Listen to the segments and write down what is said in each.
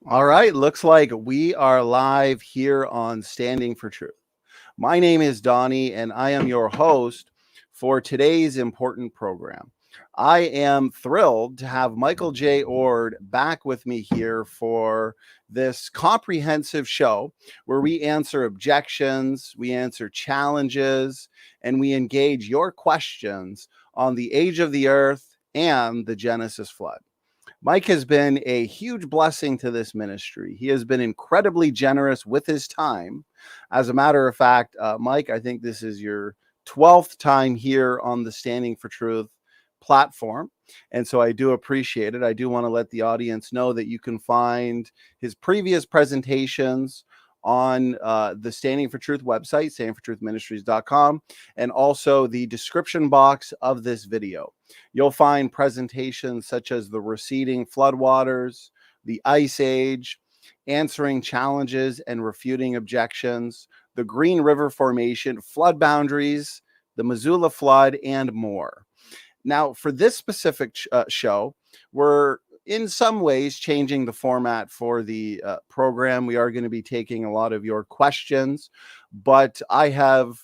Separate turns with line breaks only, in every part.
All right, looks like we are live here on Standing for Truth. My name is Donny, and I am your host for today's important program. I am thrilled to have Michael J. Oard back with me here for this comprehensive show where we answer objections, we answer challenges, and we engage your questions on the age of the earth and the Genesis flood. Mike has been a huge blessing to this ministry. He has been incredibly generous with his time. As a matter of fact, Mike, I think this is your 12th time here on the Standing for Truth platform. And so I do appreciate it. I do want to let the audience know that you can find his previous presentations on the Standing for Truth website, standingfortruthministries.com, and also the description box of this video. You'll find presentations such as the receding floodwaters, the Ice Age, answering challenges and refuting objections, the Green River Formation, flood boundaries, the Missoula flood, and more. Now, for this specific show, we're in some ways changing the format for the program. We are going to be taking a lot of your questions, but I have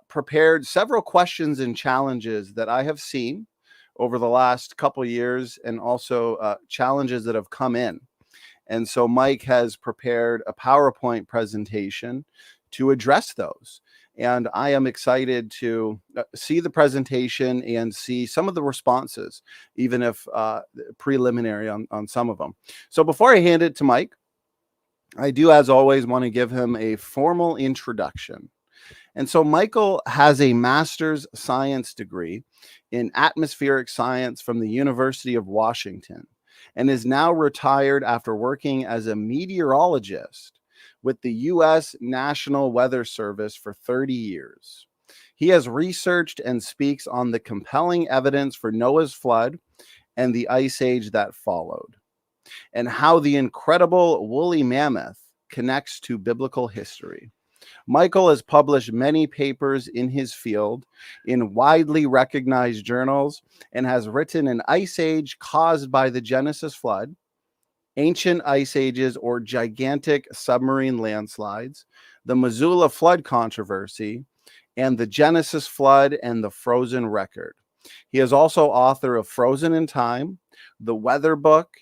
prepared several questions and challenges that I have seen over the last couple years, and also challenges that have come in. And so Mike has prepared a PowerPoint presentation to address those. And I am excited to see the presentation and see some of the responses, even if preliminary on some of them. So before I hand it to Mike, I do, as always, want to give him a formal introduction. And so Michael has a master's science degree in atmospheric science from the University of Washington, and is now retired after working as a meteorologist with the U.S. National Weather Service for 30 years. He has researched and speaks on the compelling evidence for Noah's flood and the ice age that followed, and how the incredible woolly mammoth connects to biblical history. Michael has published many papers in his field in widely recognized journals, and has written an ice age caused by the Genesis flood, ancient ice ages or gigantic submarine landslides, the Missoula flood controversy, and the Genesis flood and the frozen record. He is also author of Frozen in Time, The Weather Book,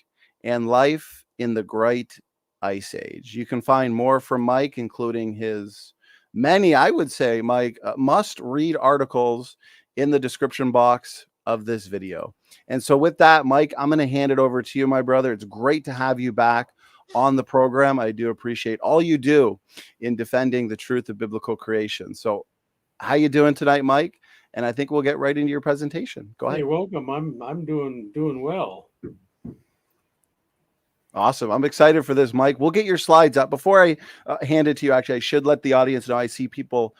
and Life in the Great Ice Age. You can find more from Mike, including his many, I would say, Mike, must-read articles in the description box of this video. And so with that, Mike, I'm going to hand it over to you, my brother. It's great to have you back on the program. I do appreciate all you do in defending the truth of biblical creation. So how you doing tonight, Mike? And I think we'll get right into your presentation. Go ahead.
You're welcome. I'm doing well.
Awesome. I'm excited for this, Mike. We'll get your slides up. Before I hand it to you, actually, I should let the audience know I see people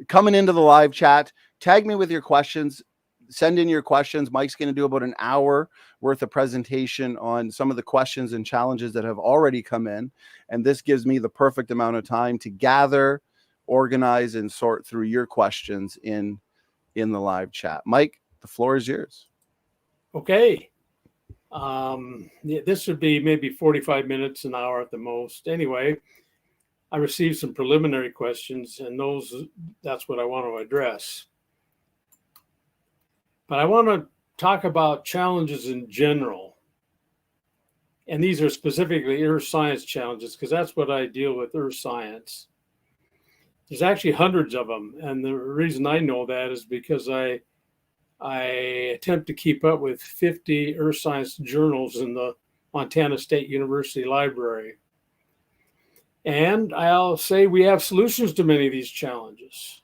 coming into the live chat. Tag me with your questions. Send in your questions. Mike's going to do about an hour worth of presentation on some of the questions and challenges that have already come in. And this gives me the perfect amount of time to gather, organize, and sort through your questions in the live chat. Mike, the floor is yours.
Okay. This would be maybe 45 minutes, an hour at the most. Anyway, I received some preliminary questions, and that's what I want to address. But I want to talk about challenges in general. And these are specifically earth science challenges, because that's what I deal with, earth science. There's actually hundreds of them. And the reason I know that is because I attempt to keep up with 50 earth science journals in the Montana State University Library. And I'll say we have solutions to many of these challenges.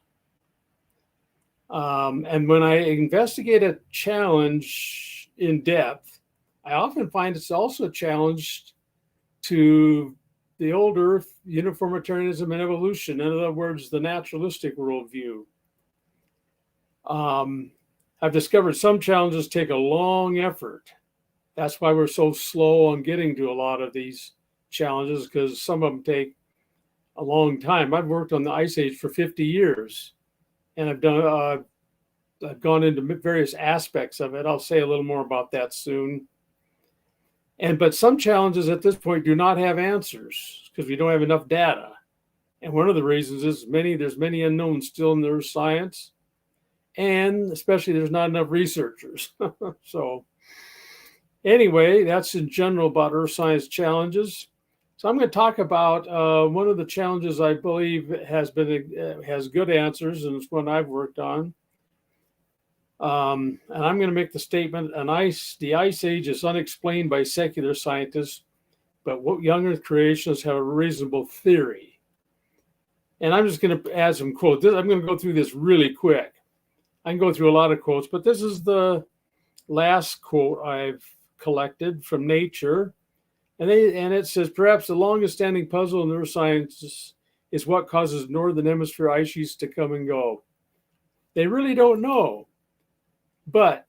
And when I investigate a challenge in depth, I often find it's also a challenge to the old earth, uniformitarianism, and evolution. In other words, the naturalistic worldview. I've discovered some challenges take a long effort. That's why we're so slow on getting to a lot of these challenges, because some of them take a long time. I've worked on the Ice Age for 50 years, and I've gone into various aspects of it. I'll say a little more about that soon. But some challenges at this point do not have answers because we don't have enough data. And one of the reasons is there's many unknowns still in earth science, and especially there's not enough researchers. So anyway, that's in general about earth science challenges. So I'm going to talk about one of the challenges I believe has good answers, and it's one I've worked on. And I'm going to make the statement: the ice age is unexplained by secular scientists, but what young Earth creationists have a reasonable theory. And I'm just going to add some quotes. I'm going to go through this really quick. I can go through a lot of quotes, but this is the last quote I've collected from Nature. And it says, perhaps the longest standing puzzle in earth science is what causes northern hemisphere ice sheets to come and go. They really don't know. But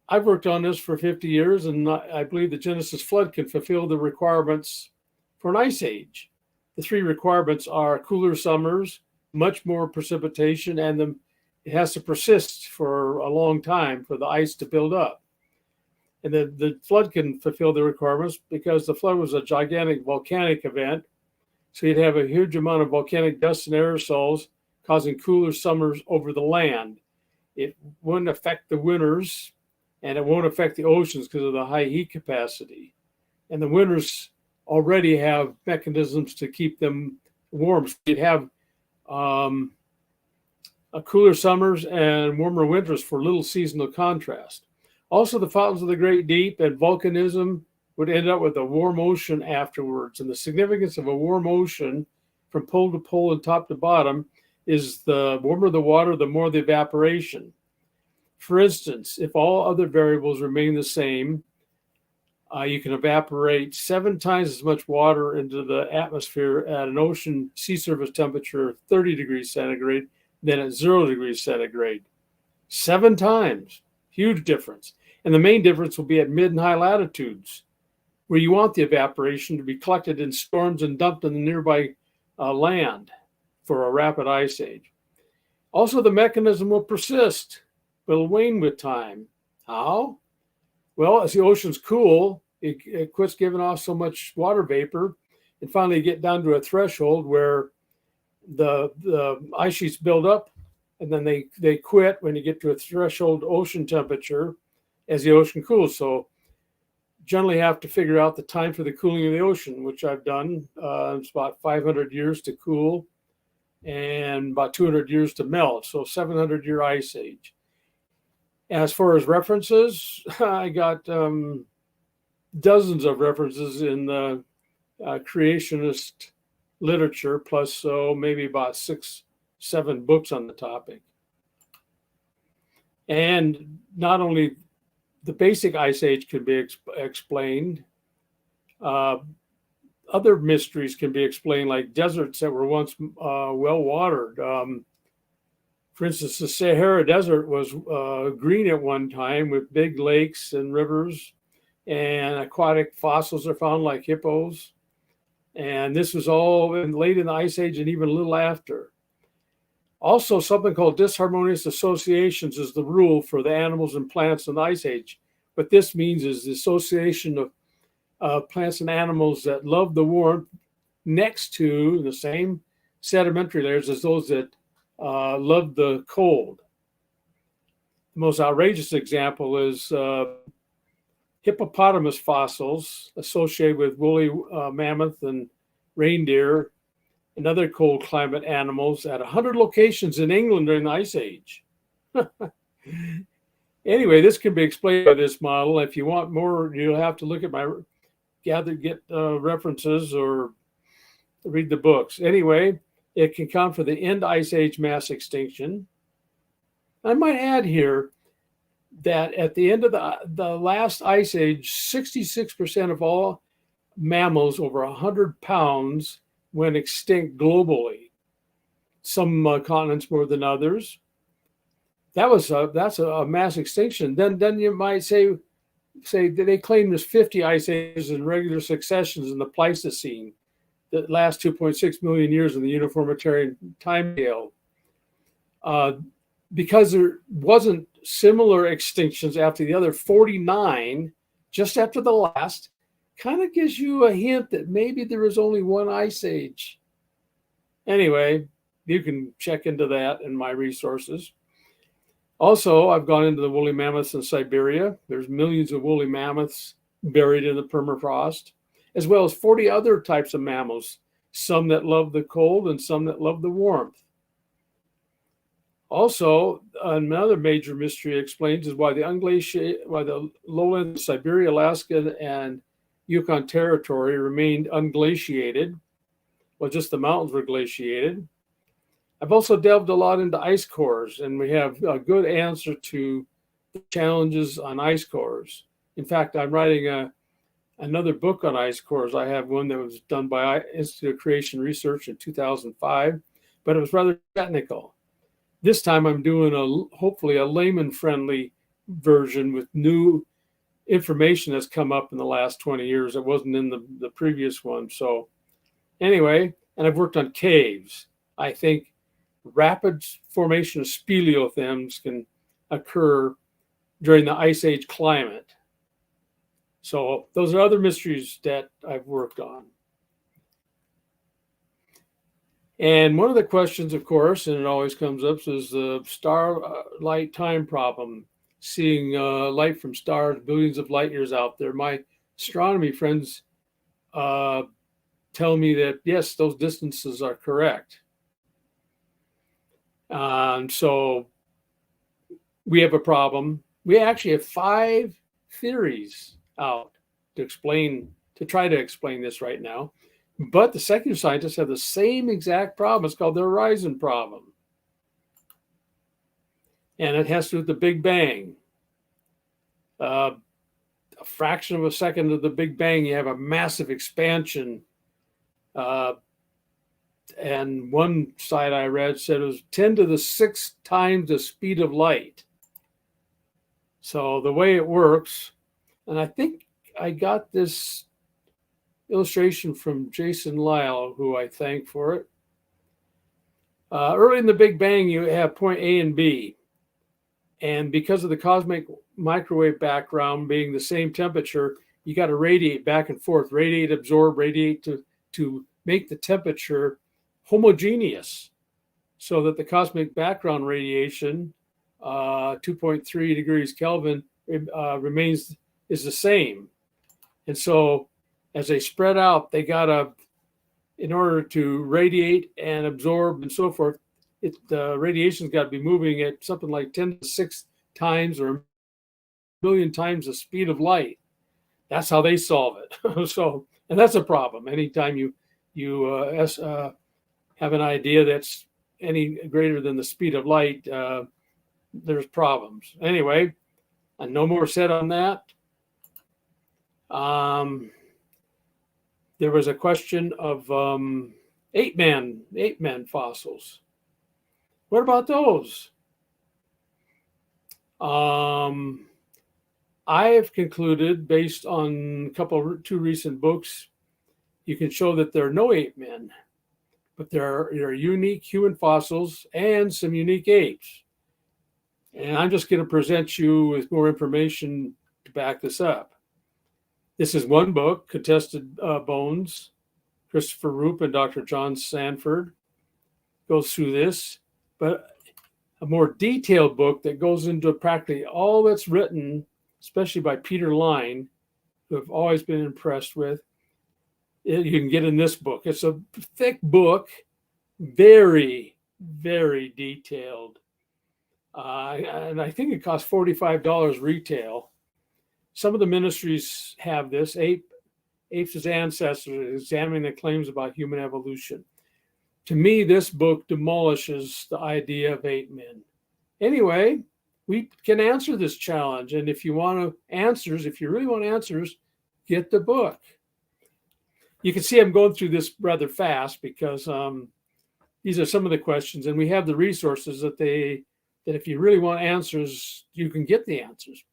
I've worked on this for 50 years, and I believe the Genesis flood can fulfill the requirements for an ice age. The three requirements are cooler summers, much more precipitation, and it has to persist for a long time for the ice to build up. And the flood can fulfill the requirements because the flood was a gigantic volcanic event. So you'd have a huge amount of volcanic dust and aerosols causing cooler summers over the land. It wouldn't affect the winters, and it won't affect the oceans because of the high heat capacity. And the winters already have mechanisms to keep them warm. So you'd have cooler summers and warmer winters for little seasonal contrast. Also, the fountains of the great deep and volcanism would end up with a warm ocean afterwards. And the significance of a warm ocean from pole to pole and top to bottom is the warmer the water, the more the evaporation. For instance, if all other variables remain the same, you can evaporate 7 times as much water into the atmosphere at an ocean sea surface temperature of 30 degrees centigrade than at 0 degrees centigrade. 7 times. Huge difference. And the main difference will be at mid and high latitudes, where you want the evaporation to be collected in storms and dumped in the nearby land for a rapid ice age. Also, the mechanism will persist, but it'll wane with time. How? Well, as the oceans cool, it quits giving off so much water vapor, and finally get down to a threshold where the ice sheets build up, and then they quit when you get to a threshold ocean temperature as the ocean cools. So generally have to figure out the time for the cooling of the ocean, which I've done. It's about 500 years to cool and about 200 years to melt. So 700-year ice age. As far as references, I got dozens of references in the creationist literature, plus maybe about 6-7 books on the topic. And not only the basic ice age can be explained, other mysteries can be explained, like deserts that were once well watered. For instance, the Sahara Desert was green at one time with big lakes and rivers, and aquatic fossils are found like hippos. And this was all late in the Ice Age and even a little after. Also, something called disharmonious associations is the rule for the animals and plants in the Ice Age. What this means is the association of plants and animals that love the warmth next to the same sedimentary layers as those that love the cold. The most outrageous example is hippopotamus fossils associated with woolly mammoth and reindeer and other cold climate animals at 100 locations in England during the Ice Age. Anyway, this can be explained by this model. If you want more, you'll have to look at get references or read the books. Anyway, it can count for the end Ice Age mass extinction. I might add here that at the end of the last Ice Age, 66% of all mammals over 100 pounds went extinct globally. Some continents more than others. That's a mass extinction. Then you might say they claim there's 50 ice ages in regular successions in the Pleistocene that last 2.6 million years in the uniformitarian time scale. Because there wasn't similar extinctions after the other 49, just after the last, kind of gives you a hint that maybe there was only one ice age. Anyway, you can check into that in my resources. Also, I've gone into the woolly mammoths in Siberia. There's millions of woolly mammoths buried in the permafrost, as well as 40 other types of mammals, some that love the cold and some that love the warmth. Also, another major mystery explains is why the lowlands of Siberia, Alaska, and Yukon Territory remained unglaciated. Well, just the mountains were glaciated. I've also delved a lot into ice cores, and we have a good answer to the challenges on ice cores. In fact, I'm writing another book on ice cores. I have one that was done by Institute of Creation Research in 2005, but it was rather technical. This time I'm doing hopefully a layman-friendly version with new information that's come up in the last 20 years. It wasn't in the previous one. So anyway, and I've worked on caves. I think rapid formation of speleothems can occur during the Ice Age climate. So those are other mysteries that I've worked on. And one of the questions, of course, and it always comes up, is the starlight time problem, seeing light from stars billions of light years out there. My astronomy friends tell me that, yes, those distances are correct. So we have a problem. We actually have 5 theories out to try to explain this right now. But the secular scientists have the same exact problem. It's called the horizon problem. And it has to do with the Big Bang. A fraction of a second of the Big Bang, you have a massive expansion. And one site I read said it was 10 to the 6th times the speed of light. So the way it works, and I think I got this illustration from Jason Lyell, who I thank for it. Early in the Big Bang, you have point A and B. And because of the cosmic microwave background being the same temperature, you got to radiate back and forth, radiate, absorb, radiate to make the temperature homogeneous so that the cosmic background radiation, 2.3 degrees Kelvin, is the same. And so as they spread out, they gotta, in order to radiate and absorb and so forth, the radiation's got to be moving at something like 10 to the 6th times or a million times the speed of light. That's how they solve it. So, and that's a problem. Anytime you have an idea that's any greater than the speed of light, there's problems. Anyway, no more said on that. There was a question of ape-man fossils. What about those? I have concluded, based on two recent books, you can show that there are no ape men, but there are unique human fossils and some unique apes. And I'm just going to present you with more information to back this up. This is one book, Contested Bones. Christopher Roop and Dr. John Sanford goes through this, but a more detailed book that goes into practically all that's written, especially by Peter Line, who I've always been impressed with. You can get in this book. It's a thick book, very, very detailed. And I think it costs $45 retail. Some of the ministries have this, Apes as Ancestors, examining the claims about human evolution. To me, this book demolishes the idea of ape men. Anyway, we can answer this challenge. And if you want answers, if you really want answers, get the book. You can see I'm going through this rather fast because these are some of the questions, and we have the resources that if you really want answers, you can get the answers.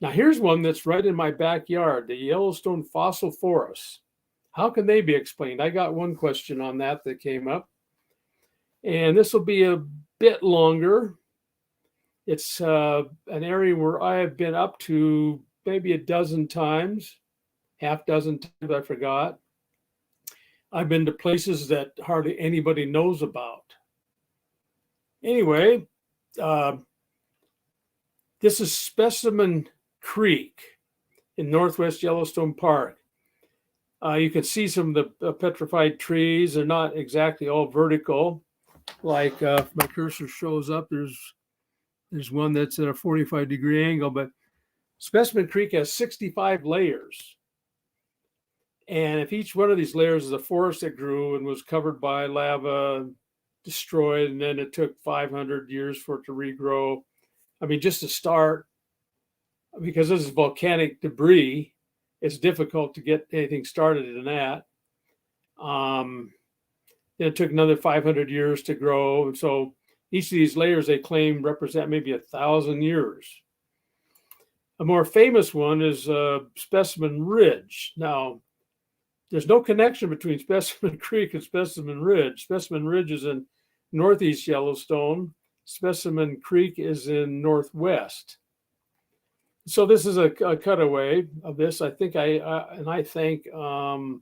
Now, here's one that's right in my backyard, the Yellowstone fossil forests. How can they be explained? I got one question on that came up. And this will be a bit longer. It's an area where I have been up to maybe a dozen times. half dozen times, I forgot. I've been to places that hardly anybody knows about. Anyway, this is Specimen Creek in Northwest Yellowstone Park. You can see some of the petrified trees. They're not exactly all vertical. Like if my cursor shows up, there's one that's at a 45-degree angle, but Specimen Creek has 65 layers. And if each one of these layers is a forest that grew and was covered by lava, destroyed, and then it took 500 years for it to regrow. I mean, just to start, because this is volcanic debris, it's difficult to get anything started in that. Then it took another 500 years to grow. And so each of these layers they claim represent maybe 1,000 years. A more famous one is Specimen Ridge. Now, there's no connection between Specimen Creek and Specimen Ridge. Specimen Ridge is in northeast Yellowstone. Specimen Creek is in northwest. So this is a cutaway of this. I think I thank John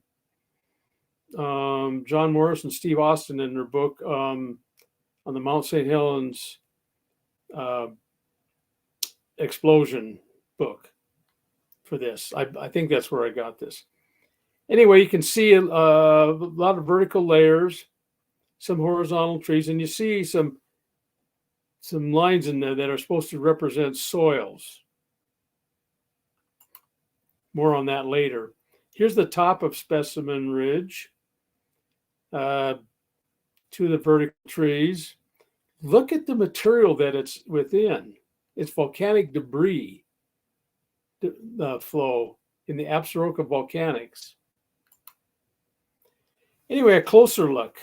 Morris and Steve Austin in their book on the Mount St. Helens explosion book for this. I think that's where I got this. Anyway, you can see a lot of vertical layers, some horizontal trees, and you see some lines in there that are supposed to represent soils. More on that later. Here's the top of Specimen Ridge, to the vertical trees. Look at the material that it's within. It's volcanic debris flow in the Absaroka volcanics. Anyway, a closer look.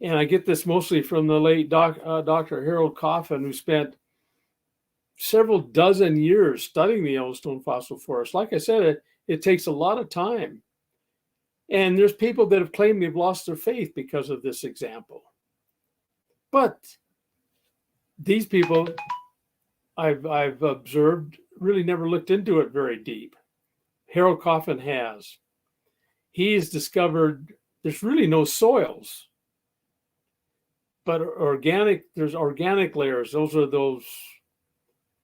And I get this mostly from the late Dr. Harold Coffin, who spent several dozen years studying the Yellowstone fossil forest. Like I said, it takes a lot of time. And there's people that have claimed they've lost their faith because of this example. But these people I've observed really never looked into it very deep. Harold Coffin has. He's discovered there's really no soils. But there's organic layers. Those are those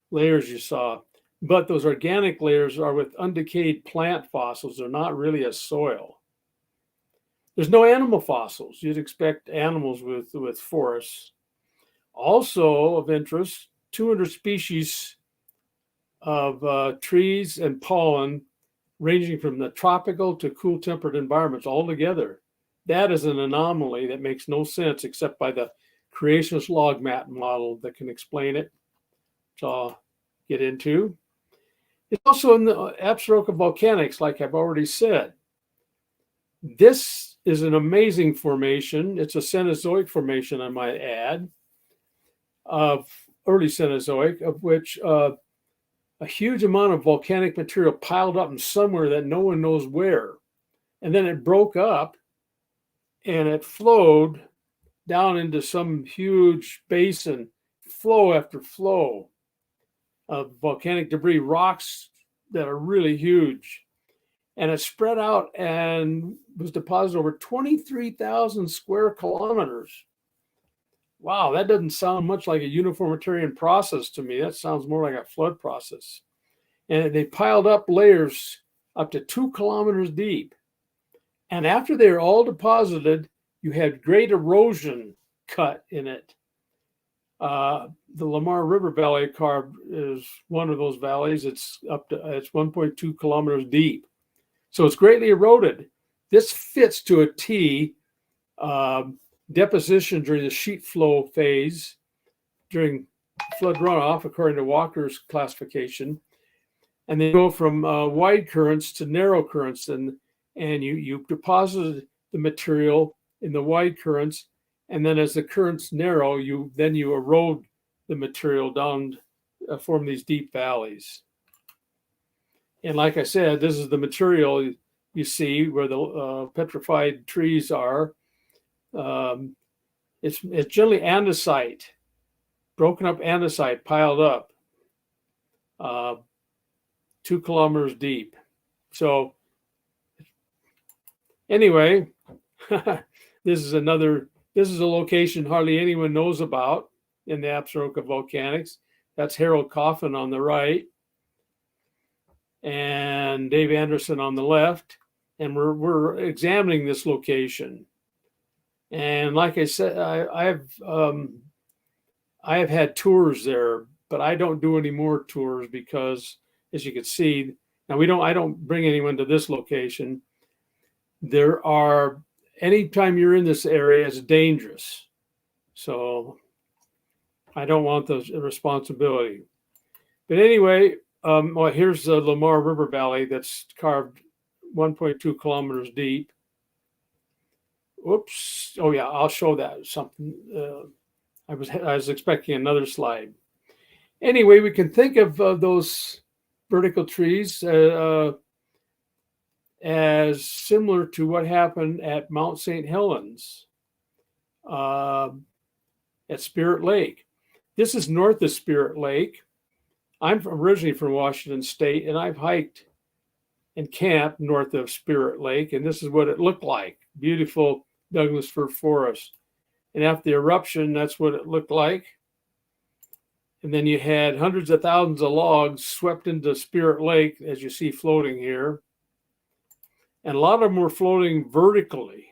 layers you saw. But those organic layers are with undecayed plant fossils. They're not really a soil. There's no animal fossils. You'd expect animals with forests. Also of interest, 200 species of trees and pollen ranging from the tropical to cool temperate environments all together. That is an anomaly that makes no sense except by the creationist log mat model that can explain it, which I'll get into. It's also in the Absaroka volcanics, like I've already said. This is an amazing formation. It's a Cenozoic formation, I might add, of early Cenozoic, of which a huge amount of volcanic material piled up in somewhere that no one knows where. And then it broke up and it flowed down into some huge basin, flow after flow of volcanic debris, rocks that are really huge. And it spread out and was deposited over 23,000 square kilometers. Wow, that doesn't sound much like a uniformitarian process to me. That sounds more like a flood process. And they piled up layers up to 2 kilometers deep. And after they're all deposited, you had great erosion cut in it. The Lamar River Valley is one of those valleys. It's 1.2 kilometers deep. So it's greatly eroded. This fits to a T deposition during the sheet flow phase during flood runoff, according to Walker's classification. And they go from wide currents to narrow currents. And you deposited the material in the wide currents. And then as the currents narrow, you erode the material down, form these deep valleys. And like I said, this is the material you see where the petrified trees are. It's generally andesite, broken up andesite piled up 2 kilometers deep. So Anyway, this is a location hardly anyone knows about in the Absaroka Volcanics. That's Harold Coffin on the right and Dave Anderson on the left. And we're examining this location. And like I said, I have had tours there, but I don't do any more tours because, as you can see, now I don't bring anyone to this location. Anytime you're in this area, it's dangerous. So I don't want the responsibility. But anyway, here's the Lamar River Valley that's carved 1.2 kilometers deep. Whoops. Oh yeah, I'll show that something. I was expecting another slide. Anyway, we can think of those vertical trees as similar to what happened at Mount St. Helens at Spirit Lake. This is north of Spirit Lake. I'm originally from Washington State, and I've hiked and camped north of Spirit Lake, and this is what it looked like. Beautiful Douglas fir forest. And after the eruption, that's what it looked like. And then you had hundreds of thousands of logs swept into Spirit Lake, as you see floating here. And a lot of them were floating vertically.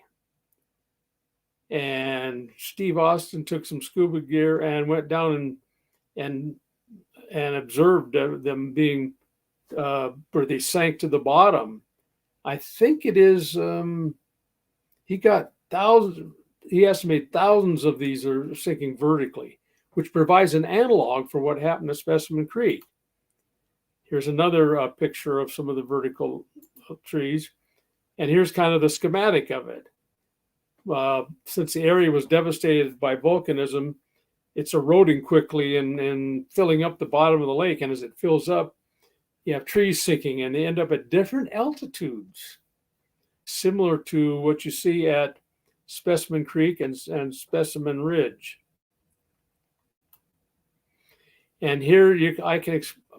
And Steve Austin took some scuba gear and went down and observed them being where they sank to the bottom. I think it is he estimated thousands of these are sinking vertically, which provides an analog for what happened at Specimen Creek. Here's another picture of some of the vertical trees. And here's kind of the schematic of it. Since the area was devastated by volcanism, it's eroding quickly and filling up the bottom of the lake. And as it fills up, you have trees sinking, and they end up at different altitudes, similar to what you see at Specimen Creek and Specimen Ridge. And here I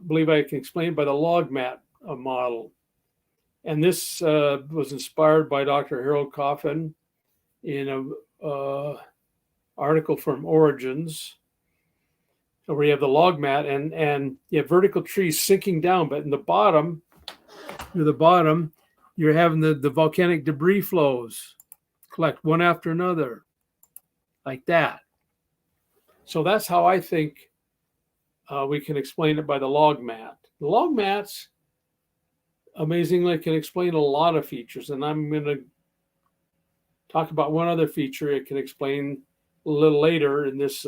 believe I can explain by the log mat model. And this was inspired by Dr. Harold Coffin in an article from Origins, where you have the log mat and you have vertical trees sinking down, but in the bottom, you're having the volcanic debris flows collect one after another, like that. So that's how I think we can explain it by the log mat. The log mats, amazingly, can explain a lot of features, and I'm going to talk about one other feature it can explain a little later in this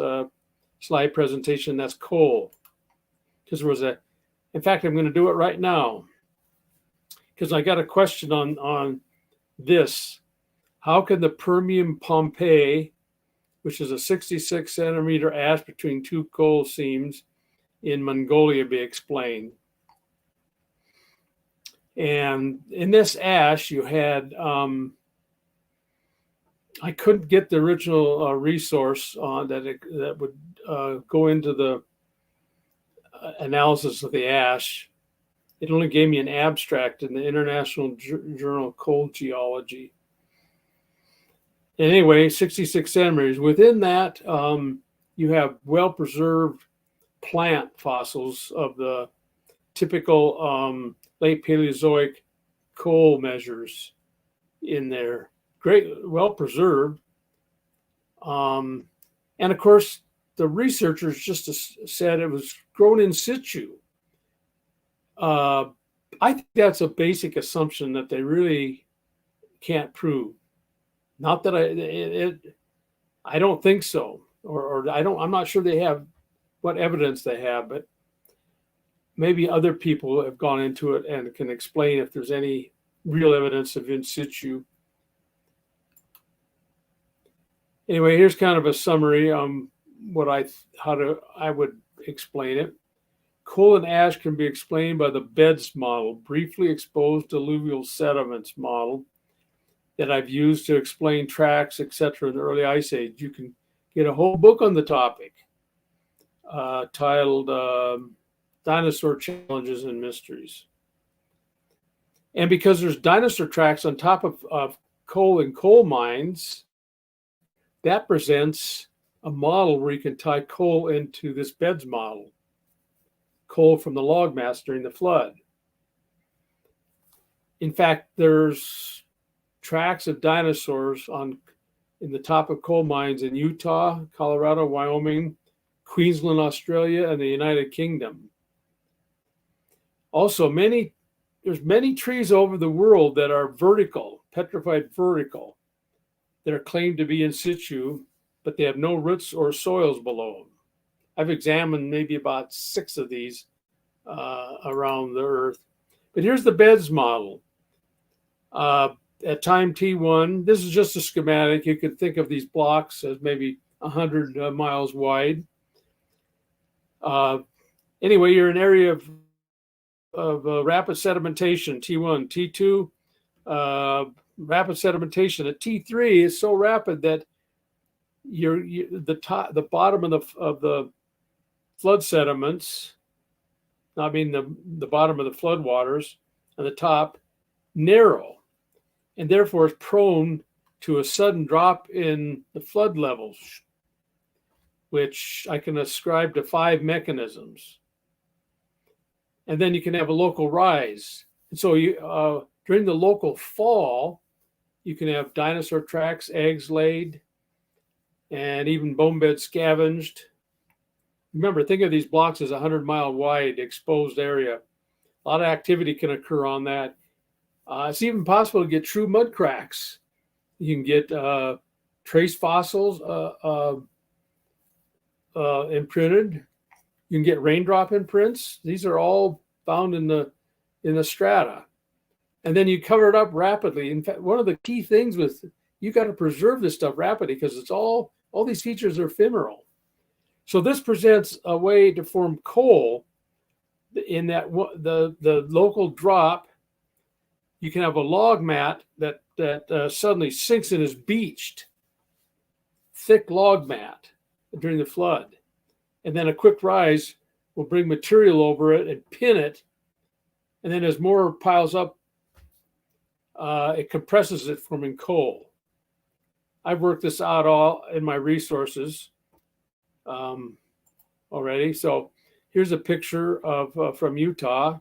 slide presentation. That's coal. Because in fact, I'm going to do it right now, because I got a question on this. How can the Permian Pompeii, which is a 66 centimeter ash between two coal seams in Mongolia, be explained? And in this ash, you had, I couldn't get the original resource that would go into the analysis of the ash. It only gave me an abstract in the International Journal of Coal Geology. Anyway, 66 centimeters. Within that, you have well-preserved plant fossils of the typical late Paleozoic coal measures in there. Great, well-preserved. And of course, the researchers just said it was grown in situ. I think that's a basic assumption that they really can't prove. Not that I don't think so, or I'm not sure they have what evidence they have, but maybe other people have gone into it and can explain if there's any real evidence of in situ. Anyway, here's kind of a summary on I would explain it. Coal and ash can be explained by the beds model, briefly exposed alluvial sediments model, that I've used to explain tracks, etc. in the early ice age. You can get a whole book on the topic titled Dinosaur Challenges and Mysteries. And because there's dinosaur tracks on top of coal in coal mines, that presents a model where you can tie coal into this beds model, coal from the log mass during the flood. In fact, there's tracks of dinosaurs in the top of coal mines in Utah, Colorado, Wyoming, Queensland, Australia, and the United Kingdom. Also, there's many trees over the world that are vertical, petrified vertical, that are claimed to be in situ, but they have no roots or soils below them. I've examined maybe about 6 of these around the earth. But here's the beds model. At time T1, this is just a schematic. You could think of these blocks as maybe 100 miles wide. Anyway, you're in an area of rapid sedimentation, T1, T2, rapid sedimentation. At T3 is so rapid that the bottom of the flood sediments, I mean the bottom of the flood waters, and the top narrow, and therefore is prone to a sudden drop in the flood levels, which I can ascribe to 5 mechanisms. And then you can have a local rise. And so during the local fall, you can have dinosaur tracks, eggs laid, and even bone beds scavenged. Remember, think of these blocks as a 100-mile wide exposed area. A lot of activity can occur on that. It's even possible to get true mud cracks. You can get trace fossils imprinted. You can get raindrop imprints. These are all found in the strata. And then you cover it up rapidly. In fact, one of the key things with, you got to preserve this stuff rapidly because it's all these features are ephemeral. So this presents a way to form coal in that the local drop. You can have a log mat that suddenly sinks and is beached, thick log mat during the flood. And then a quick rise will bring material over it and pin it. And then as more piles up, it compresses it, forming coal. I've worked this out all in my resources already. So here's a picture from Utah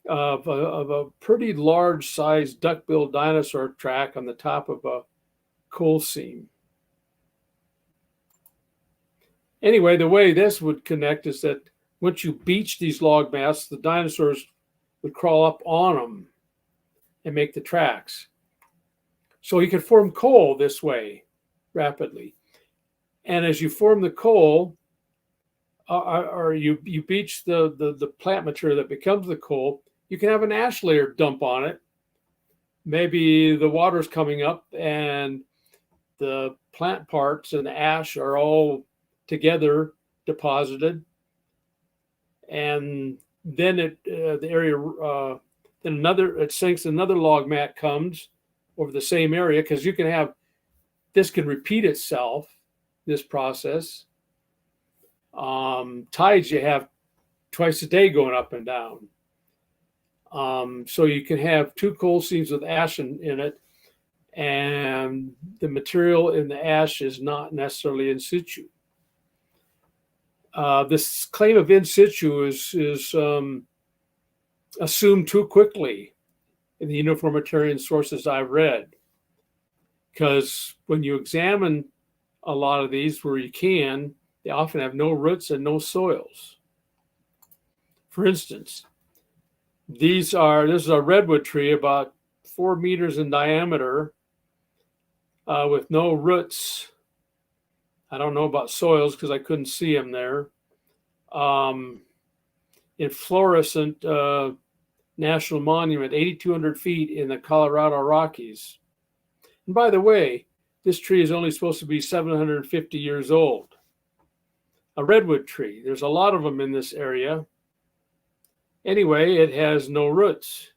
of a pretty large sized duck-billed dinosaur track on the top of a coal seam. Anyway, the way this would connect is that once you beach these log masses, the dinosaurs would crawl up on them and make the tracks. So you could form coal this way rapidly. And as you form the coal, or you beach the plant material that becomes the coal, you can have an ash layer dump on it. Maybe the water's coming up and the plant parts and the ash are all together deposited. And then it sinks, another log mat comes over the same area, because you can have, this can repeat itself, this process. Tides you have twice a day going up and down. So you can have 2 coal seams with ash in it, and the material in the ash is not necessarily in situ. This claim of in situ is assumed too quickly in the uniformitarian sources I've read, because when you examine a lot of these where you can, they often have no roots and no soils. For instance, this is a redwood tree about 4 meters in diameter with no roots. I don't know about soils because I couldn't see them there. In Fluorescent National Monument, 8,200 feet in the Colorado Rockies. And by the way, this tree is only supposed to be 750 years old. A redwood tree. There's a lot of them in this area. Anyway, it has no roots.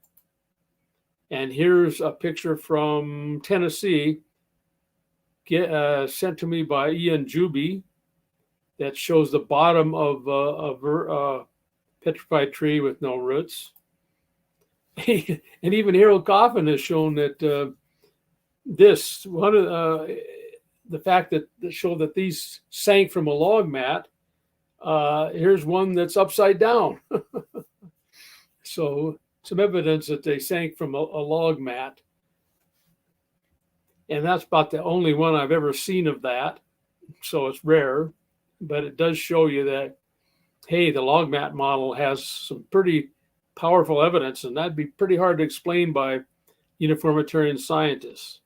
And here's a picture from Tennessee sent to me by Ian Juby that shows the bottom of a petrified tree with no roots. And even Harold Coffin has shown that this one of the fact that showed that these sank from a log mat. Here's one that's upside down. So some evidence that they sank from a log mat. And that's about the only one I've ever seen of that. So it's rare, but it does show you that, hey, the log mat model has some pretty powerful evidence, and that'd be pretty hard to explain by uniformitarian scientists.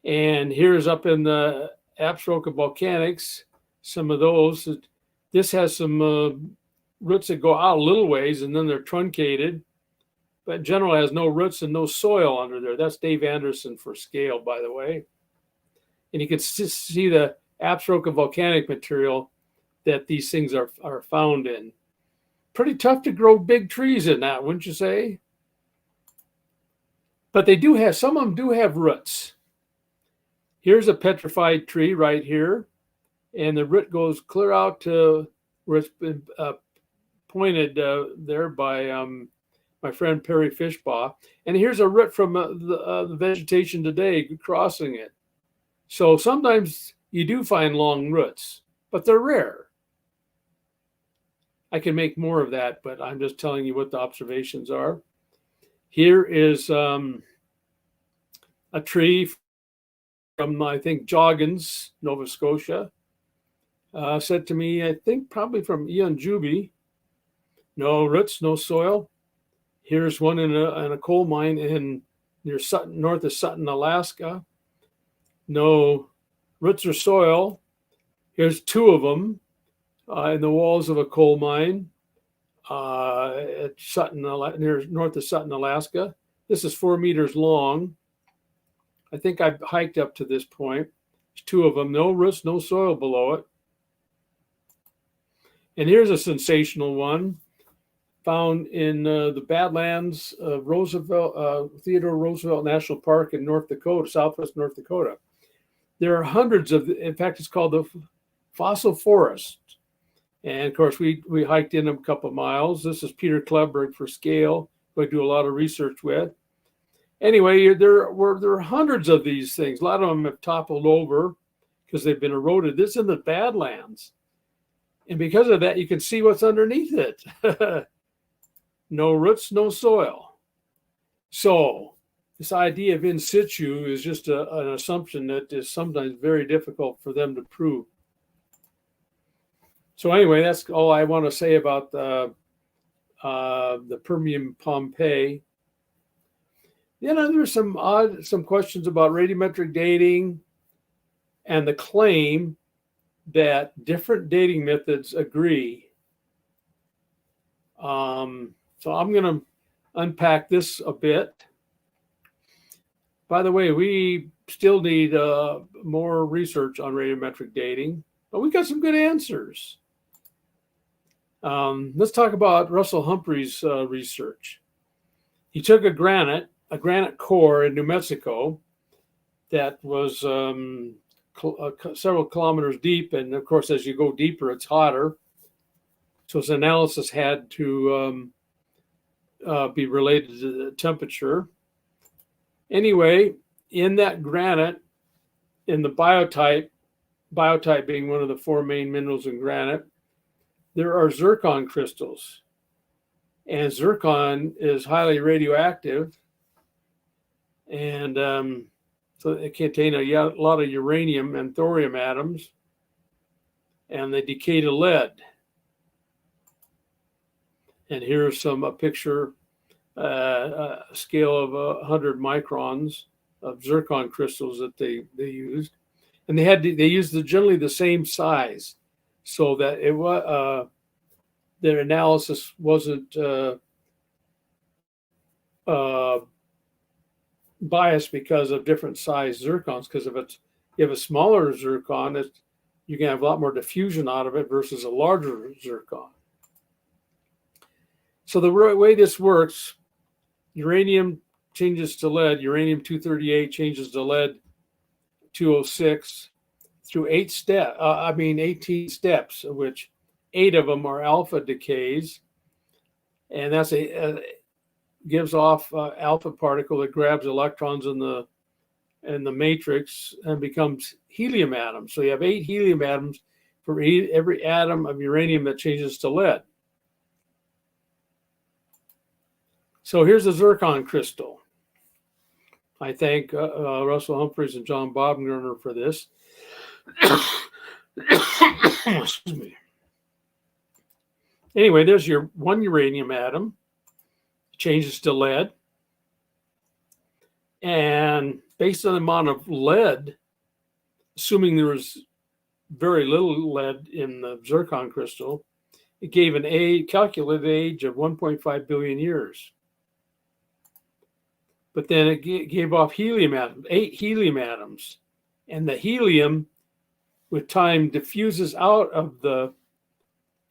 And here's up in the upstroke of volcanics, some of those. This has some roots that go out a little ways, and then they're truncated, but in general has no roots and no soil under there. That's Dave Anderson for scale, by the way. And you can see the upstroke of volcanic material that these things are found in. Pretty tough to grow big trees in that, wouldn't you say? But they do have, some of them do have roots. Here's a petrified tree right here, and the root goes clear out to where it's been pointed there by my friend Perry Fishbaugh. And here's a root from the vegetation today crossing it. So sometimes you do find long roots, but they're rare. I can make more of that, but I'm just telling you what the observations are. Here is a tree from, I think, Joggins, Nova Scotia. Said to me, I think probably from Ian Juby. No roots, no soil. Here's one in a coal mine near Sutton, north of Sutton, Alaska. No roots or soil. Here's two of them in the walls of a coal mine at Sutton, north of Sutton, Alaska. This is 4 meters long. I think I've hiked up to this point. There's two of them, no roots, no soil below it. And here's a sensational one found in the Badlands of Theodore Roosevelt National Park in North Dakota, southwest North Dakota. There are hundreds of, in fact, it's called the fossil forest. And of course, we hiked in a couple of miles. This is Peter Kleberg for scale, who I do a lot of research with. Anyway, there are hundreds of these things. A lot of them have toppled over because they've been eroded. This is in the Badlands. And because of that, you can see what's underneath it. No roots, no soil. So this idea of in situ is just an assumption that is sometimes very difficult for them to prove. So anyway, that's all I want to say about the Permian Pompeii. There's some questions about radiometric dating and the claim that different dating methods agree. So I'm going to unpack this a bit. By the way, we still need more research on radiometric dating, but we got some good answers. Let's talk about Russell Humphrey's research. He took a granite core in New Mexico that was several kilometers deep. And of course, as you go deeper, it's hotter. So his analysis had to be related to the temperature. Anyway, in that granite, in the biotype being one of the four main minerals in granite, there are zircon crystals. And zircon is highly radioactive. And so they contain a lot of uranium and thorium atoms, and they decay to lead. And here's a picture, a scale of 100 microns of zircon crystals that they used, and they used generally the same size, so that it was their analysis wasn't biased because of different size zircons. Because if you have a smaller zircon, you can have a lot more diffusion out of it versus a larger zircon. So the way this works, uranium changes to lead, uranium-238 changes to lead-206 through 18 steps, of which 8 of them are alpha decays. And that's gives off alpha particle that grabs electrons in the in the matrix and becomes helium atoms. So you have 8 helium atoms for every atom of uranium that changes to lead. So here's a zircon crystal. I thank Russell Humphreys and John Baumgartner for this. Excuse me. Anyway, there's your 1 uranium atom, changes to lead. And based on the amount of lead, assuming there was very little lead in the zircon crystal, it gave an calculated age of 1.5 billion years. But then it gave off helium atoms, 8 helium atoms. And the helium, with time, diffuses out of the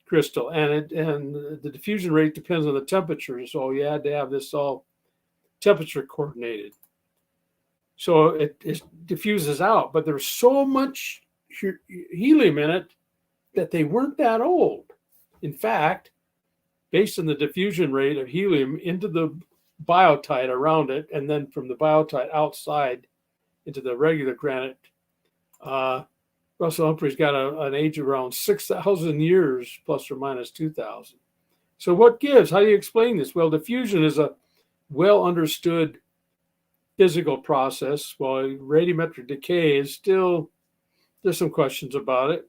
crystal. And the diffusion rate depends on the temperature. So you had to have this all temperature coordinated. So it diffuses out. But there's so much helium in it that they weren't that old. In fact, based on the diffusion rate of helium into the biotite around it, and then from the biotite outside into the regular granite, Russell Humphreys got an age of around 6,000 years, plus or minus 2,000. So what gives? How do you explain this? Well, diffusion is a well understood physical process, while radiometric decay is still, there's some questions about it.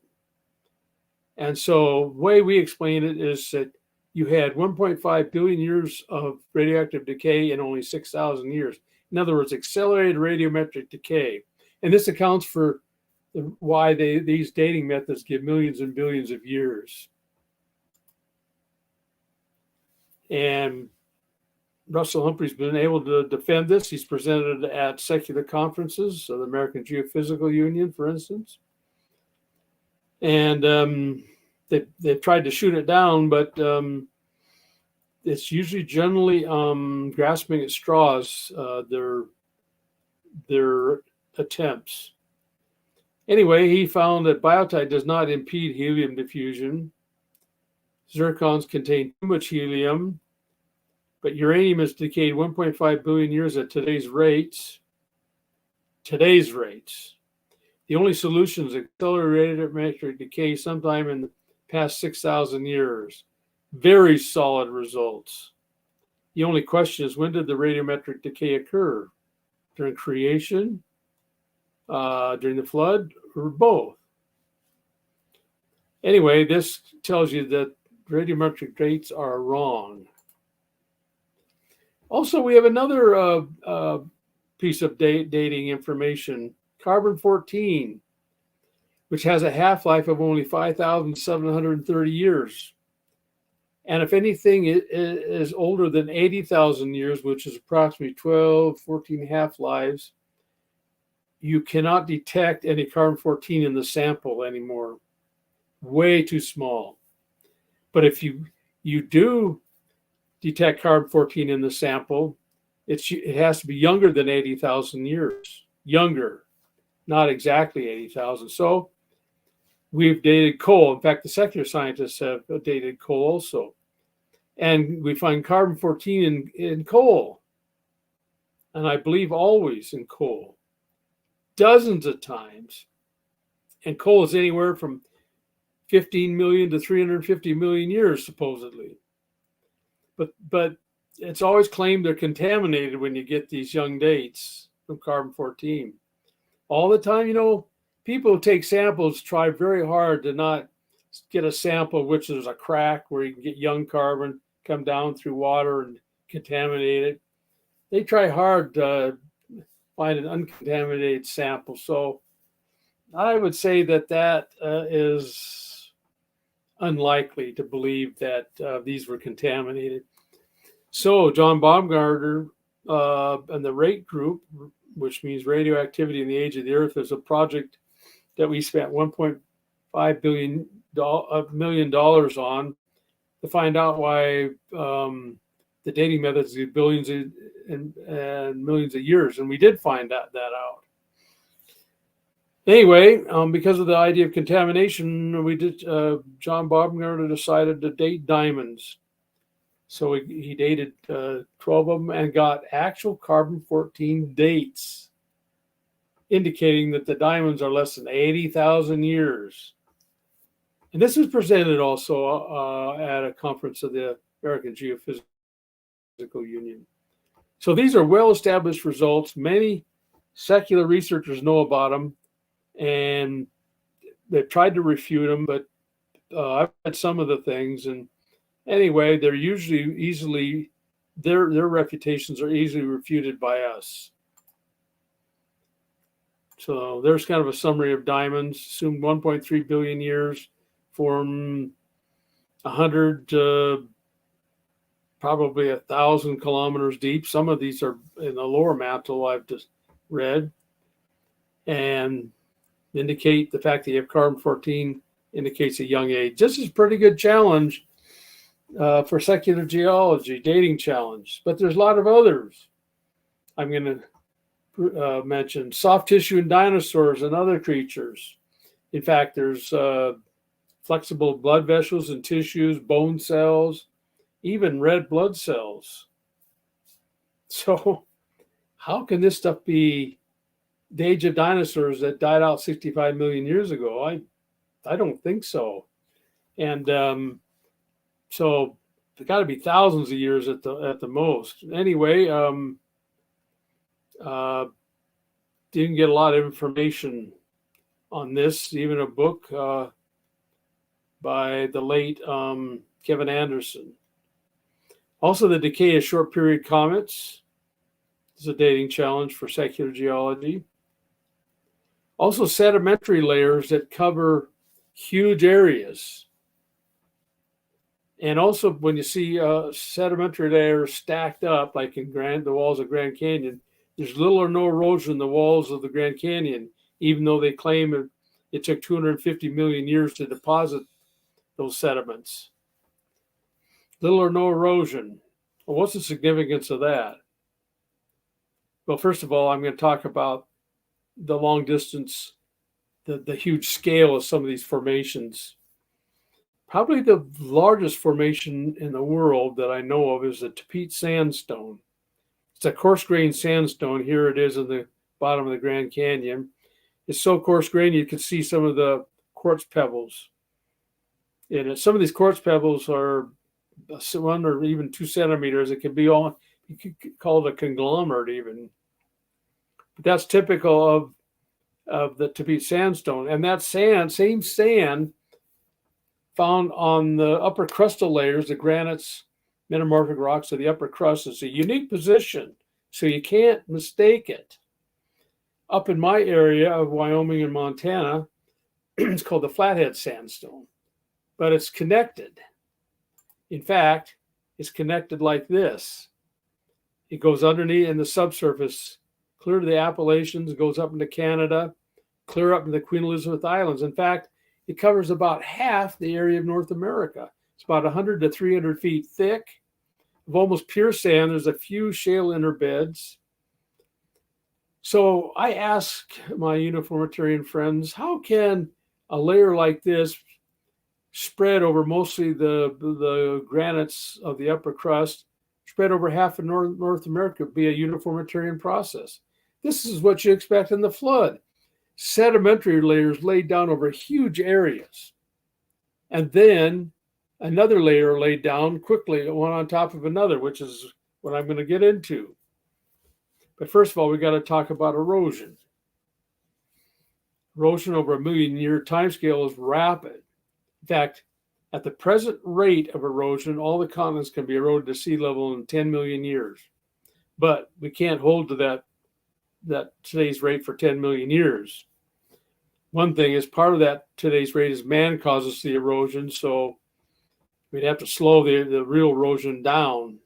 And so the way we explain it is that you had 1.5 billion years of radioactive decay in only 6,000 years. In other words, accelerated radiometric decay. And this accounts for why these dating methods give millions and billions of years. And Russell Humphreys has been able to defend this. He's presented at secular conferences, so the American Geophysical Union, for instance. And they've tried to shoot it down, but it's usually generally grasping at straws, their attempts. Anyway, he found that biotite does not impede helium diffusion. Zircons contain too much helium, but uranium has decayed 1.5 billion years at today's rates. The only solution is accelerated radiometric decay sometime in the past 6,000 years. Very solid results. The only question is, when did the radiometric decay occur? During creation, during the flood, or both? Anyway, this tells you that radiometric dates are wrong. Also, we have another piece of dating information, carbon-14, which has a half-life of only 5,730 years. And if anything is older than 80,000 years, which is approximately 14 half-lives, you cannot detect any carbon-14 in the sample anymore. Way too small. But if you do detect carbon-14 in the sample, it has to be younger than 80,000 years. Younger, not exactly 80,000. So we've dated coal. In fact, the secular scientists have dated coal also. And we find carbon-14 in coal. And I believe always in coal. Dozens of times. And coal is anywhere from 15 million to 350 million years, supposedly. But it's always claimed they're contaminated when you get these young dates from carbon-14. All the time, people who take samples try very hard to not get a sample which there's a crack where you can get young carbon come down through water and contaminate it. They try hard to find an uncontaminated sample. So I would say that is unlikely to believe that these were contaminated. So John Baumgartner and the RATE group, which means radioactivity in the age of the Earth, is a project that we spent $1.5 million on to find out why the dating methods do billions and millions of years, and we did find that out. Anyway, because of the idea of contamination, John Baumgartner decided to date diamonds. So he dated 12 of them and got actual carbon-14 dates. indicating that the diamonds are less than 80,000 years. And this was presented also at a conference of the American Geophysical Union. So these are well-established results. Many secular researchers know about them, and they've tried to refute them, but I've read some of the things. And anyway, they're usually easily, their refutations are easily refuted by us. So there's kind of a summary of diamonds. Assumed 1.3 billion years, form 100 to probably 1,000 kilometers deep. Some of these are in the lower mantle I've just read, and indicate the fact that you have carbon-14 indicates a young age. This is a pretty good challenge for secular geology, dating challenge, but there's a lot of others. I'm going to mention soft tissue in dinosaurs and other creatures. In fact, there's flexible blood vessels and tissues, bone cells, even red blood cells. So how can this stuff be the age of dinosaurs that died out 65 million years ago? I don't think so. And so there's got to be thousands of years at the most. Anyway, didn't get a lot of information on this, even a book by the late Kevin Anderson. Also, the decay of short period comets is a dating challenge for secular geology. Also, sedimentary layers that cover huge areas. And also, when you see sedimentary layers stacked up, like in the walls of Grand Canyon, there's little or no erosion in the walls of the Grand Canyon, even though they claim it took 250 million years to deposit those sediments. Little or no erosion. Well, what's the significance of that? Well, first of all, I'm going to talk about the long distance, the huge scale of some of these formations. Probably the largest formation in the world that I know of is the Tepete Sandstone. It's a coarse-grained sandstone. Here it is in the bottom of the Grand Canyon. It's so coarse-grained you can see some of the quartz pebbles. And some of these quartz pebbles are 1 or even 2 centimeters. It can be all, you could call it a conglomerate even. But that's typical of the Tepete Sandstone. And that same sand found on the upper crustal layers, the granites, metamorphic rocks of the upper crust, is a unique position, so you can't mistake it. Up in my area of Wyoming and Montana, it's called the Flathead Sandstone, but it's connected. In fact, it's connected like this. It goes underneath in the subsurface, clear to the Appalachians, goes up into Canada, clear up into the Queen Elizabeth Islands. In fact, it covers about half the area of North America. It's about 100 to 300 feet thick, of almost pure sand. There's a few shale interbeds. So I asked my uniformitarian friends, how can a layer like this spread over mostly the granites of the upper crust, spread over half of North America, be a uniformitarian process? This is what you expect in the flood. Sedimentary layers laid down over huge areas. And then another layer laid down quickly, one on top of another, which is what I'm going to get into. But first of all, we got to talk about erosion. Erosion over a million-year timescale is rapid. In fact, at the present rate of erosion, all the continents can be eroded to sea level in 10 million years. But we can't hold to that today's rate for 10 million years. One thing is, part of that today's rate is man causes the erosion, so we'd have to slow the real erosion down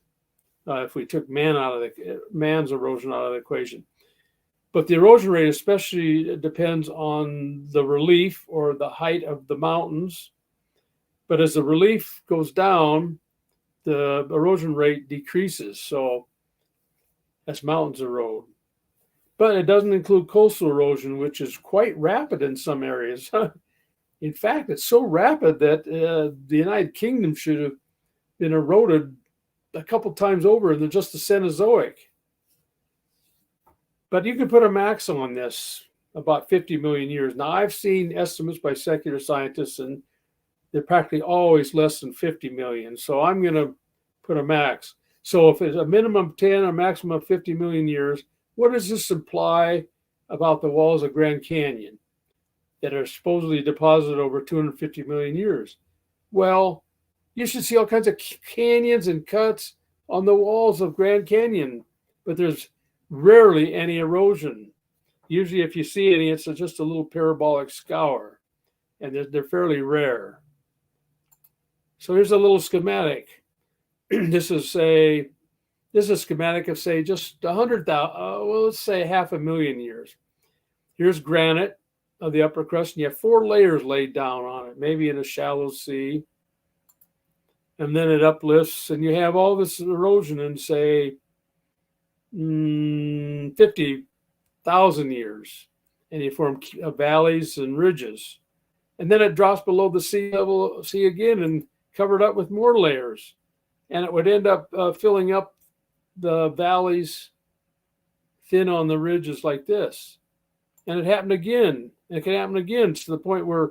if we took man's erosion out of the equation. But the erosion rate especially depends on the relief or the height of the mountains. But as the relief goes down, the erosion rate decreases, so as mountains erode. But it doesn't include coastal erosion, which is quite rapid in some areas. In fact, it's so rapid that the United Kingdom should have been eroded a couple times over in just the Cenozoic. But you can put a max on this. about 50 million years. Now, I've seen estimates by secular scientists, and they're practically always less than 50 million. So I'm going to put a max. So if it's a minimum of 10, a maximum of 50 million years, what does this imply about the walls of Grand Canyon that are supposedly deposited over 250 million years? Well, you should see all kinds of canyons and cuts on the walls of Grand Canyon, but there's rarely any erosion. Usually if you see any, it's just a little parabolic scour, and they're fairly rare. So here's a little schematic. This is a schematic of, say, just 100,000, well, let's say 500,000 years. Here's granite of the upper crust, and you have 4 layers laid down on it, maybe in a shallow sea. And then it uplifts, and you have all this erosion in, say, 50,000 years, and you form valleys and ridges. And then it drops below the sea again and covered up with more layers. And it would end up filling up the valleys thin on the ridges like this. And it happened again. And it can happen again to the point where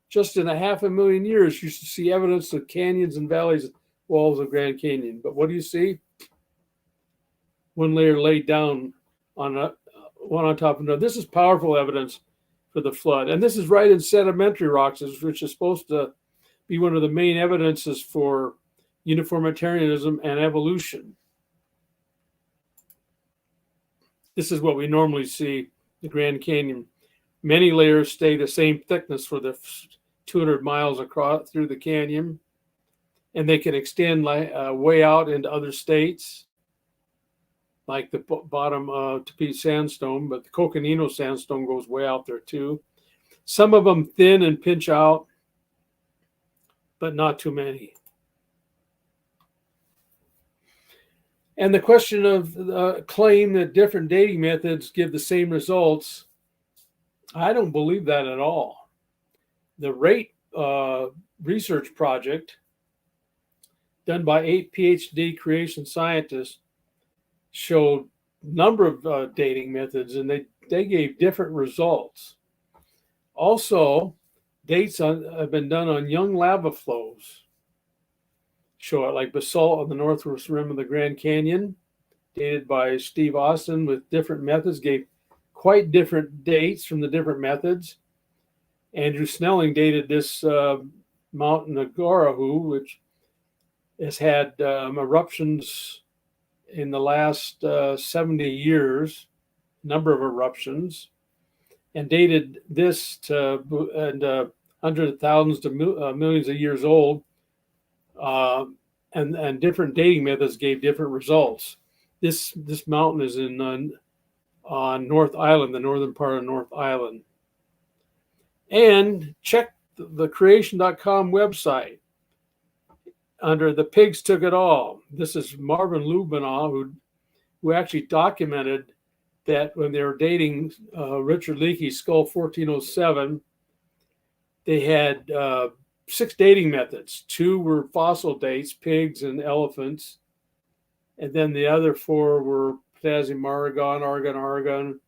just in 500,000 years, you should see evidence of canyons and valleys, walls of Grand Canyon. But what do you see? One layer laid down on one on top of another. This is powerful evidence for the flood. And this is right in sedimentary rocks, which is supposed to be one of the main evidences for uniformitarianism and evolution. This is what we normally see, the Grand Canyon. Many layers stay the same thickness for the 200 miles across through the canyon, and they can extend way out into other states, like the bottom Tepe sandstone, but the Coconino sandstone goes way out there too. Some of them thin and pinch out, but not too many. And the question of the claim that different dating methods give the same results, I don't believe that at all. The RATE research project done by 8 PhD creation scientists showed a number of dating methods, and they gave different results. Also, dates have been done on young lava flows. Show it like basalt on the northwest rim of the Grand Canyon, dated by Steve Austin with different methods, gave quite different dates from the different methods. Andrew Snelling dated this mountain Agarahu, which has had eruptions in the last 70 years, number of eruptions, and dated this to hundreds of thousands to millions of years old. And different dating methods gave different results. This mountain is on North Island, the northern part of North Island. And check the creation.com website under the pigs took it all. This is Marvin Lubinaw, who actually documented that when they were dating Richard Leakey's skull 1407, they had 6 dating methods. 2 were fossil dates, pigs and elephants. And then the other 4 were potassium argon, argon,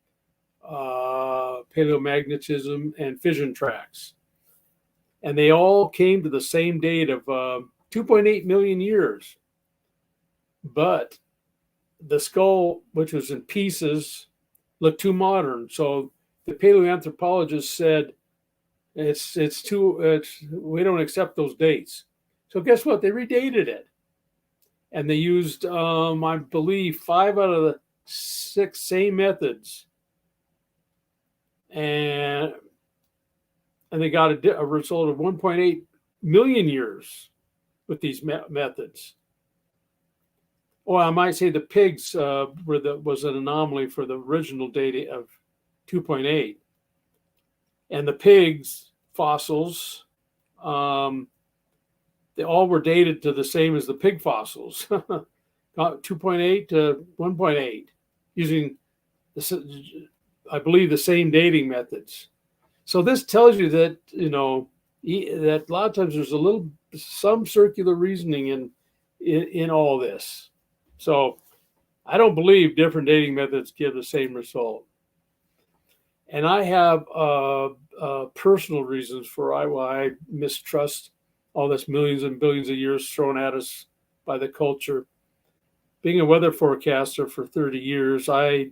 paleomagnetism, and fission tracks. And they all came to the same date of 2.8 million years. But the skull, which was in pieces, looked too modern. So the paleoanthropologists said, we don't accept those dates. So guess what? They redated it. And they used, I believe, 5 out of the 6 same methods. And they got a result of 1.8 million years with these methods. Or I might say the pigs was an anomaly for the original data of 2.8. And the pigs fossils, they all were dated to the same as the pig fossils, 2.8 to 1.8, using, I believe, the same dating methods. So this tells you that, that a lot of times there's some circular reasoning in all this. So I don't believe different dating methods give the same result. And I have personal reasons for why I mistrust all this millions and billions of years thrown at us by the culture. Being a weather forecaster for 30 years, I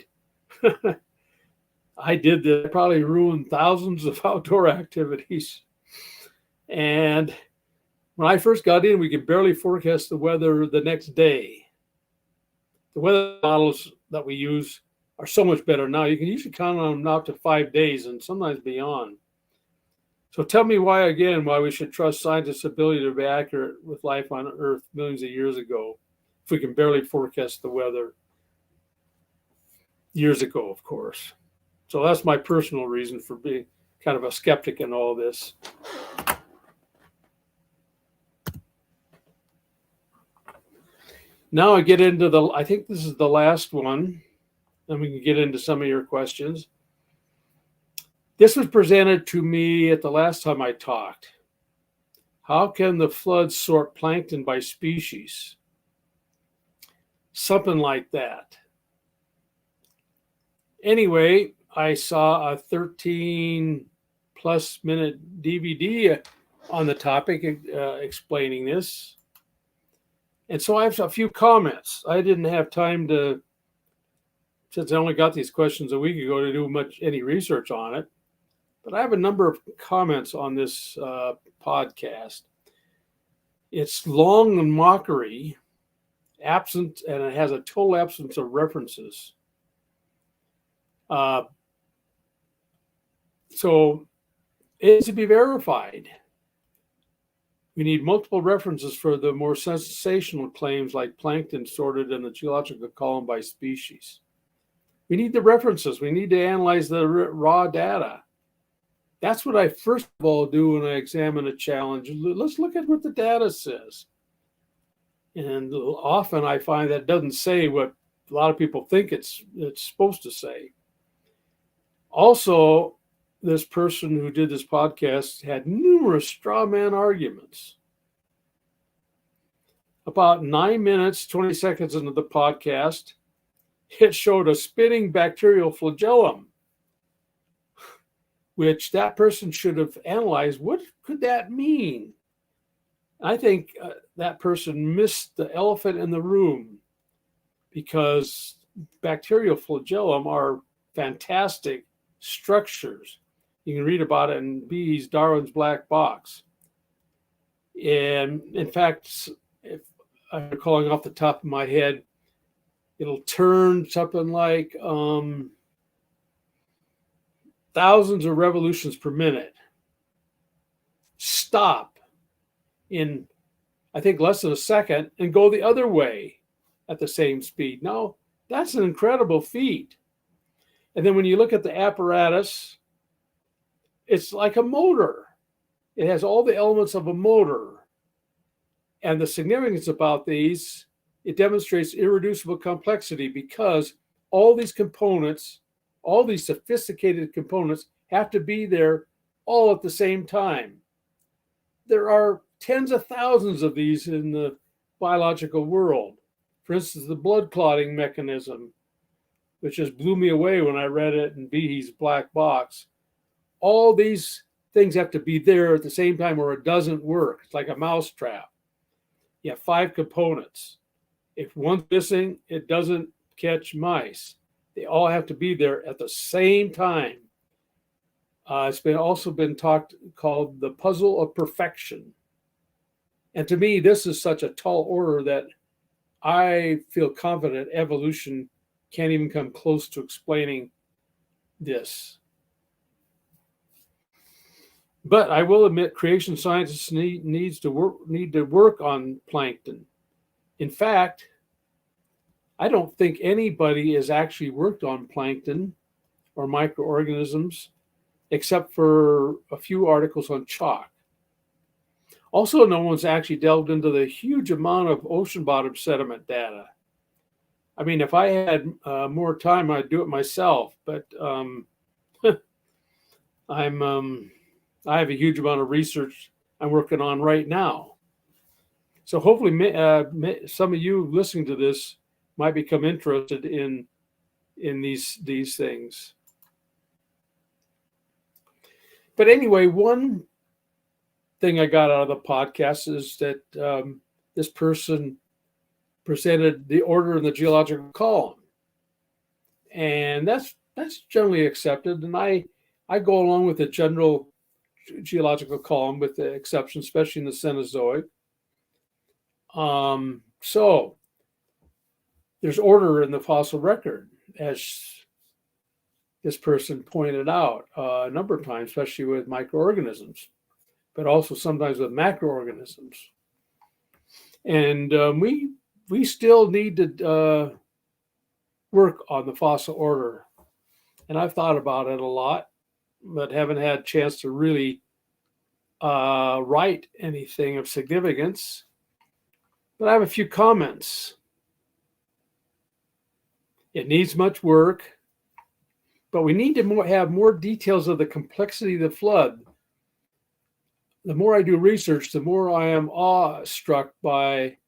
did this. I probably ruined thousands of outdoor activities. And when I first got in, we could barely forecast the weather the next day. The weather models that we use are so much better now. You can usually count on them out to 5 days and sometimes beyond. So tell me why we should trust scientists' ability to be accurate with life on Earth millions of years ago, if we can barely forecast the weather years ago, of course. So that's my personal reason for being kind of a skeptic in all this. Now I get into I think this is the last one, and we can get into some of your questions. This was presented to me at the last time I talked. How can the flood sort plankton by species? Something like that. Anyway, I saw a 13+ minute DVD on the topic explaining this. And so I have a few comments. I didn't have time to, since I only got these questions a week ago, to do any research on it. But I have a number of comments on this podcast. It's long and mockery, absent, and it has a total absence of references. So it needs to be verified. We need multiple references for the more sensational claims like plankton sorted in the geological column by species. We need the references. We need to analyze the raw data. That's what I first of all do when I examine a challenge. Let's look at what the data says. And often I find that doesn't say what a lot of people think it's supposed to say. Also, this person who did this podcast had numerous straw man arguments. About 9 minutes, 20 seconds into the podcast, it showed a spinning bacterial flagellum, which that person should have analyzed. What could that mean? I think that person missed the elephant in the room, because bacterial flagellum are fantastic structures. You can read about it in Bee's Darwin's Black Box. And in fact, if I'm recalling off the top of my head, it'll turn something like thousands of revolutions per minute. Stop in, I think, less than a second and go the other way at the same speed. Now, that's an incredible feat. And then when you look at the apparatus, it's like a motor. It has all the elements of a motor. And the significance about these, it demonstrates irreducible complexity, because all these components, all these sophisticated components, have to be there all at the same time. There are tens of thousands of these in the biological world. For instance, the blood clotting mechanism, which just blew me away when I read it in Bee's Black Box. All these things have to be there at the same time or it doesn't work. It's like a mousetrap. You have 5 components. If one's missing, it doesn't catch mice. They all have to be there at the same time. It's also been called the puzzle of perfection. And to me, this is such a tall order that I feel confident evolution can't even come close to explaining this. But I will admit, creation scientists need to work on plankton. In fact, I don't think anybody has actually worked on plankton or microorganisms except for a few articles on chalk. Also, no one's actually delved into the huge amount of ocean bottom sediment data. I mean, if I had more time, I'd do it myself, but I have a huge amount of research I'm working on right now. So hopefully some of you listening to this might become interested in these things. But anyway, one thing I got out of the podcast is that this person presented the order in the geological column, and that's generally accepted. And I go along with the general geological column, with the exception, especially in the Cenozoic. So there's order in the fossil record, as this person pointed out a number of times, especially with microorganisms, but also sometimes with macroorganisms. And we still need to work on the fossil order. And I've thought about it a lot, but haven't had a chance to really write anything of significance. But I have a few comments. It needs much work, but we need to have more details of the complexity of the flood. The more I do research, the more I am awestruck by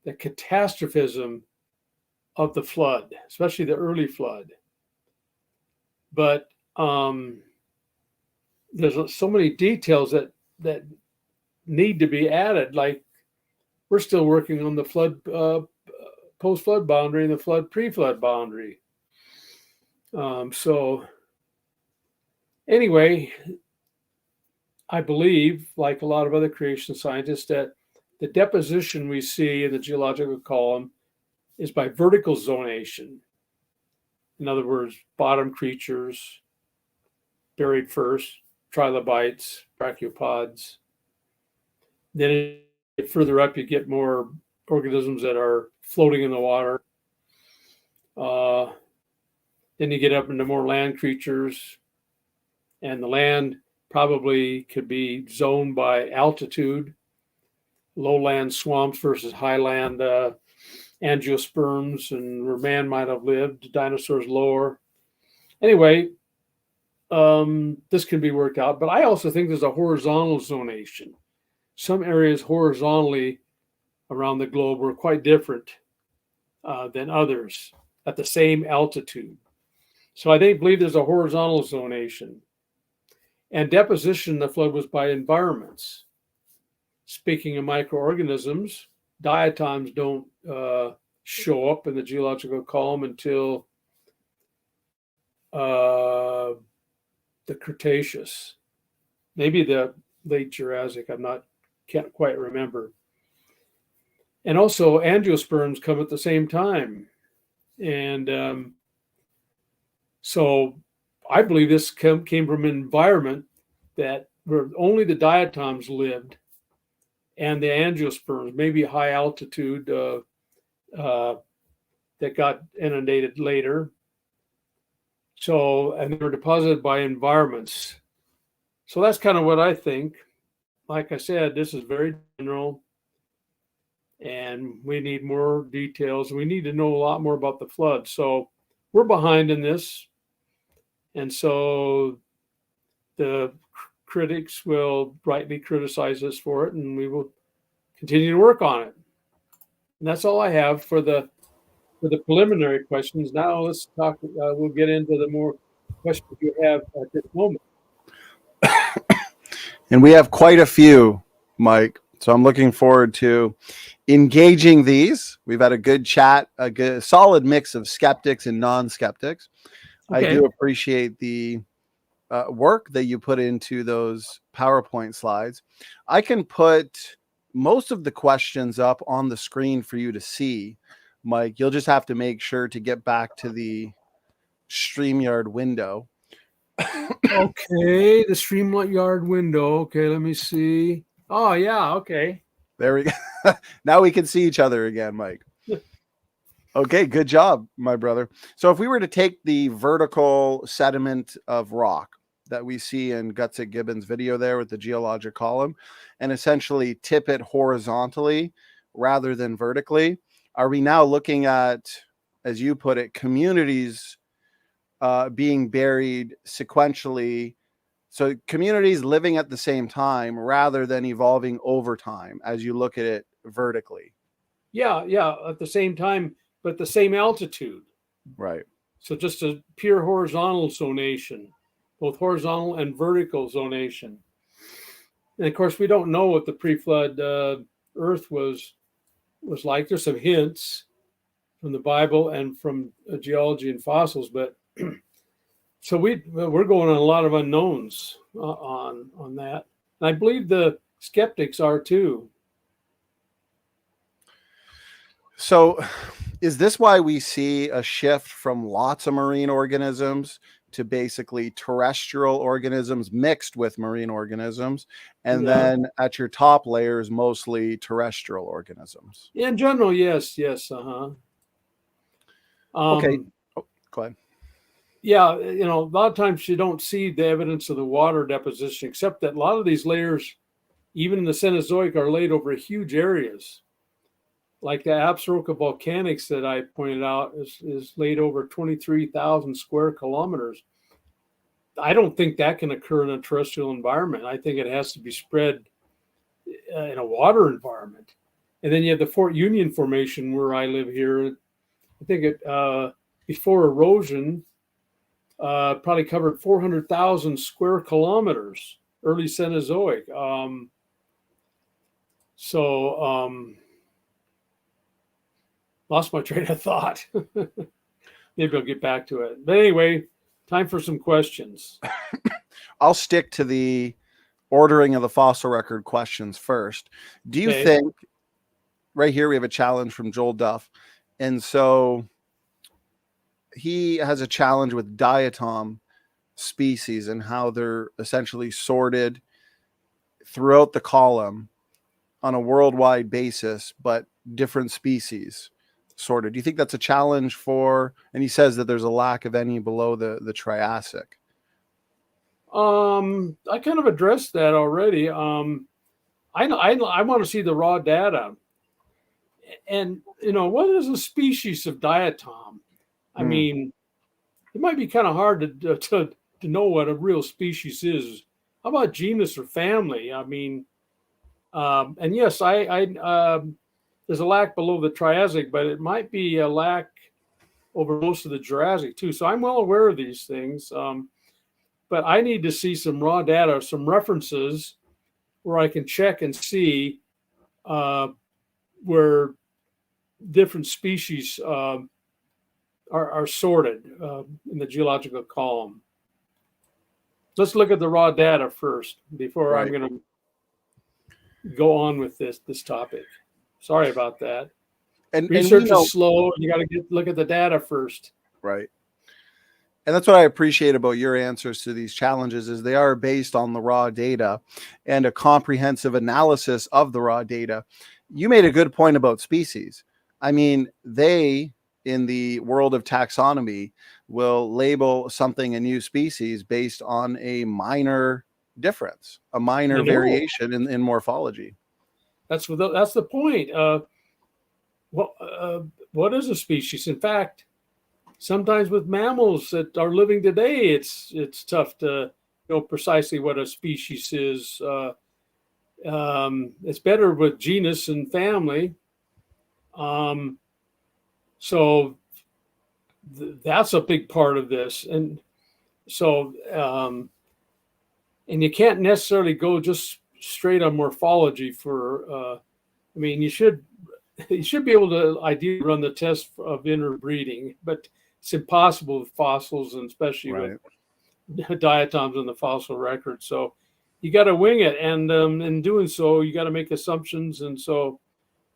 the catastrophism of the flood, especially the early flood. But there's so many details that need to be added. Like, we're still working on the flood post-flood boundary and the flood pre-flood boundary. So anyway, I believe, like a lot of other creation scientists, that the deposition we see in the geological column is by vertical zonation. In other words, bottom creatures buried first, trilobites, brachiopods. Then further up, you get more organisms that are floating in the water. Then you get up into more land creatures, and the land probably could be zoned by altitude, lowland swamps versus highland angiosperms, and where man might have lived, dinosaurs lower. Anyway, this can be worked out, but I also think there's a horizontal zonation. Some areas horizontally around the globe were quite different than others at the same altitude. So I believe there's a horizontal zonation. And deposition in the flood was by environments. Speaking of microorganisms, diatoms don't show up in the geological column until the Cretaceous, maybe the late Jurassic. Can't quite remember. And also angiosperms come at the same time. And so I believe this came from an environment that where only the diatoms lived, and the angiosperms, maybe high altitude that got inundated later. So, and they were deposited by environments. So that's kind of what I think. Like I said, this is very general, and we need more details. We need to know a lot more about the flood. So we're behind in this. And so the critics will rightly criticize us for it, and we will continue to work on it. And that's all I have for the preliminary questions. Now let's talk. We'll get into the more questions you have at this moment.
And we have quite a few, Mike. So I'm looking forward to engaging these. We've had a good chat, a solid mix of skeptics and non-skeptics. Okay. I do appreciate the work that you put into those PowerPoint slides. I can put most of the questions up on the screen for you to see, Mike. You'll just have to make sure to get back to the StreamYard window.
Okay, the StreamYard window. Okay, let me see. Oh, yeah, okay.
There we go. Now we can see each other again, Mike. Okay, good job, my brother. So if we were to take the vertical sediment of rock that we see in Gutsick Gibbons' video there with the geologic column and essentially tip it horizontally rather than vertically, are we now looking at, as you put it, communities being buried sequentially? So communities living at the same time rather than evolving over time as you look at it vertically.
Yeah, at the same time, but the same altitude.
Right.
So just a pure horizontal zonation. both horizontal and vertical zonation. And of course, we don't know what the pre-flood Earth was like. There's some hints from the Bible and from geology and fossils, but so we're going on a lot of unknowns on that. And I believe the skeptics are too.
So is this why we see a shift from lots of marine organisms to basically terrestrial organisms mixed with marine organisms, and then at your top layers, mostly terrestrial organisms?
In general, yes.
Okay. Oh, go ahead.
Yeah, a lot of times you don't see the evidence of the water deposition, except that a lot of these layers, even in the Cenozoic, are laid over huge areas. Like the Absaroka volcanics that I pointed out is laid over 23,000 square kilometers. I don't think that can occur in a terrestrial environment. I think it has to be spread in a water environment. And then you have the Fort Union Formation where I live here. I think it before erosion probably covered 400,000 square kilometers, early Cenozoic. Lost my train of thought. Maybe I'll get back to it. But anyway, time for some questions.
I'll stick to the ordering of the fossil record questions first. Do you think, right here we have a challenge from Joel Duff, and so he has a challenge with diatom species and how they're essentially sorted throughout the column on a worldwide basis, but different species sorted. Do you think that's a challenge for, and he says that there's a lack of any below the Triassic?
I kind of addressed that already. I want to see the raw data. And, what is a species of diatom? I mean, it might be kind of hard to know what a real species is. How about genus or family? I mean, and yes, there's a lack below the Triassic, but it might be a lack over most of the Jurassic too. So I'm well aware of these things. But I need to see some raw data, some references where I can check and see where different species are sorted in the geological column. Let's look at the raw data first before I'm going to go on with this topic. Sorry about that. And research is slow. You got to look at the data first.
Right. And that's what I appreciate about your answers to these challenges is they are based on the raw data and a comprehensive analysis of the raw data. You made a good point about species. I mean, they, in the world of taxonomy, will label something a new species based on a minor difference, a minor variation in morphology.
That's the point. What is a species? In fact, sometimes with mammals that are living today, it's tough to know precisely what a species is. It's better with genus and family. So that's a big part of this. And so, and you can't necessarily go just straight on morphology for, you should be able to ideally run the test of interbreeding, but it's impossible with fossils and especially with diatoms in the fossil record. So you got to wing it. And in doing so, you got to make assumptions. And so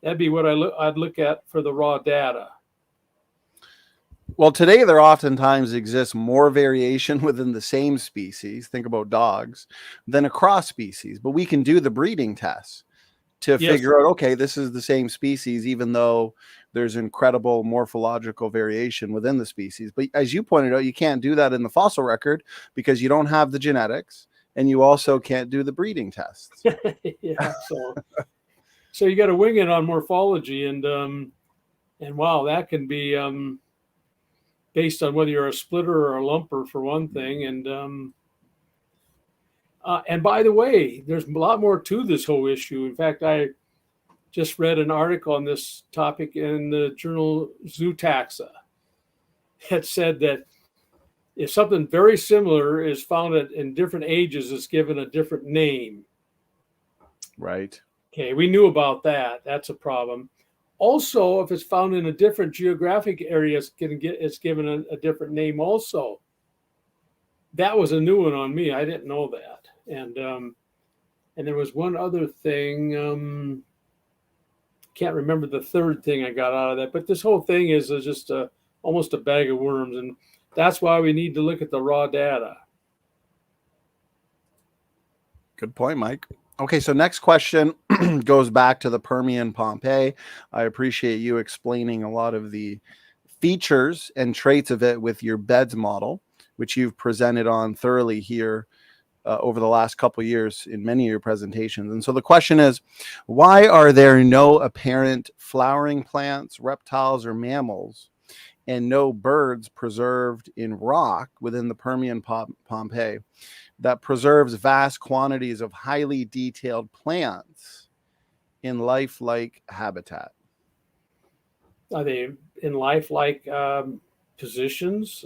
that'd be what I'd look at for the raw data.
Well, today there oftentimes exists more variation within the same species, think about dogs, than across species. But we can do the breeding tests to figure out, okay, this is the same species, even though there's incredible morphological variation within the species. But as you pointed out, you can't do that in the fossil record because you don't have the genetics and you also can't do the breeding tests.
So you got to wing it on morphology and wow, that can be based on whether you're a splitter or a lumper for one thing. And by the way, there's a lot more to this whole issue. In fact, I just read an article on this topic in the journal Zootaxa. It said that if something very similar is found in different ages, it's given a different name.
Right.
Okay, we knew about that. That's a problem. Also, if it's found in a different geographic area, it's given a different name also. That was a new one on me. I didn't know that. And there was one other thing. Can't remember the third thing I got out of that. But this whole thing is just almost a bag of worms, and that's why we need to look at the raw data.
Good point, Mike. Okay, so next question goes back to the Permian Pompeii. I appreciate you explaining a lot of the features and traits of it with your beds model, which you've presented on thoroughly here over the last couple of years in many of your presentations. And so the question is, why are there no apparent flowering plants, reptiles, or mammals, and no birds preserved in rock within the Permian Pompeii that preserves vast quantities of highly detailed plants in lifelike habitat?
Are they in lifelike positions?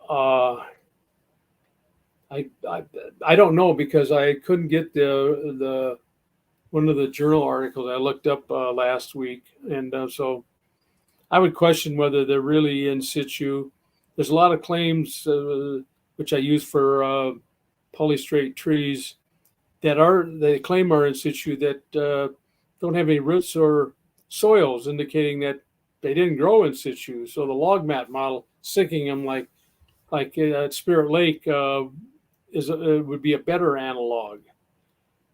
I don't know, because I couldn't get the one of the journal articles I looked up last week, and so I would question whether they're really in situ. There's a lot of claims which I use for polystrate trees that they claim are in situ that don't have any roots or soils, indicating that they didn't grow in situ. So the log mat model, sinking them like at Spirit Lake would be a better analog.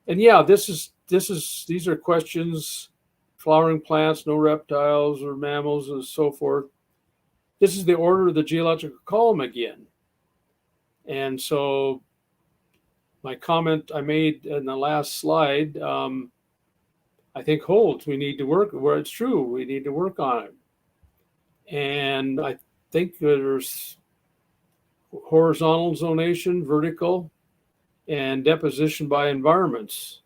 And yeah, these are questions: flowering plants, no reptiles or mammals, and so forth. This is the order of the geological column again. And so my comment I made in the last slide, I think holds. We need to work where it's true. We need to work on it. And I think there's horizontal zonation, vertical, and deposition by environments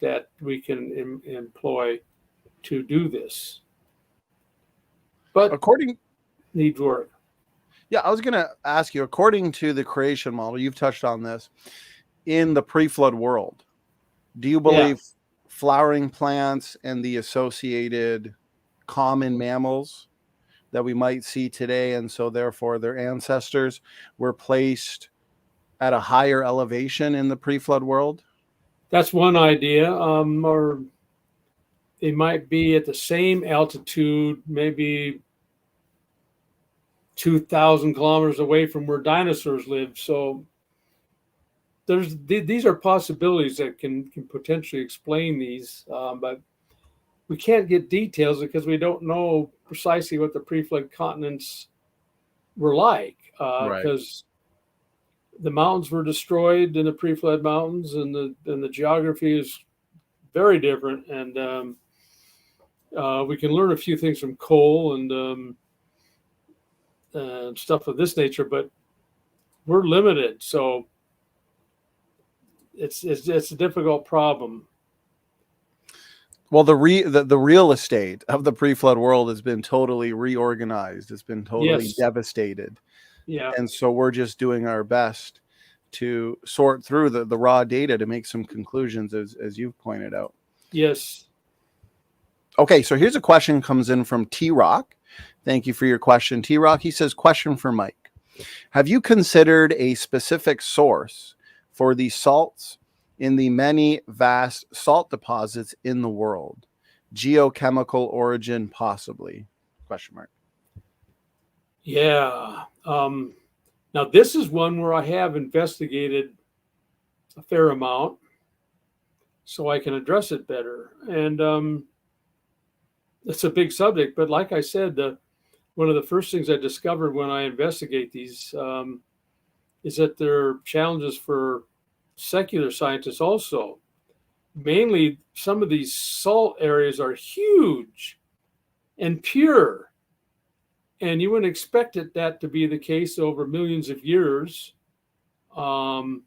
that we can employ to do this. But need work.
Yeah, I was going to ask you, according to the creation model, you've touched on this, in the pre-flood world, do you believe flowering plants and the associated common mammals that we might see today, and so therefore their ancestors, were placed at a higher elevation in the pre-flood world?
That's one idea. Or they might be at the same altitude, maybe 2,000 kilometers away from where dinosaurs lived. So these are possibilities that can potentially explain these, but we can't get details because we don't know precisely what the pre-flood continents were like, because the mountains were destroyed in the pre-flood mountains, and the geography is very different. And we can learn a few things from coal and stuff of this nature, but we're limited. So it's a difficult problem.
Well, the real estate of the pre-flood world has been totally reorganized. It's been totally devastated.
Yeah.
And so we're just doing our best to sort through the raw data to make some conclusions, as you've pointed out.
Yes.
Okay, so here's a question comes in from T-Rock. Thank you for your question, T-Rock. He says, question for Mike. Have you considered a specific source for the salts in the many vast salt deposits in the world? Geochemical origin, possibly? Question mark.
Yeah. Now, this is one where I have investigated a fair amount, so I can address it better. And it's a big subject, but like I said, one of the first things I discovered when I investigate these is that there are challenges for secular scientists also. Mainly, some of these salt areas are huge and pure, and you wouldn't expect that to be the case over millions of years. One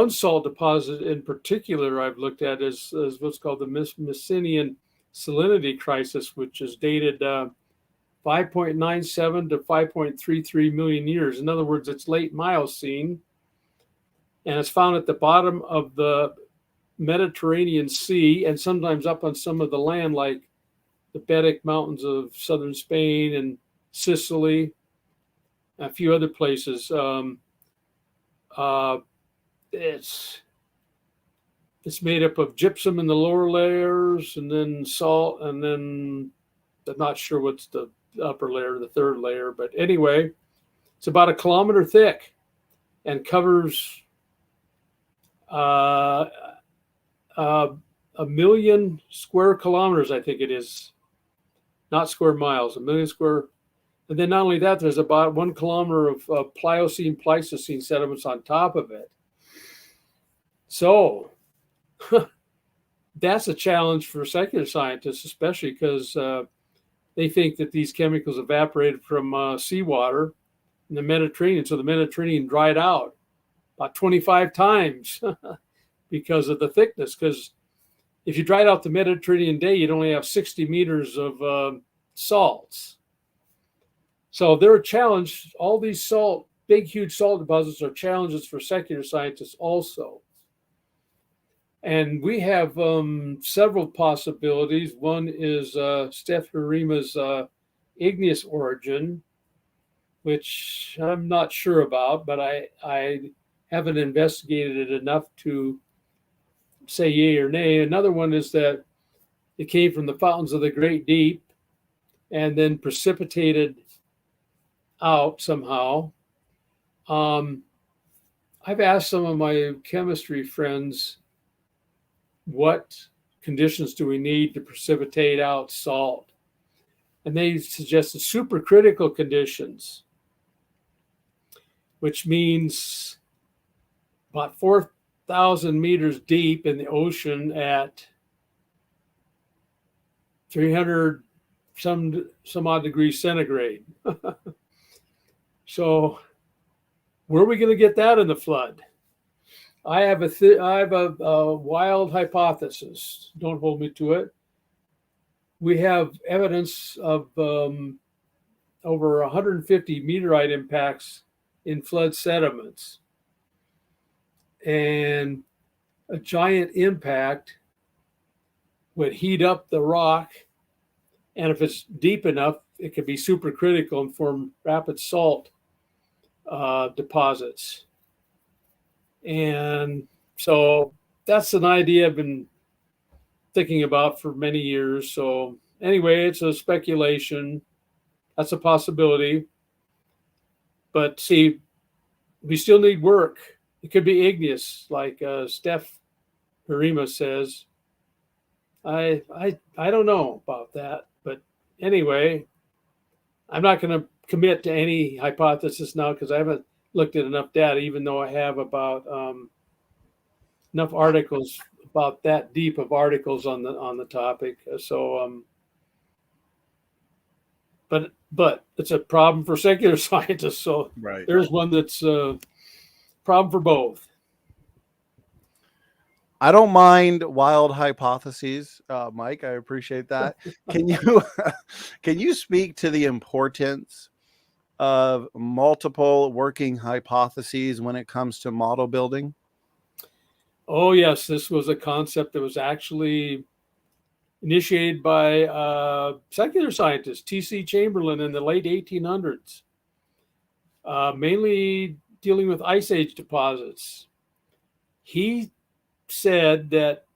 salt deposit in particular I've looked at is what's called the Mycenaean salinity crisis, which is dated 5.97 to 5.33 million years. In other words, it's late Miocene, and it's found at the bottom of the Mediterranean Sea and sometimes up on some of the land like the Baetic Mountains of southern Spain and Sicily, a few other places. It's made up of gypsum in the lower layers and then salt, and then I'm not sure what's the upper layer, the third layer. But anyway, it's about 1 kilometer thick and covers 1 million square kilometers, I think it is. Not square miles, 1 million square. And then not only that, there's about 1 kilometer of Pliocene, Pleistocene sediments on top of it. So that's a challenge for secular scientists, especially because they think that these chemicals evaporated from seawater in the Mediterranean. So the Mediterranean dried out about 25 times because of the thickness. Because if you dried out the Mediterranean day, you'd only have 60 meters of salts. So they're a challenge. All these big, huge salt deposits are challenges for secular scientists also. And we have several possibilities. One is Steph Harima's igneous origin, which I'm not sure about, but I haven't investigated it enough to say yay or nay. Another one is that it came from the fountains of the Great Deep and then precipitated out somehow. I've asked some of my chemistry friends, what conditions do we need to precipitate out salt? And they suggested supercritical conditions, which means about 4,000 meters deep in the ocean at 300 some odd degrees centigrade. So where are we going to get that in the flood? I have a wild hypothesis. Don't hold me to it. We have evidence of over 150 meteorite impacts in flood sediments. And a giant impact would heat up the rock. And if it's deep enough, it could be supercritical and form rapid salt deposits. And so that's an idea I've been thinking about for many years. So anyway, it's a speculation. That's a possibility. But see, we still need work. It could be igneous, like Steph Harima says. I don't know about that. But anyway, I'm not going to commit to any hypothesis now because I haven't looked at enough data, even though I have about enough articles, about that deep of articles on the topic. So, but it's a problem for secular scientists. So
right.
There's one that's a problem for both.
I don't mind wild hypotheses, Mike. I appreciate that. Can you speak to the importance of multiple working hypotheses when it comes to model building?
Oh, yes. This was a concept that was actually initiated by secular scientist T.C. Chamberlain in the late 1800s, mainly dealing with Ice Age deposits. He said that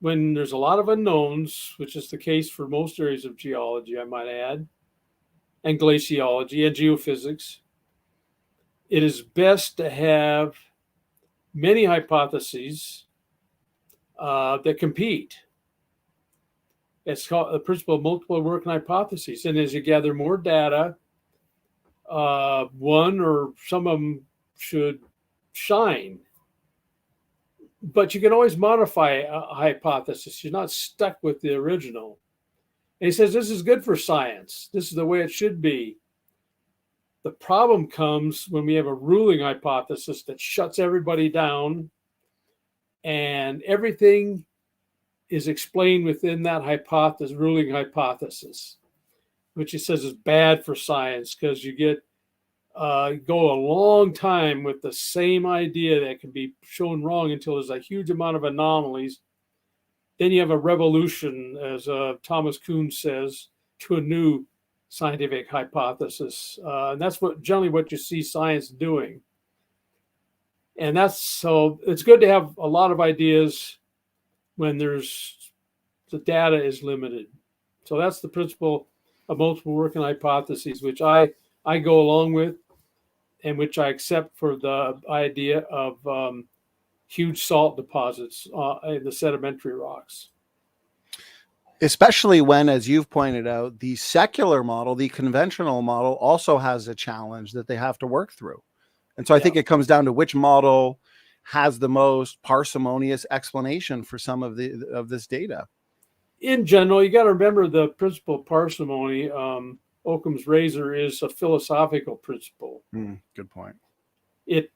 when there's a lot of unknowns, which is the case for most areas of geology, I might add, and glaciology and geophysics, it is best to have many hypotheses that compete. It's called the principle of multiple working hypotheses. And as you gather more data, one or some of them should shine. But you can always modify a hypothesis. You're not stuck with the original. And he says, this is good for science. This is the way it should be. The problem comes when we have a ruling hypothesis that shuts everybody down and everything is explained within that ruling hypothesis. which he says is bad for science because you get go a long time with the same idea that can be shown wrong until there's a huge amount of anomalies. Then you have a revolution, as Thomas Kuhn says, to a new scientific hypothesis. And that's generally what you see science doing. And so it's good to have a lot of ideas when the data is limited. So that's the principle of multiple working hypotheses, which I go along with, and which I accept for the idea of huge salt deposits in the sedimentary rocks.
Especially when, as you've pointed out, the secular model, the conventional model, also has a challenge that they have to work through. And so I think it comes down to which model has the most parsimonious explanation for some of this data. In
general, you got to remember the principle of parsimony. Occam's razor is a philosophical principle.
Good point.
It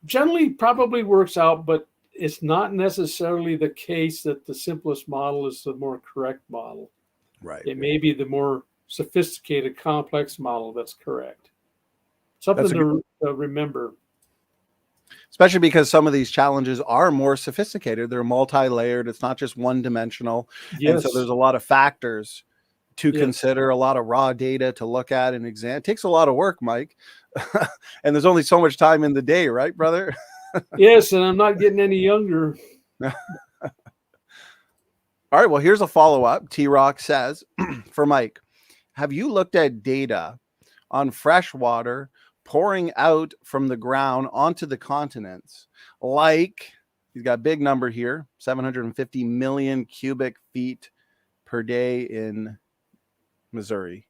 generally probably works out, but it's not necessarily the case that the simplest model is the more correct model.
Right.
It may be the more sophisticated, complex model that's correct. Something to remember.
Especially because some of these challenges are more sophisticated. They're multi-layered. It's not just one-dimensional. Yes. And so there's a lot of factors to consider, a lot of raw data to look at and examine. It takes a lot of work, Mike. And there's only so much time in the day, right, brother?
Yes, and I'm not getting any younger.
All right, well, here's a follow-up. T-Rock says, for Mike, have you looked at data on fresh water pouring out from the ground onto the continents? Like, he's got a big number here, 750 million cubic feet per day in Missouri.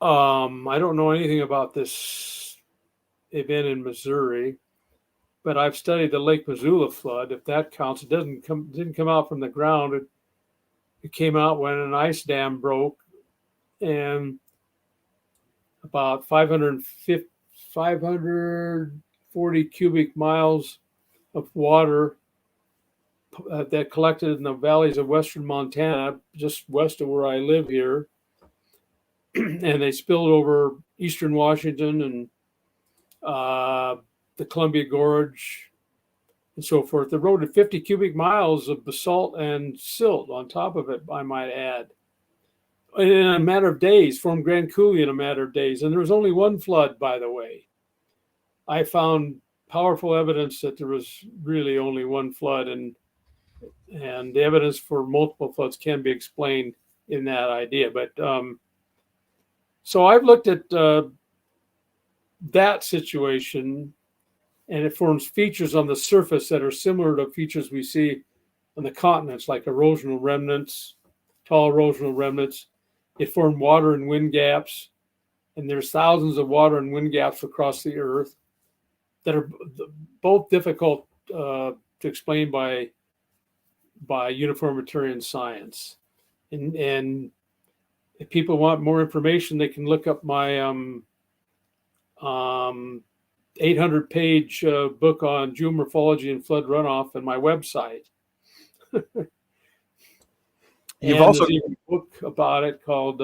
I don't know anything about this event in Missouri, but I've studied the Lake Missoula flood. If that counts, it didn't come out from the ground. It came out when an ice dam broke, and about 540 cubic miles of water that collected in the valleys of western Montana, just west of where I live here. And they spilled over eastern Washington and the Columbia Gorge and so forth. They eroded 50 cubic miles of basalt and silt on top of it, I might add, in a matter of days, formed Grand Coulee in a matter of days. And there was only one flood, by the way. I found powerful evidence that there was really only one flood, and the evidence for multiple floods can be explained in that idea. But so I've looked at that situation, and it forms features on the surface that are similar to features we see on the continents, like erosional remnants, tall erosional remnants. It formed water and wind gaps, and there's thousands of water and wind gaps across the earth that are both difficult to explain by uniformitarian science. And if people want more information, they can look up my 800-page book on geomorphology and flood runoff on my website. There's even a book about it called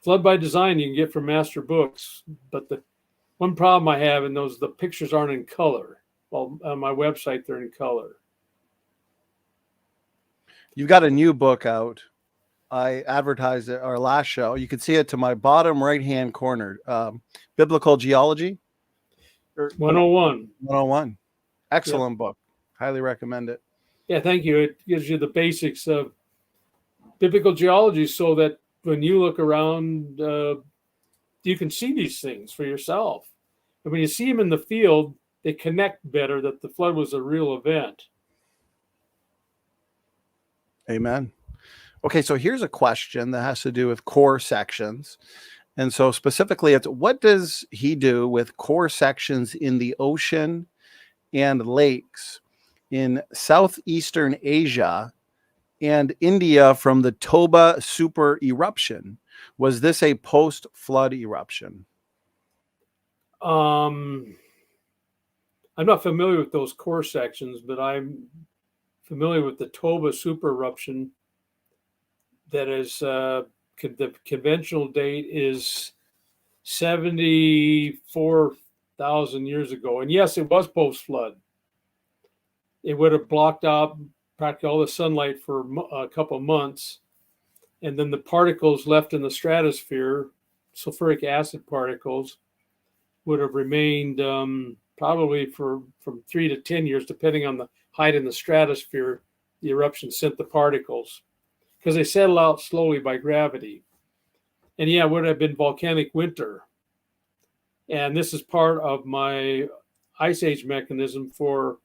Flood by Design you can get from Master Books. But the one problem I have in those, the pictures aren't in color. Well, on my website, they're in color.
You've got a new book out. I advertised it our last show. You can see it to my bottom right-hand corner. Biblical Geology.
101.
101. Excellent book. Highly recommend it.
Yeah, thank you. It gives you the basics of biblical geology so that when you look around, you can see these things for yourself. And when you see them in the field, they connect better that the flood was a real event.
Amen. Okay, so here's a question that has to do with core sections. And so specifically, it's what does he do with core sections in the ocean and lakes in southeastern Asia and India from the Toba super eruption? Was this a post-flood eruption?
I'm I'm not familiar with those core sections, but I'm familiar with the Toba super eruption. That is, the conventional date is 74,000 years ago. And yes, it was post-flood. It would have blocked out practically all the sunlight for a couple of months. And then the particles left in the stratosphere, sulfuric acid particles, would have remained probably from 3 to 10 years, depending on the height in the stratosphere. The eruption sent the particles because they settle out slowly by gravity. And yeah, it would have been volcanic winter. And this is part of my ice age mechanism for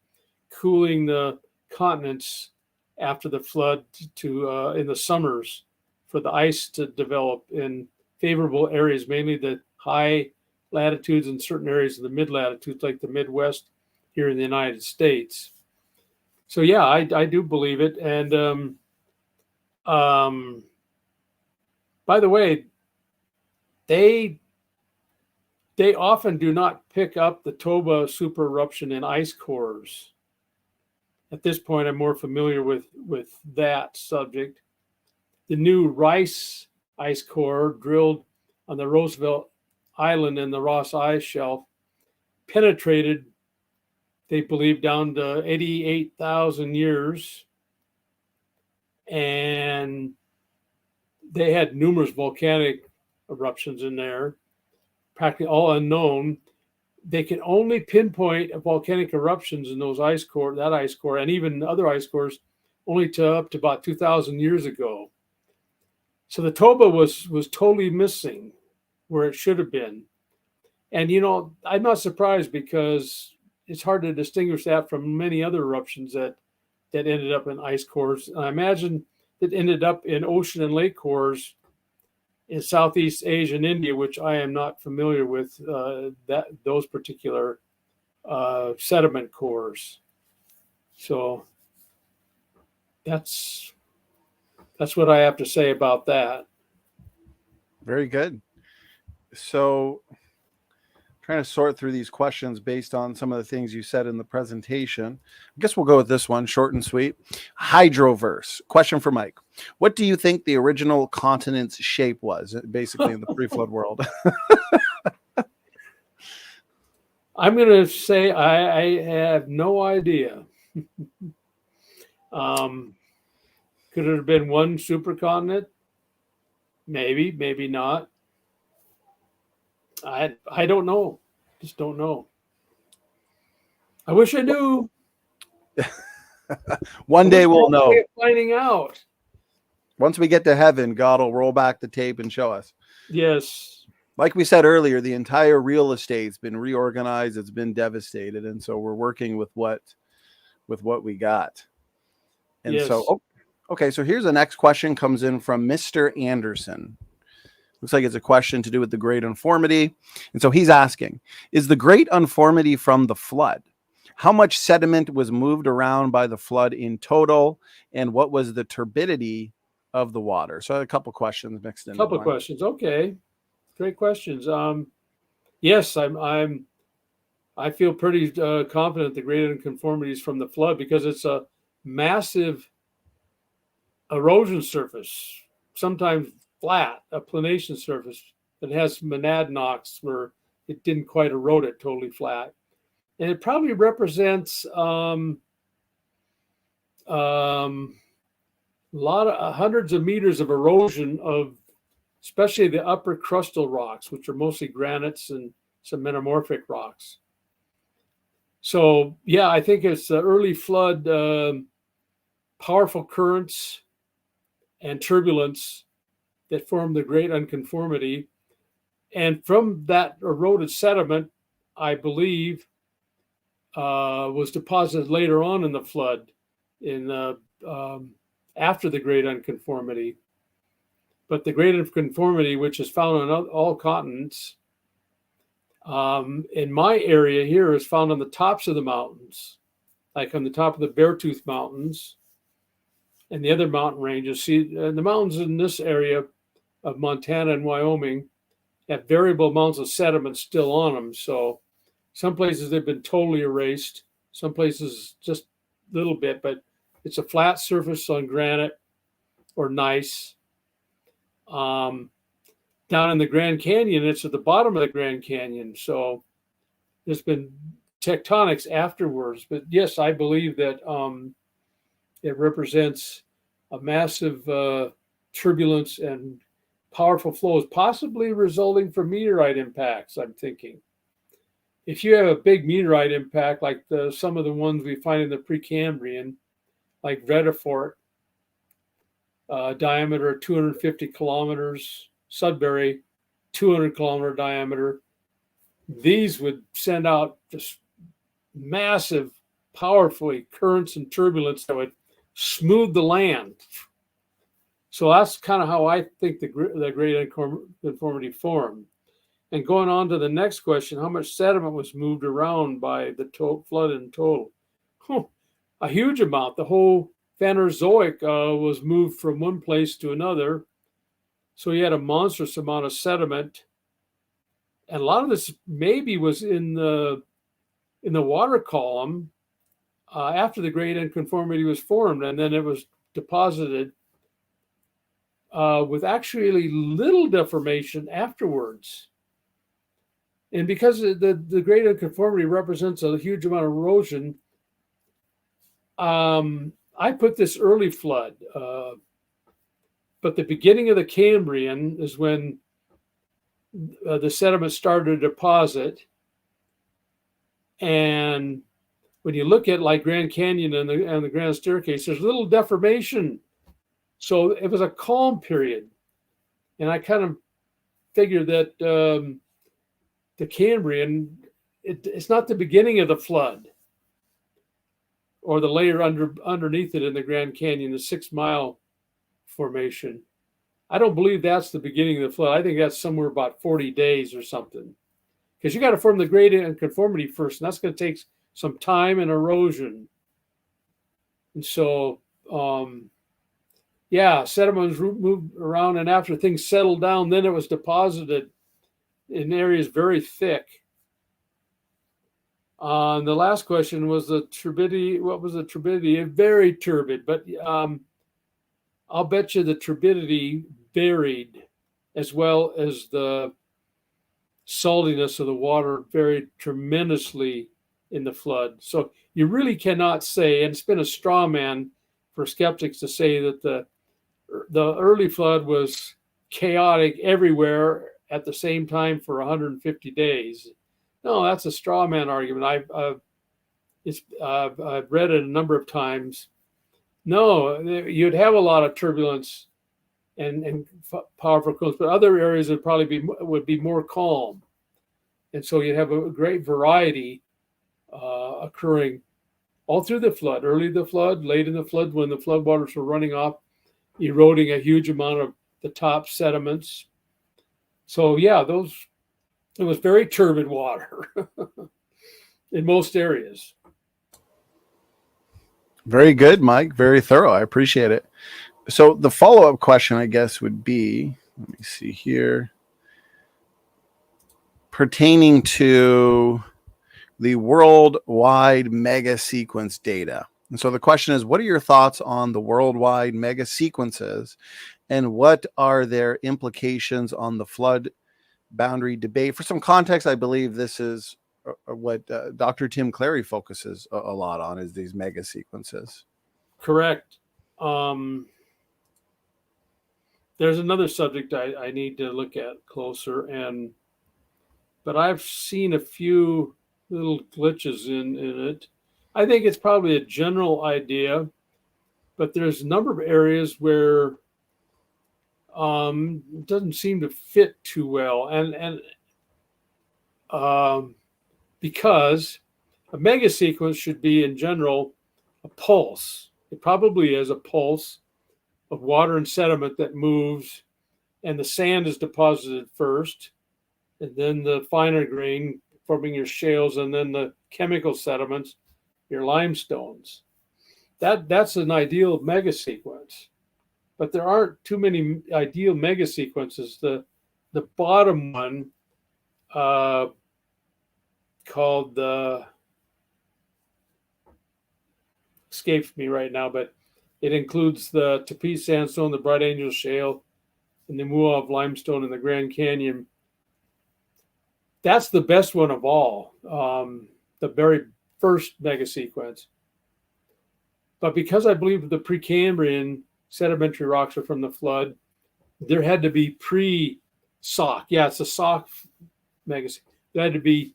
cooling the continents after the flood to in the summers, for the ice to develop in favorable areas, mainly the high latitudes and certain areas of the mid latitudes, like the Midwest here in the United States. So yeah, I do believe it. And by the way, they often do not pick up the Toba super eruption in ice cores. At this point, I'm more familiar with that subject. The new Rice ice core drilled on the Roosevelt Island in the Ross Ice Shelf penetrated, they believe, down to 88,000 years. And they had numerous volcanic eruptions in there, practically all unknown. They can only pinpoint volcanic eruptions in those ice core, that ice core, and even other ice cores, only to up to about 2,000 years ago. So the Toba was totally missing where it should have been. And, you know, I'm not surprised, because it's hard to distinguish that from many other eruptions that ended up in ice cores. And I imagine that ended up in ocean and lake cores in Southeast Asia and India, which I am not familiar with, those particular sediment cores. So that's what I have to say about that.
Very good. So, trying to sort through these questions based on some of the things you said in the presentation. I guess we'll go with this one, short and sweet. Hydroverse. Question for Mike. What do you think the original continent's shape was, basically, in the pre-flood world?
I'm going to say I have no idea. Could it have been one supercontinent? Maybe, maybe not. I don't know. Just don't know. I wish I knew.
One day we'll know.
Finding out.
Once we get to heaven, God will roll back the tape and show us.
Yes.
Like we said earlier, the entire real estate's been reorganized. It's been devastated, and so we're working with what we got. And
yes.
So, okay. So here's the next question. Comes in from Mr. Anderson. Looks like it's a question to do with the Great Uniformity. And so he's asking, is the Great Uniformity from the flood? How much sediment was moved around by the flood in total? And what was the turbidity of the water? So I had a couple questions mixed in.
A couple questions. Okay. Great questions. Yes, I feel pretty confident the Great Uniformity is from the flood, because it's a massive erosion surface, sometimes flat, a planation surface that has monadnocks where it didn't quite erode it totally flat. And it probably represents a lot of hundreds of meters of erosion of especially the upper crustal rocks, which are mostly granites and some metamorphic rocks. So yeah, I think it's the early flood, powerful currents and turbulence that formed the Great Unconformity. And from that eroded sediment, I believe, was deposited later on in the flood, after the Great Unconformity. But the Great Unconformity, which is found on all continents, in my area here, is found on the tops of the mountains, like on the top of the Beartooth Mountains and the other mountain ranges. See, the mountains in this area of Montana and Wyoming have variable amounts of sediment still on them. So Some places they've been totally erased. Some places just a little bit, but it's a flat surface on granite or gneiss. Down in the Grand Canyon, it's at the bottom of the Grand Canyon. So there's been tectonics afterwards. But yes, I believe that it represents a massive turbulence and powerful flows, possibly resulting from meteorite impacts, I'm thinking. If you have a big meteorite impact, like some of the ones we find in the Precambrian, like Vredefort, diameter 250 kilometers, Sudbury, 200-kilometer diameter, these would send out just massive, powerfully currents and turbulence that would smooth the land. So that's kind of how I think the Great Unconformity formed. And going on to the next question, how much sediment was moved around by the flood in total? A huge amount. The whole Phanerozoic was moved from one place to another. So you had a monstrous amount of sediment. And a lot of this maybe was in the water column after the Great Unconformity was formed, and then it was deposited with actually little deformation afterwards. And because the Great Unconformity represents a huge amount of erosion, I put this early flood. But the beginning of the Cambrian is when the sediment started to deposit. And when you look at like Grand Canyon and the Grand Staircase, there's little deformation. So it was a calm period. And I kind of figured that the Cambrian, it's not the beginning of the flood or the layer underneath it in the Grand Canyon, the 6 Mile Formation. I don't believe that's the beginning of the flood. I think that's somewhere about 40 days or something. Because you got to form the Great Unconformity first, and that's going to take some time and erosion. And so, sediment was moved around, and after things settled down, then it was deposited in areas very thick. And the last question was the turbidity. What was the turbidity? Very turbid, but I'll bet you the turbidity varied as well as the saltiness of the water varied tremendously in the flood. So you really cannot say, and it's been a straw man for skeptics to say that the early flood was chaotic everywhere at the same time for 150 days. No, that's a straw man argument. I've read it a number of times. No, you'd have a lot of turbulence and powerful currents, but other areas would be more calm, and so you'd have a great variety occurring all through the flood, early in the flood, late in the flood, when the floodwaters were running off, eroding a huge amount of the top sediments. So yeah, it was very turbid water in most areas.
Very good, Mike. Very thorough. I appreciate it. So the follow-up question, I guess, would be, let me see here, pertaining to the worldwide mega sequence data. And so the question is, what are your thoughts on the worldwide mega sequences, and what are their implications on the flood boundary debate? For some context, I believe this is what Dr. Tim Clary focuses a lot on, is these mega sequences.
Correct. There's another subject I need to look at closer, but I've seen a few little glitches in it. I think it's probably a general idea, but there's a number of areas where it doesn't seem to fit too well, and because a mega sequence should be, in general, a pulse. It probably is a pulse of water and sediment that moves, and the sand is deposited first, and then the finer grain forming your shales, and then the chemical sediments, your limestones. That's an ideal mega sequence, but there aren't too many ideal mega sequences. The bottom one called escapes me right now, but it includes the Tepees sandstone, the Bright Angel shale, and the Muav limestone in the Grand Canyon. That's the best one of all, the very first mega sequence. But because I believe the Precambrian sedimentary rocks are from the flood, there had to be pre-Sock. Yeah, it's a Sock mega. There had to be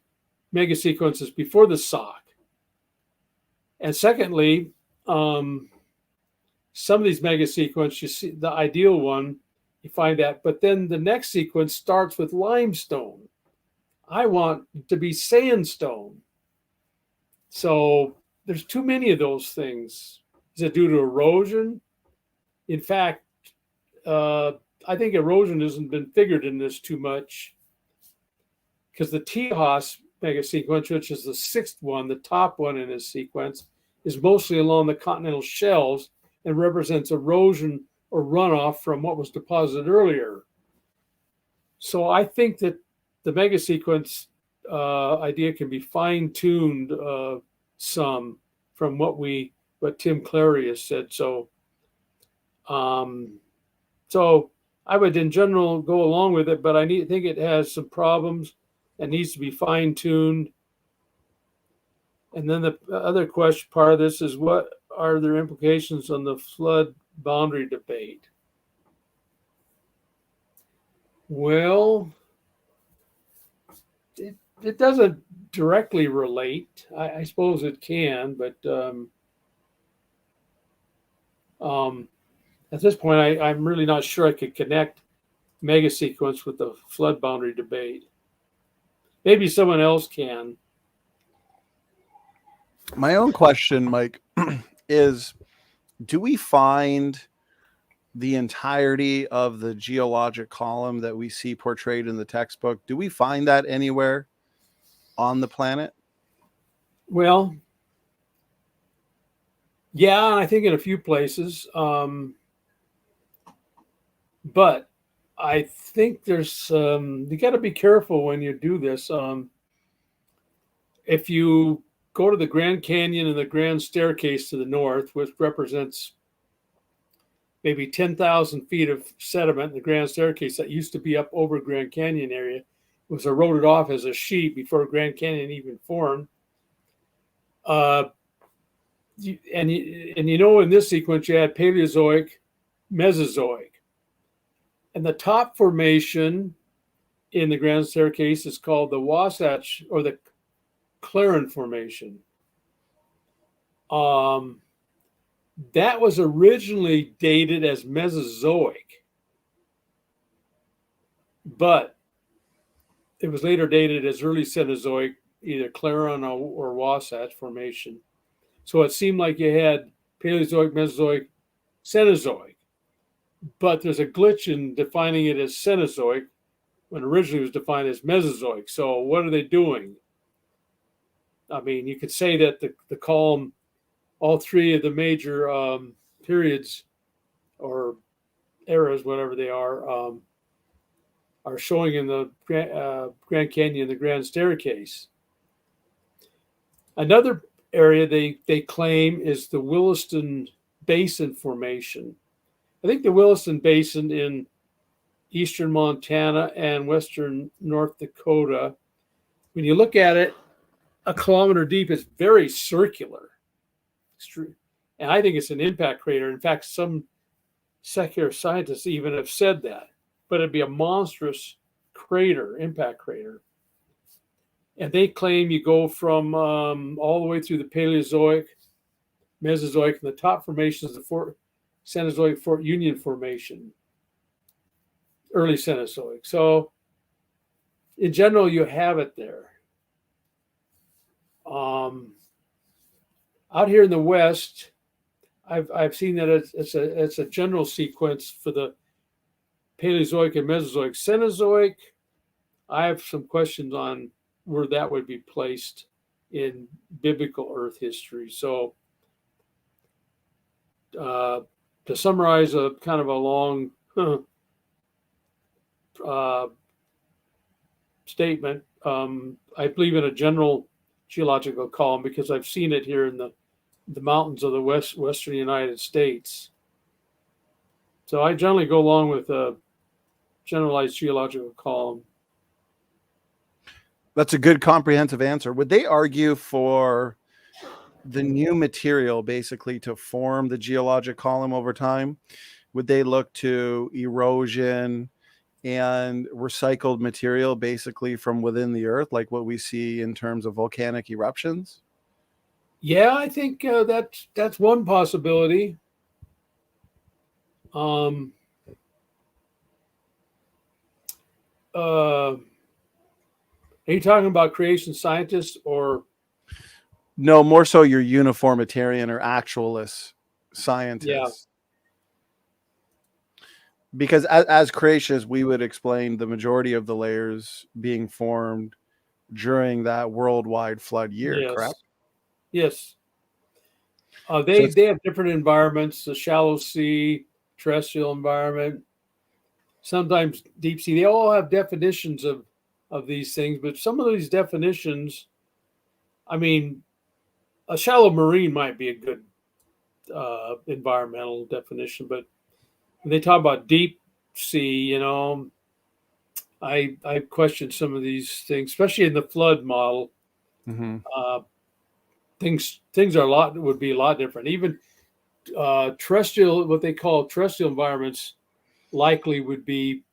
mega sequences before the Sock. And secondly, some of these mega sequences, you see the ideal one, you find that, but then the next sequence starts with limestone. I want to be sandstone. So there's too many of those things. Is it due to erosion? In fact, I think erosion hasn't been figured in this too much, because the Tejas mega sequence, which is the sixth one, the top one in this sequence, is mostly along the continental shelves and represents erosion or runoff from what was deposited earlier. So I think that the mega sequence idea can be fine-tuned some from what Tim Clary has said. So I would in general go along with it, but I think it has some problems and needs to be fine-tuned. And then the other question part of this is, what are their implications on the flood boundary debate? Well, it doesn't directly relate. I suppose it can, but at this point, I'm really not sure I could connect mega sequence with the flood boundary debate. Maybe someone else can.
My own question, Mike, is, do we find the entirety of the geologic column that we see portrayed in the textbook, do we find that anywhere on the planet?
Well, yeah, I think in a few places. But I think there's you got to be careful when you do this. If you go to the Grand Canyon and the Grand Staircase to the north, which represents maybe 10,000 feet of sediment, the Grand Staircase that used to be up over Grand Canyon area was eroded off as a sheet before Grand Canyon even formed. And you know, in this sequence, you had Paleozoic, Mesozoic. And the top formation in the Grand Staircase is called the Wasatch or the Claren Formation. That was originally dated as Mesozoic, but it was later dated as early Cenozoic, either Claren or Wasatch Formation. So it seemed like you had Paleozoic, Mesozoic, Cenozoic, but there's a glitch in defining it as Cenozoic when originally it was defined as Mesozoic. So what are they doing? I mean, you could say that the column, all three of the major periods or eras, whatever they are showing in the Grand Canyon, the Grand Staircase. Another area they claim is the Williston Basin Formation. I think the Williston Basin in eastern Montana and western North Dakota, when you look at it, a kilometer deep, is very circular. And I think it's an impact crater. In fact, some secular scientists even have said that. But it'd be a monstrous crater, impact crater. And they claim you go from all the way through the Paleozoic, Mesozoic, and the top formation is the Cenozoic Fort Union Formation, early Cenozoic. So in general, you have it there. Out here in the West, I've seen that it's a general sequence for the Paleozoic and Mesozoic. Cenozoic, I have some questions on where that would be placed in biblical Earth history. So to summarize a kind of a long statement. I believe in a general geological column because I've seen it here in the mountains of the western United States. So I generally go along with a generalized geological column.
That's a good comprehensive answer. Would they argue for the new material basically to form the geologic column over time? Would they look to erosion and recycled material basically from within the earth, like what we see in terms of volcanic eruptions?
Yeah, I think that's one possibility. Um, are you talking about creation scientists or?
No, more so your uniformitarian or actualist
Yeah.
scientists. Because as creationists, we would explain the majority of the layers being formed during that worldwide flood year,
Yes.
correct?
Yes.
So
They have different environments: the shallow sea, terrestrial environment, sometimes deep sea. They all have definitions of these things, but some of these definitions, I mean, a shallow marine might be a good environmental definition, but when they talk about deep sea, I question some of these things, especially in the flood model.
mhm.
Uh, things are would be a lot different. Even terrestrial, what they call terrestrial environments, likely would be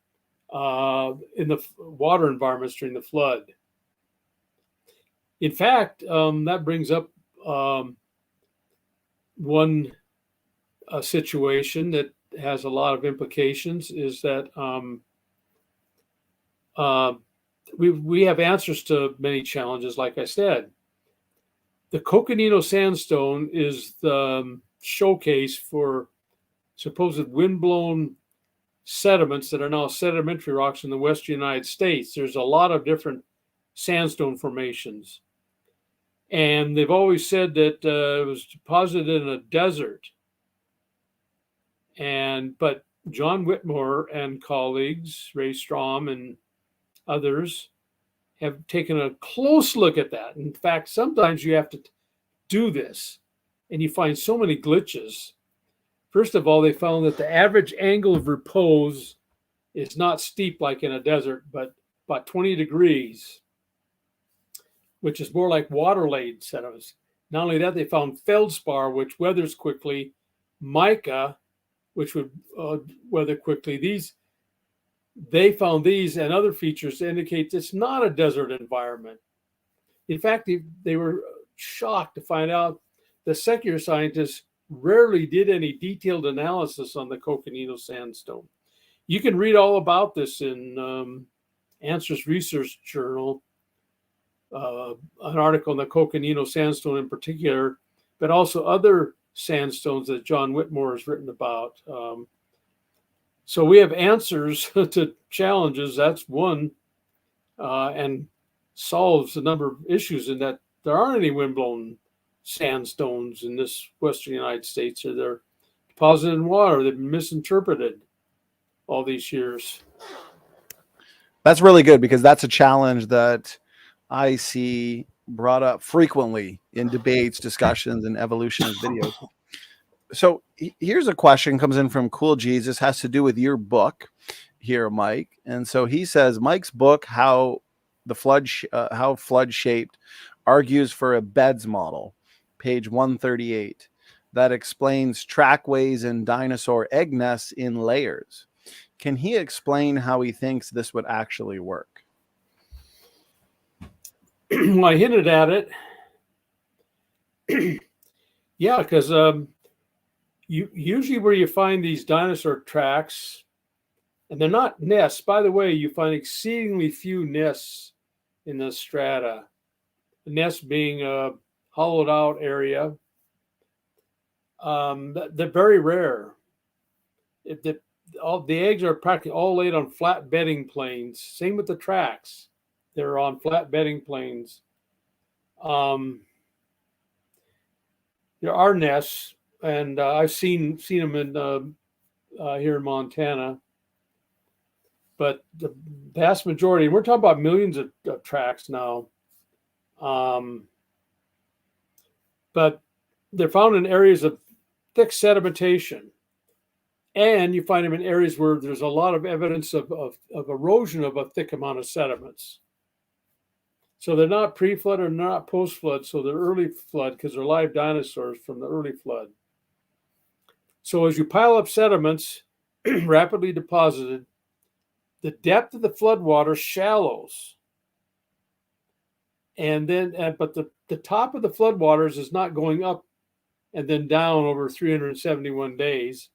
in the water environments during the flood. In fact, that brings up one situation that has a lot of implications. Is that uh, we have answers to many challenges. Like I said, the Coconino sandstone is the showcase for supposed windblown sediments that are now sedimentary rocks in the western United States. There's a lot of different sandstone formations. And they've always said that it was deposited in a desert. But John Whitmore and colleagues, Ray Strom and others, have taken a close look at that. In fact, sometimes you have to do this and you find so many glitches. First of all, they found that the average angle of repose is not steep like in a desert, but about 20 degrees, which is more like water-laid sediments. Not only that, they found feldspar, which weathers quickly, mica, which would weather quickly. They found these and other features to indicate it's not a desert environment. In fact, they were shocked to find out the secular scientists rarely did any detailed analysis on the Coconino sandstone. You can read all about this in Answers Research Journal, an article on the Coconino sandstone in particular, but also other sandstones that John Whitmore has written about. So we have answers to challenges. That's one, and solves a number of issues in that there aren't any windblown sandstones in this western United States, or they're deposited in water. They've been misinterpreted all these years.
That's really good because that's a challenge that I see brought up frequently in debates, discussions, and evolutionist videos. So here's a question comes in from Cool Jesus, has to do with your book here, Mike. And so he says Mike's book, how flood shaped, argues for a beds model, page 138, that explains trackways and dinosaur egg nests in layers. Can he explain how he thinks this would actually work?
I hinted at it. Yeah, because you usually where you find these dinosaur tracks, and they're not nests. By the way, you find exceedingly few nests in the strata. The nest being a hollowed out area. They're very rare. All the eggs are practically all laid on flat bedding planes. Same with the tracks; they're on flat bedding planes. Um, there are nests, and I've seen them in here in Montana. but the vast majority, we're talking about millions of tracks now, but they're found in areas of thick sedimentation. And you find them in areas where there's a lot of evidence of erosion of a thick amount of sediments. So they're not pre-flood or not post-flood, so they're early flood because they're live dinosaurs from the early flood. So as you pile up sediments, rapidly deposited, the depth of the floodwater shallows. And then, but the top of the floodwaters is not going up and then down over 371 days.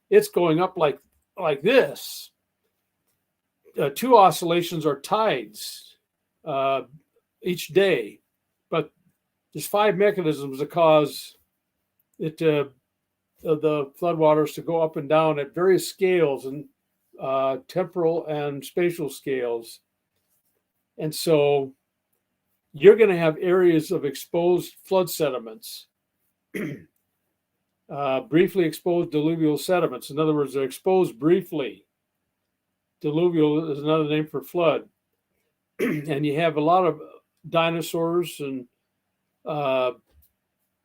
It's going up like this. Two oscillations are tides each day, but there's 5 mechanisms that cause it the floodwaters to go up and down at various scales and temporal and spatial scales. And so you're going to have areas of exposed flood sediments. Briefly exposed diluvial sediments. In other words, they're exposed briefly. Diluvial is another name for flood. And you have a lot of dinosaurs and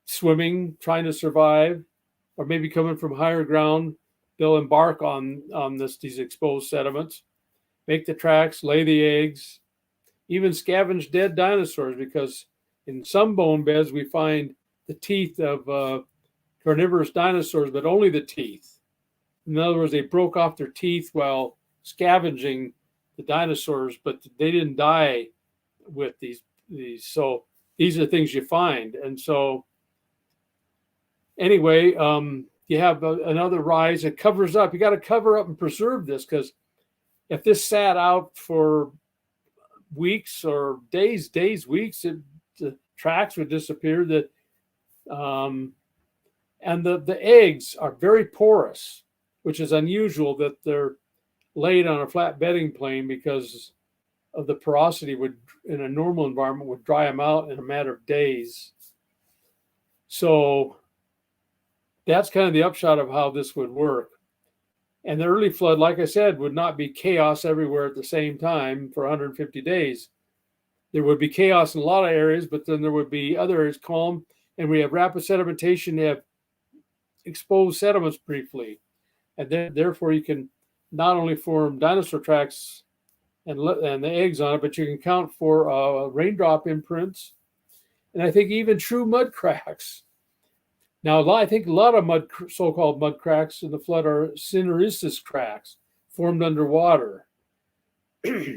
swimming, trying to survive, or maybe coming from higher ground. They'll embark on these exposed sediments, make the tracks, lay the eggs, even scavenge dead dinosaurs, because in some bone beds we find the teeth of carnivorous dinosaurs, but only the teeth. In other words, they broke off their teeth while scavenging the dinosaurs, but they didn't die with these. So these are things you find. And so anyway, you have another rise. It covers up. You got to cover up and preserve this, because if this sat out for weeks or days, weeks, the tracks would disappear. And the eggs are very porous, which is unusual that they're laid on a flat bedding plane, because of the porosity would, in a normal environment, would dry them out in a matter of days. So that's kind of the upshot of how this would work. And the early flood, like I said, would not be chaos everywhere at the same time for 150 days. There would be chaos in a lot of areas, but then there would be other areas calm. And we have rapid sedimentation, you have exposed sediments briefly. And then, therefore, you can not only form dinosaur tracks and the eggs on it, but you can count for raindrop imprints. And I think even true mud cracks. Now, I think a lot of so-called mud cracks in the flood are cineresis cracks formed underwater,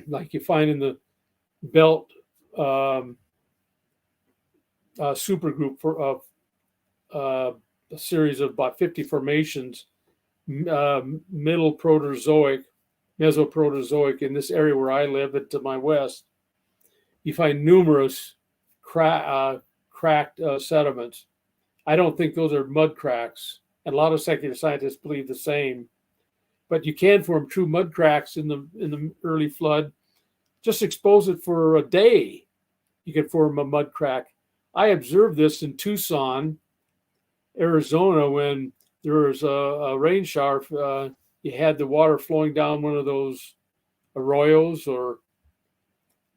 like you find in the belt supergroup of a series of about 50 formations, middle Proterozoic, Mesoproterozoic, in this area where I live to my west. You find numerous cracked sediments. I don't think those are mud cracks, and a lot of secular scientists believe the same. But you can form true mud cracks in the early flood. Just expose it for a day, you can form a mud crack. I observed this in Tucson, Arizona, when there was a rain shower. You had the water flowing down one of those arroyos,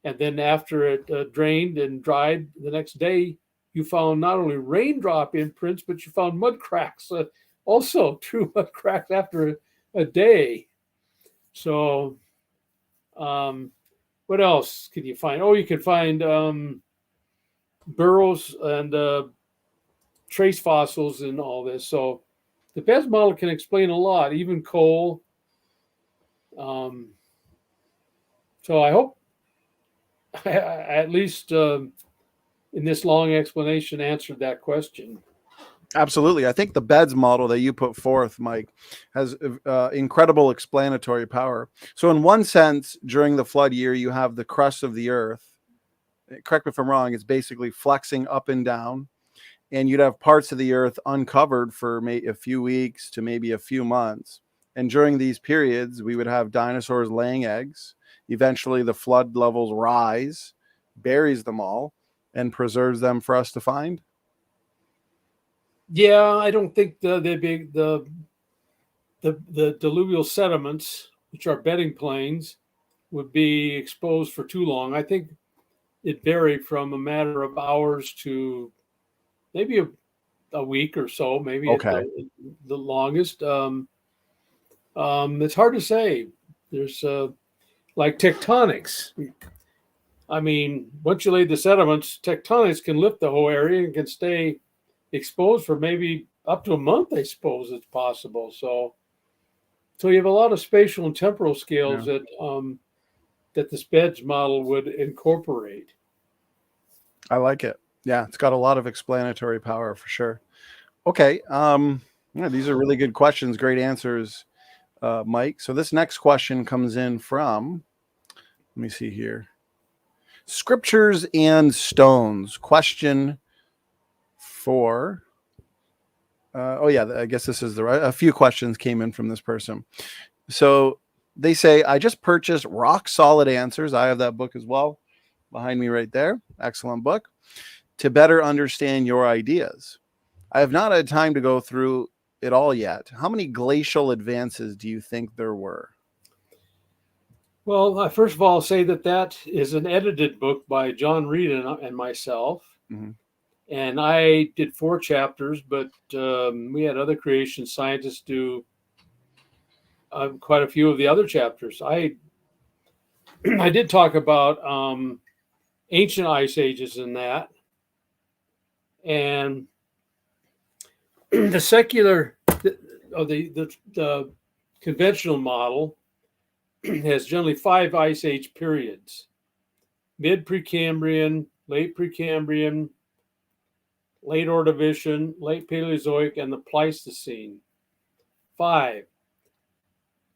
and then after it drained and dried the next day, you found not only raindrop imprints, but you found mud cracks, also true mud cracks after a day. So what else can you find? Oh, you can find burrows and trace fossils and all this. So the BES model can explain a lot, even coal. So I hope I at least in this long explanation answered that question.
Absolutely. I think the BEDS model that you put forth, Mike, has incredible explanatory power. So in one sense, during the flood year, you have the crust of the earth. Correct me if I'm wrong. It's basically flexing up and down. And you'd have parts of the earth uncovered for a few weeks to maybe a few months. And during these periods, we would have dinosaurs laying eggs. Eventually, the flood levels rise, buries them all, and preserves them for us to find.
Yeah, I don't think the diluvial sediments which are bedding plains, would be exposed for too long. I think it varied from a matter of hours to maybe a week or so, maybe at
Okay.
the longest. It's hard to say. There's like tectonics. I mean, once you lay the sediments, tectonics can lift the whole area and can stay exposed for maybe up to a month. I suppose it's possible. So you have a lot of spatial and temporal scales
Yeah.
that this beds model would incorporate.
I like it. Yeah, it's got a lot of explanatory power for sure. Okay. Yeah, these are really good questions. Great answers, Mike. So this next question comes in from, let me see here. Scriptures and Stones. Question for, I guess this is a few questions came in from this person. So they say, I just purchased Rock Solid Answers. I have that book as well behind me right there. Excellent book. To better understand your ideas. I have not had time to go through it all yet. How many glacial advances do you think there were?
Well, first of all, I'll say that is an edited book by John Reed and myself.
Mm-hmm.
And I did 4 chapters, but we had other creation scientists do quite a few of the other chapters. I did talk about ancient ice ages in that. And the conventional model has generally 5 ice age periods: mid-Precambrian, late Precambrian, late Ordovician, late Paleozoic, and the Pleistocene. 5.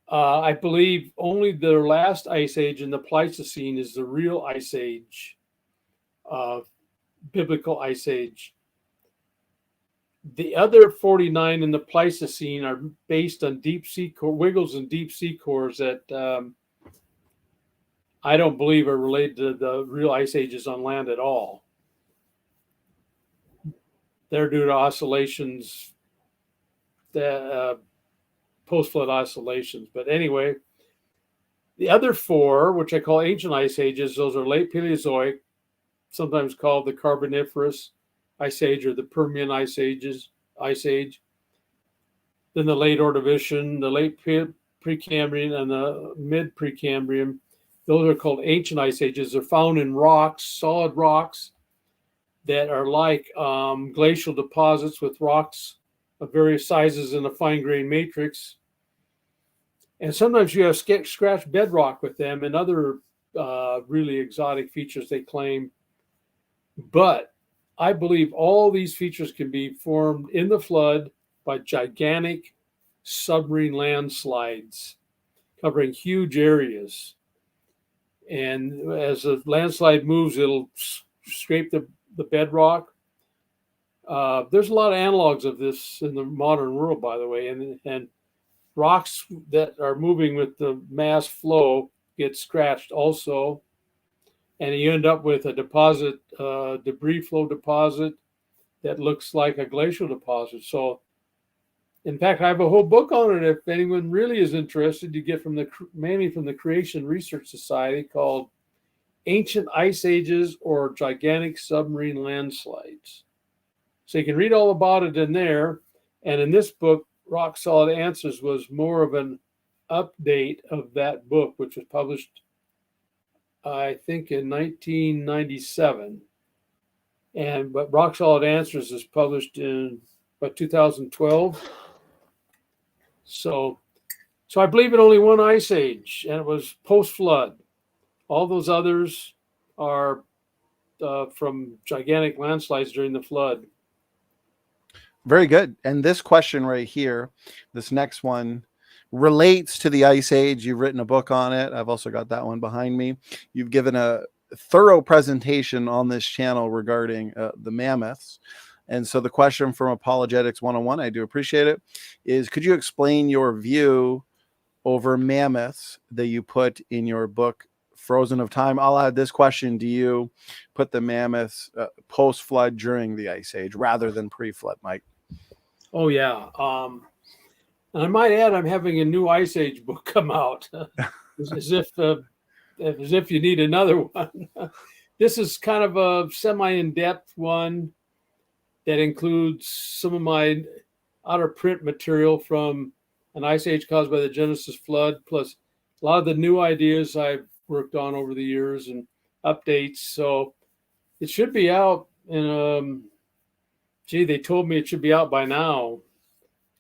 I believe only the last ice age in the Pleistocene is the real ice age, biblical ice age. The other 49 in the Pleistocene are based on deep sea core, wiggles and deep sea cores that I don't believe are related to the real ice ages on land at all. They're due to oscillations, post-flood oscillations. But anyway, the other 4, which I call ancient ice ages, those are late Paleozoic, sometimes called the Carboniferous Ice Age or the Permian Ice Age. Then the late Ordovician, the late Precambrian, and the mid-Precambrian. Those are called ancient ice ages. They're found in rocks, solid rocks, that are like glacial deposits with rocks of various sizes in a fine-grained matrix. And sometimes you have scratched bedrock with them and other really exotic features they claim. But I believe all these features can be formed in the flood by gigantic submarine landslides covering huge areas. And as the landslide moves, it'll scrape the bedrock. There's a lot of analogs of this in the modern world, by the way, and rocks that are moving with the mass flow get scratched also. And you end up with a deposit, debris flow deposit that looks like a glacial deposit. So, in fact, I have a whole book on it. If anyone really is interested, you get mainly from the Creation Research Society, called Ancient Ice Ages or Gigantic Submarine Landslides. So you can read all about it in there. And in this book, Rock Solid Answers was more of an update of that book, which was published, I think, in 1997. But Rock Solid Answers is published in 2012. So I believe in only one ice age, and it was post-flood. All those others are from gigantic landslides during the flood.
Very good. And this question right here, this next one, relates to the Ice Age. You've written a book on it. I've also got that one behind me. You've given a thorough presentation on this channel regarding the mammoths. And so the question from Apologetics 101, I do appreciate it, is could you explain your view over mammoths that you put in your book, Frozen of Time? I'll add this question. Do you put the mammoths post-flood during the Ice Age rather than pre-flood, Mike?
Oh, yeah. And I might add, I'm having a new Ice Age book come out, as if you need another one. This is kind of a semi-in-depth one that includes some of my out-of-print material from an ice age caused by the Genesis flood, plus a lot of the new ideas I've worked on over the years and updates. So it should be out in, they told me it should be out by now.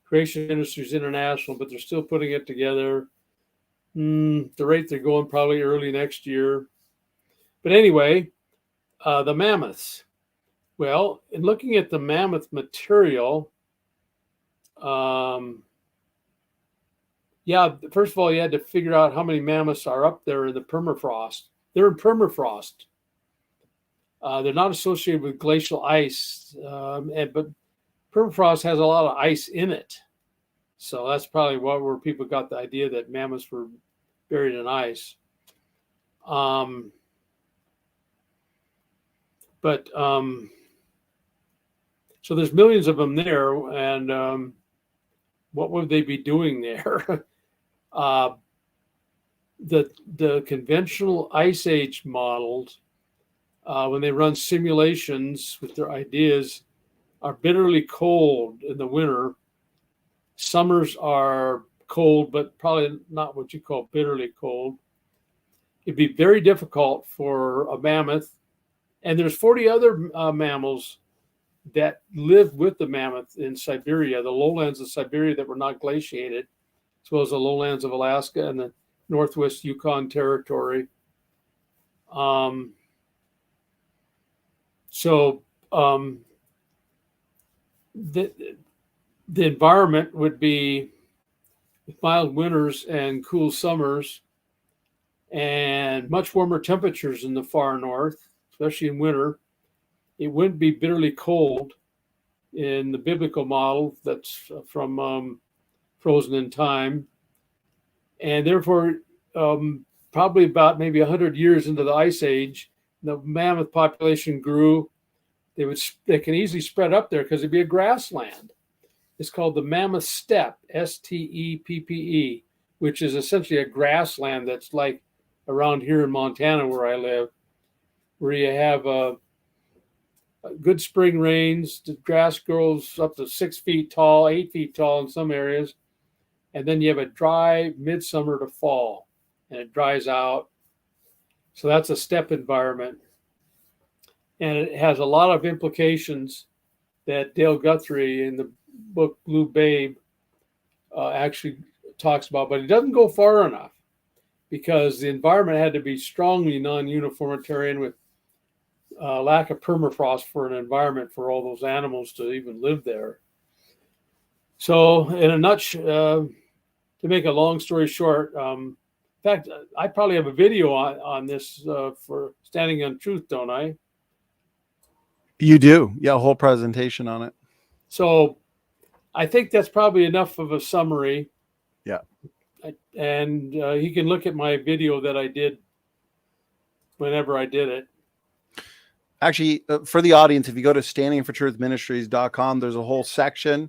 Creation Industries International, but they're still putting it together. The rate they're going, probably early next year. But anyway, the mammoths. Well, in looking at the mammoth material, first of all, you had to figure out how many mammoths are up there in the permafrost. They're in permafrost. They're not associated with glacial ice, but permafrost has a lot of ice in it. So that's probably where people got the idea that mammoths were buried in ice. So there's millions of them there, and what would they be doing there? The conventional Ice Age models, when they run simulations with their ideas, are bitterly cold in the winter. Summers are cold, but probably not what you call bitterly cold. It'd be very difficult for a mammoth. And there's 40 other mammals that live with the mammoth in Siberia, the lowlands of Siberia that were not glaciated, as well as the lowlands of Alaska and the Northwest Yukon Territory. The environment would be mild winters and cool summers and much warmer temperatures in the far north, especially in winter. It wouldn't be bitterly cold in the biblical model that's from Frozen in Time. And therefore, probably about maybe 100 years into the Ice Age, the mammoth population grew. They can easily spread up there because it'd be a grassland. It's called the Mammoth Steppe, Steppe, which is essentially a grassland that's like around here in Montana where I live, where you have good spring rains. The grass grows up to 6 feet tall, 8 feet tall in some areas. And then you have a dry midsummer to fall, and it dries out. So that's a steppe environment. And it has a lot of implications that Dale Guthrie in the book Blue Babe actually talks about, but it doesn't go far enough because the environment had to be strongly non-uniformitarian with lack of permafrost for an environment for all those animals to even live there. So in a nutshell, to make a long story short, in fact, I probably have a video on this for Standing on Truth, don't I?
You do. Yeah, a whole presentation on it.
So I think that's probably enough of a summary.
Yeah.
And you can look at my video that I did whenever I did it.
Actually, for the audience, if you go to standingfortruthministries.com, there's a whole section.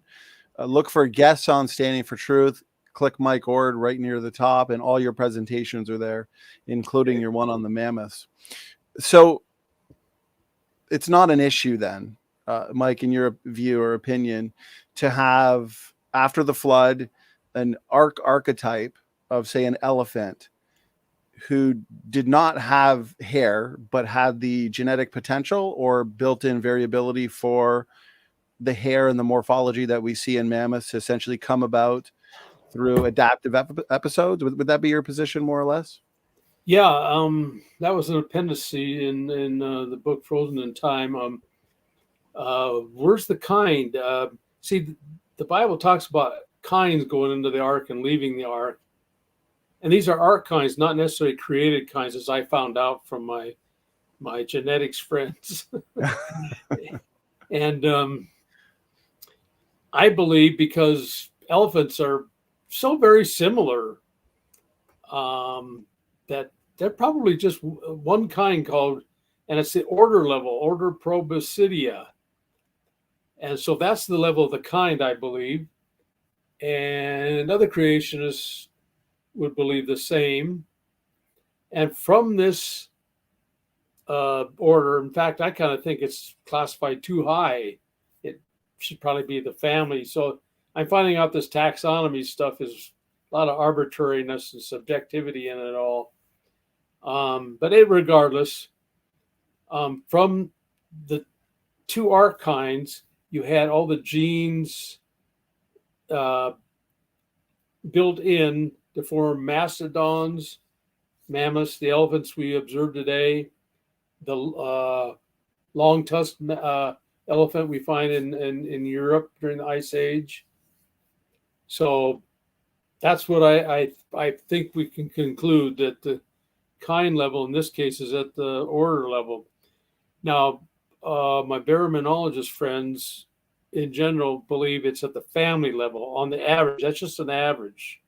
Look for guests on Standing for Truth. Click Mike Ord right near the top, and all your presentations are there, including your one on the mammoths. So it's not an issue then, Mike, in your view or opinion, to have, after the flood, an archetype of, say, an elephant who did not have hair, but had the genetic potential or built-in variability for the hair and the morphology that we see in mammoths to essentially come about through adaptive episodes. Would that be your position, more or less?
Yeah, that was an appendice in the book Frozen in Time. Where's the kind? See, the Bible talks about kinds going into the ark and leaving the ark. And these are ark kinds, not necessarily created kinds, as I found out from my genetics friends. And I believe because elephants are so very similar that they're probably just one kind called, and it's the order level, order Proboscidea. And so that's the level of the kind, I believe. and other creationists would believe the same. And from this order, in fact, I kind of think it's classified too high. It should probably be the family. So I'm finding out this taxonomy stuff is a lot of arbitrariness and subjectivity in it all. But regardless, from the two arc kinds, you had all the genes built in to form mastodons, mammoths, the elephants we observe today, the long-tusked elephant we find in Europe during the Ice Age. So that's what I think we can conclude, that the kind level in this case is at the order level. Now, my baraminologist friends in general believe it's at the family level on the average. That's just an average.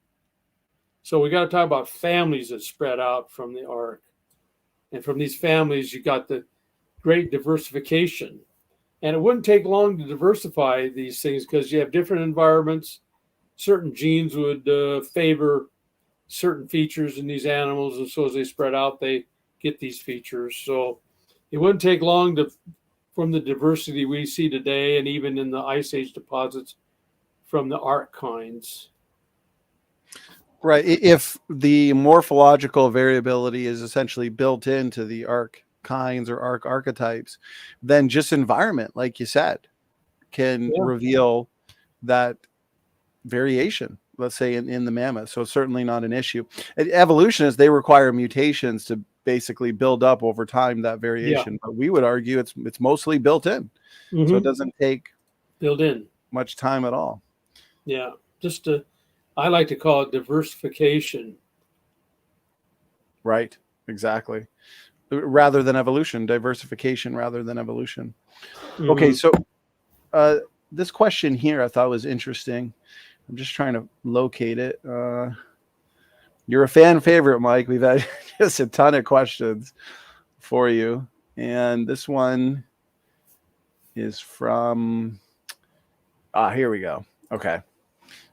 So we got to talk about families that spread out from the arc. And from these families, you got the great diversification. And it wouldn't take long to diversify these things because you have different environments. Certain genes would favor certain features in these animals. And so as they spread out, they get these features. So it wouldn't take long from the diversity we see today, and even in the Ice Age deposits from the arc kinds.
Right. If the morphological variability is essentially built into the arc kinds or arc archetypes, then just environment, like you said, can reveal that variation, let's say in the mammoth. So it's certainly not an issue. Evolutionists, they require mutations to basically build up over time that variation. But we would argue it's mostly built in. Mm-hmm. So it doesn't take
built in
much time at all.
Yeah. I like to call it diversification.
Right. Exactly. Rather than evolution, diversification rather than evolution. Mm-hmm. Okay. So this question here I thought was interesting. I'm just trying to locate it. You're a fan favorite, Mike. We've had just a ton of questions for you. And this one is from, here we go. Okay.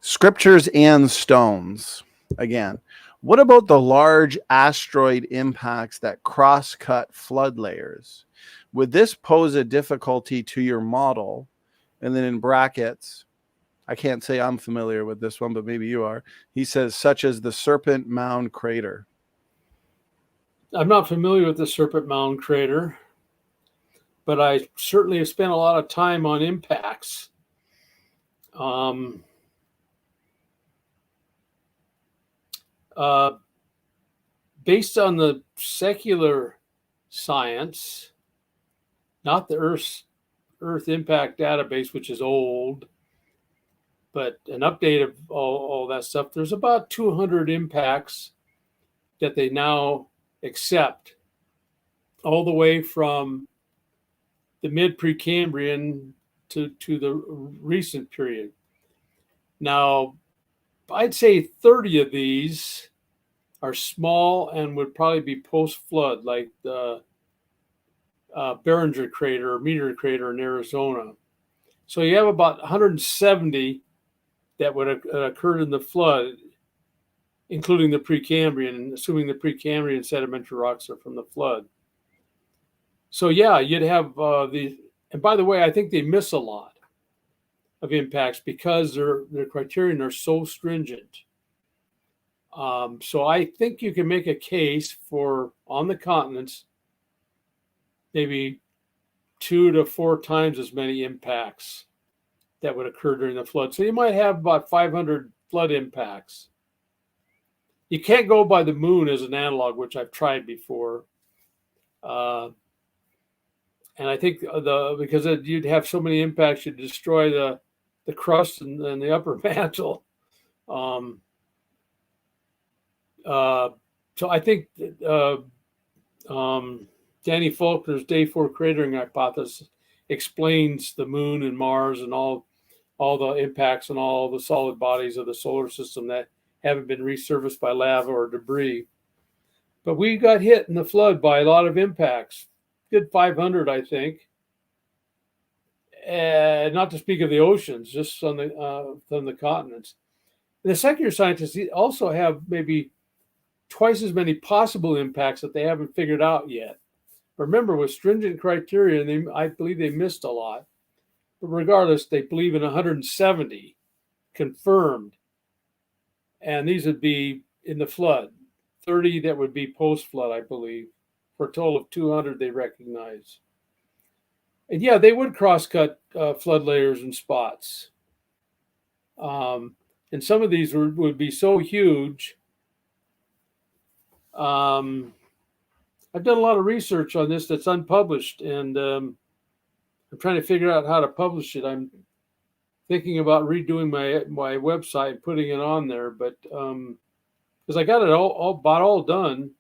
Scriptures and stones. Again, what about the large asteroid impacts that cross-cut flood layers? Would this pose a difficulty to your model? And then in brackets, I can't say I'm familiar with this one, but maybe you are. He says, such as the Serpent Mound crater.
I'm not familiar with the Serpent Mound crater, but I certainly have spent a lot of time on impacts. Based on the secular science, not the Earth impact database, which is old, but an update of all that stuff, there's about 200 impacts that they now accept, all the way from the mid-Precambrian to the recent period. Now, I'd say 30 of these are small and would probably be post-flood, like the Barringer crater or Meteor crater in Arizona. So you have about 170 that would have occurred in the flood, including the Precambrian, assuming the Precambrian sedimentary rocks are from the flood. So yeah, you'd have and by the way, I think they miss a lot of impacts because their criterion are so stringent. So I think you can make a case for, on the continents, maybe 2 to 4 times as many impacts that would occur during the flood. So you might have about 500 flood impacts. You can't go by the moon as an analog, which I've tried before. And I think because you'd have so many impacts, you'd destroy the crust and the upper mantle. So I think Danny Faulkner's day 4 cratering hypothesis explains the moon and Mars and all the impacts on all the solid bodies of the solar system that haven't been resurfaced by lava or debris. But we got hit in the flood by a lot of impacts, good 500, I think. Not to speak of the oceans, just on the continents. The secular scientists also have maybe twice as many possible impacts that they haven't figured out yet. Remember, with stringent criteria, I believe they missed a lot. But regardless, they believe in 170 confirmed. And these would be in the flood. 30 that would be post-flood, I believe, for a total of 200 they recognize. And yeah, they would cross-cut flood layers and spots. And some of these would be so huge. I've done a lot of research on this that's unpublished, and I'm trying to figure out how to publish it. I'm thinking about redoing my website and putting it on there, but because I got it all done.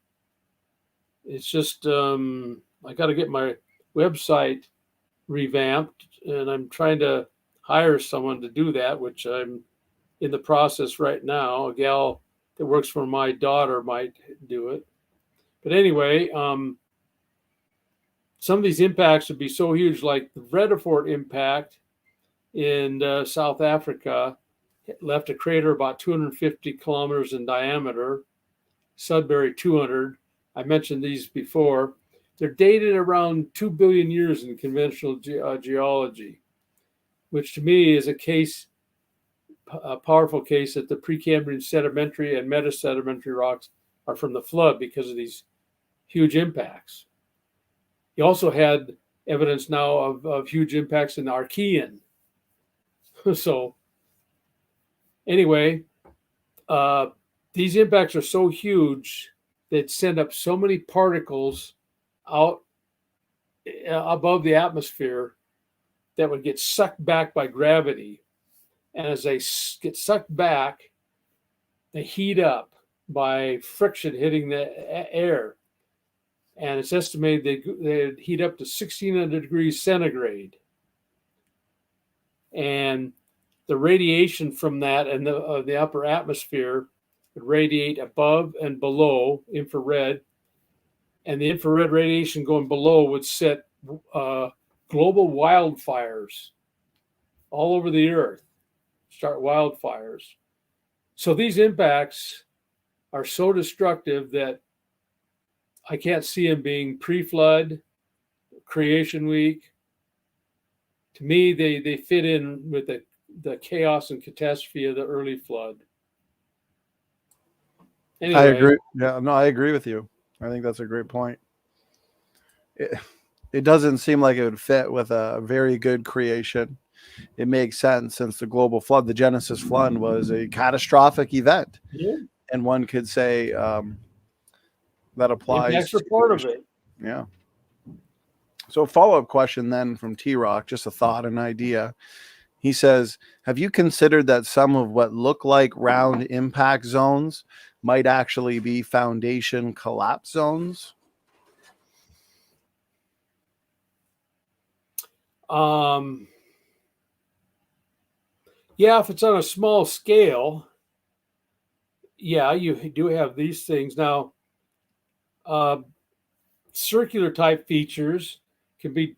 It's just I got to get my website revamped, and I'm trying to hire someone to do that, which I'm in the process right now. A gal that works for my daughter might do it. But anyway, some of these impacts would be so huge, like the Vredefort impact in South Africa left a crater about 250 kilometers in diameter, Sudbury 200. I mentioned these before. They're dated around 2 billion years in conventional geology, which to me is a powerful case that the Precambrian sedimentary and metasedimentary rocks are from the flood because of these huge impacts. You also had evidence now of huge impacts in the Archean. So anyway, these impacts are so huge that send up so many particles out above the atmosphere that would get sucked back by gravity. And as they get sucked back, they heat up by friction hitting the air. And it's estimated they'd heat up to 1,600 degrees centigrade. And the radiation from that and the upper atmosphere would radiate above and below infrared. And the infrared radiation going below would set global wildfires all over the earth, start wildfires. So these impacts are so destructive that I can't see them being pre-flood, creation week. To me, they fit in with the chaos and catastrophe of the early flood. Anyway,
I agree. Yeah, no, I agree with you. I think that's a great point. It doesn't seem like it would fit with a very good creation. It makes sense since the global flood, the Genesis flood, was a catastrophic event.
yeah,
And one could say that applies.
impacts are part of it.
Yeah. So a follow-up question then from T-Rock, just a thought, an idea. He says, have you considered that some of what look like round impact zones might actually be foundation collapse zones?
Yeah, if it's on a small scale, yeah, you do have these things. Now, circular type features can be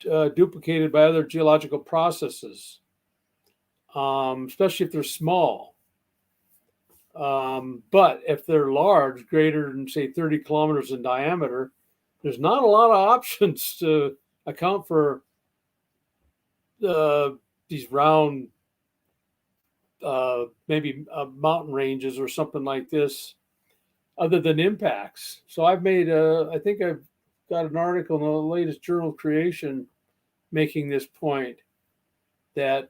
duplicated by other geological processes, especially if they're small. But if they're large, greater than, say, 30 kilometers in diameter, there's not a lot of options to account for these round, maybe mountain ranges or something like this, other than impacts. So I think I've got an article in the latest Journal of Creation making this point that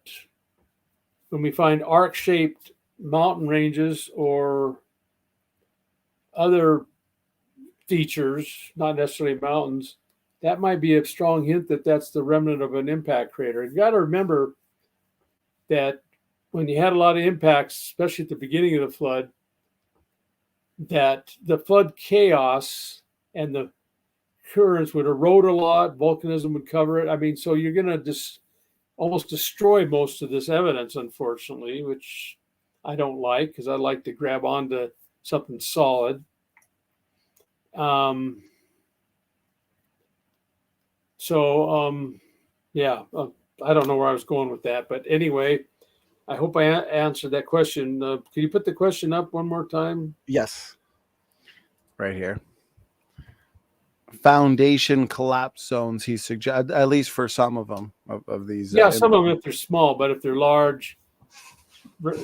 when we find arc-shaped mountain ranges or other features, not necessarily mountains, that might be a strong hint that that's the remnant of an impact crater. You got to remember that when you had a lot of impacts, especially at the beginning of the flood, that the flood chaos and the currents would erode a lot, volcanism would cover it. I mean, so you're going to almost destroy most of this evidence, unfortunately, which I don't like because I like to grab onto something solid. Yeah, I don't know where I was going with that, but anyway, I hope I answered that question. Can you put the question up one more time?
Yes, right here. Foundation collapse zones, he suggests, at least for some of them, of these.
Yeah, some of them if they're small, but if they're large,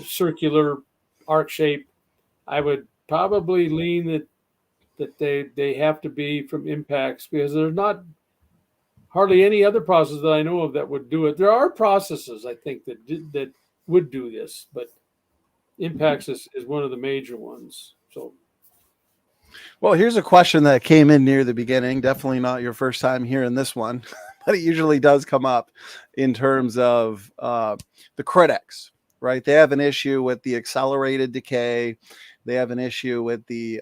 circular, arc shape, I would probably lean that they have to be from impacts, because there's not hardly any other process that I know of that would do it. There are processes, I think, that would do this, but impacts is one of the major ones. So,
well, here's a question that came in near the beginning. Definitely not your first time hearing this one, but it usually does come up in terms of the critics, right? They have an issue with the accelerated decay. They have an issue with the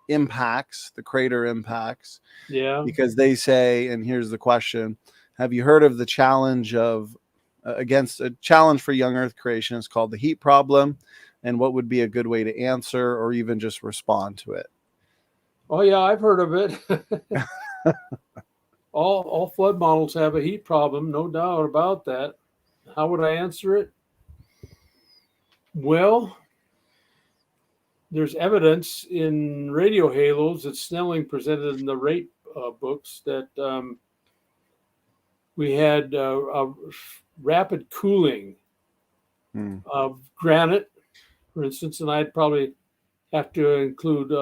impacts, the crater impacts,
yeah.
because they say, and here's the question: have you heard of the challenge of against a challenge for young Earth creation? It's called the heat problem, and what would be a good way to answer or even just respond to it?
Oh yeah, I've heard of it. all flood models have a heat problem, no doubt about that. How would I answer it? Well, there's evidence in radio halos that Snelling presented in the rate books that we had a rapid cooling of granite, for instance, and I'd probably have to include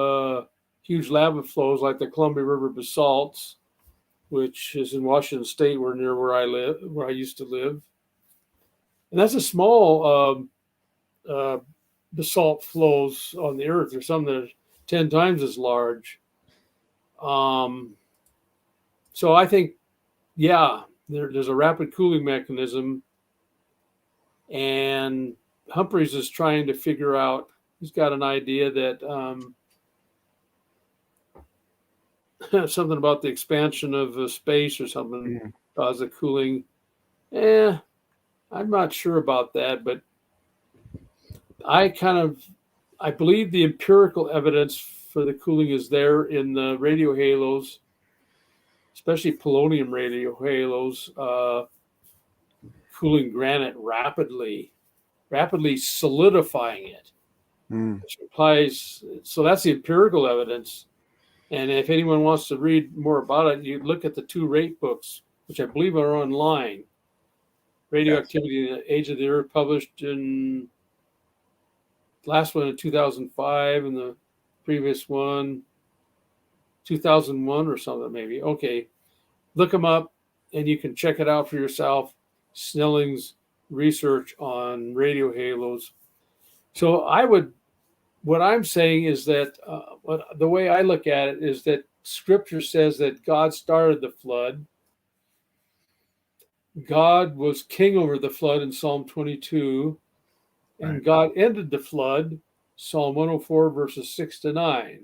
huge lava flows like the Columbia River basalts, which is in Washington State, near where I used to live. And that's a small basalt flows on the Earth. There's some that are 10 times as large. So I think, yeah, there's a rapid cooling mechanism, and Humphreys is trying to figure out. He's got an idea that something about the expansion of space or something causes the cooling. I'm not sure about that, but I believe the empirical evidence for the cooling is there in the radio halos, especially polonium radio halos, cooling granite rapidly solidifying it. Which implies, so that's the empirical evidence. And if anyone wants to read more about it, you look at the two rate books, which I believe are online. Radioactivity in the Age of the Earth, published in last one in 2005, and the previous one 2001 or something, maybe. Okay, look them up and you can check it out for yourself. Snelling's research on radio halos. So what I'm saying is that the way I look at it is that Scripture says that God started the flood. God was king over the flood in Psalm 22, and right. God ended the flood, Psalm 104, verses 6-9.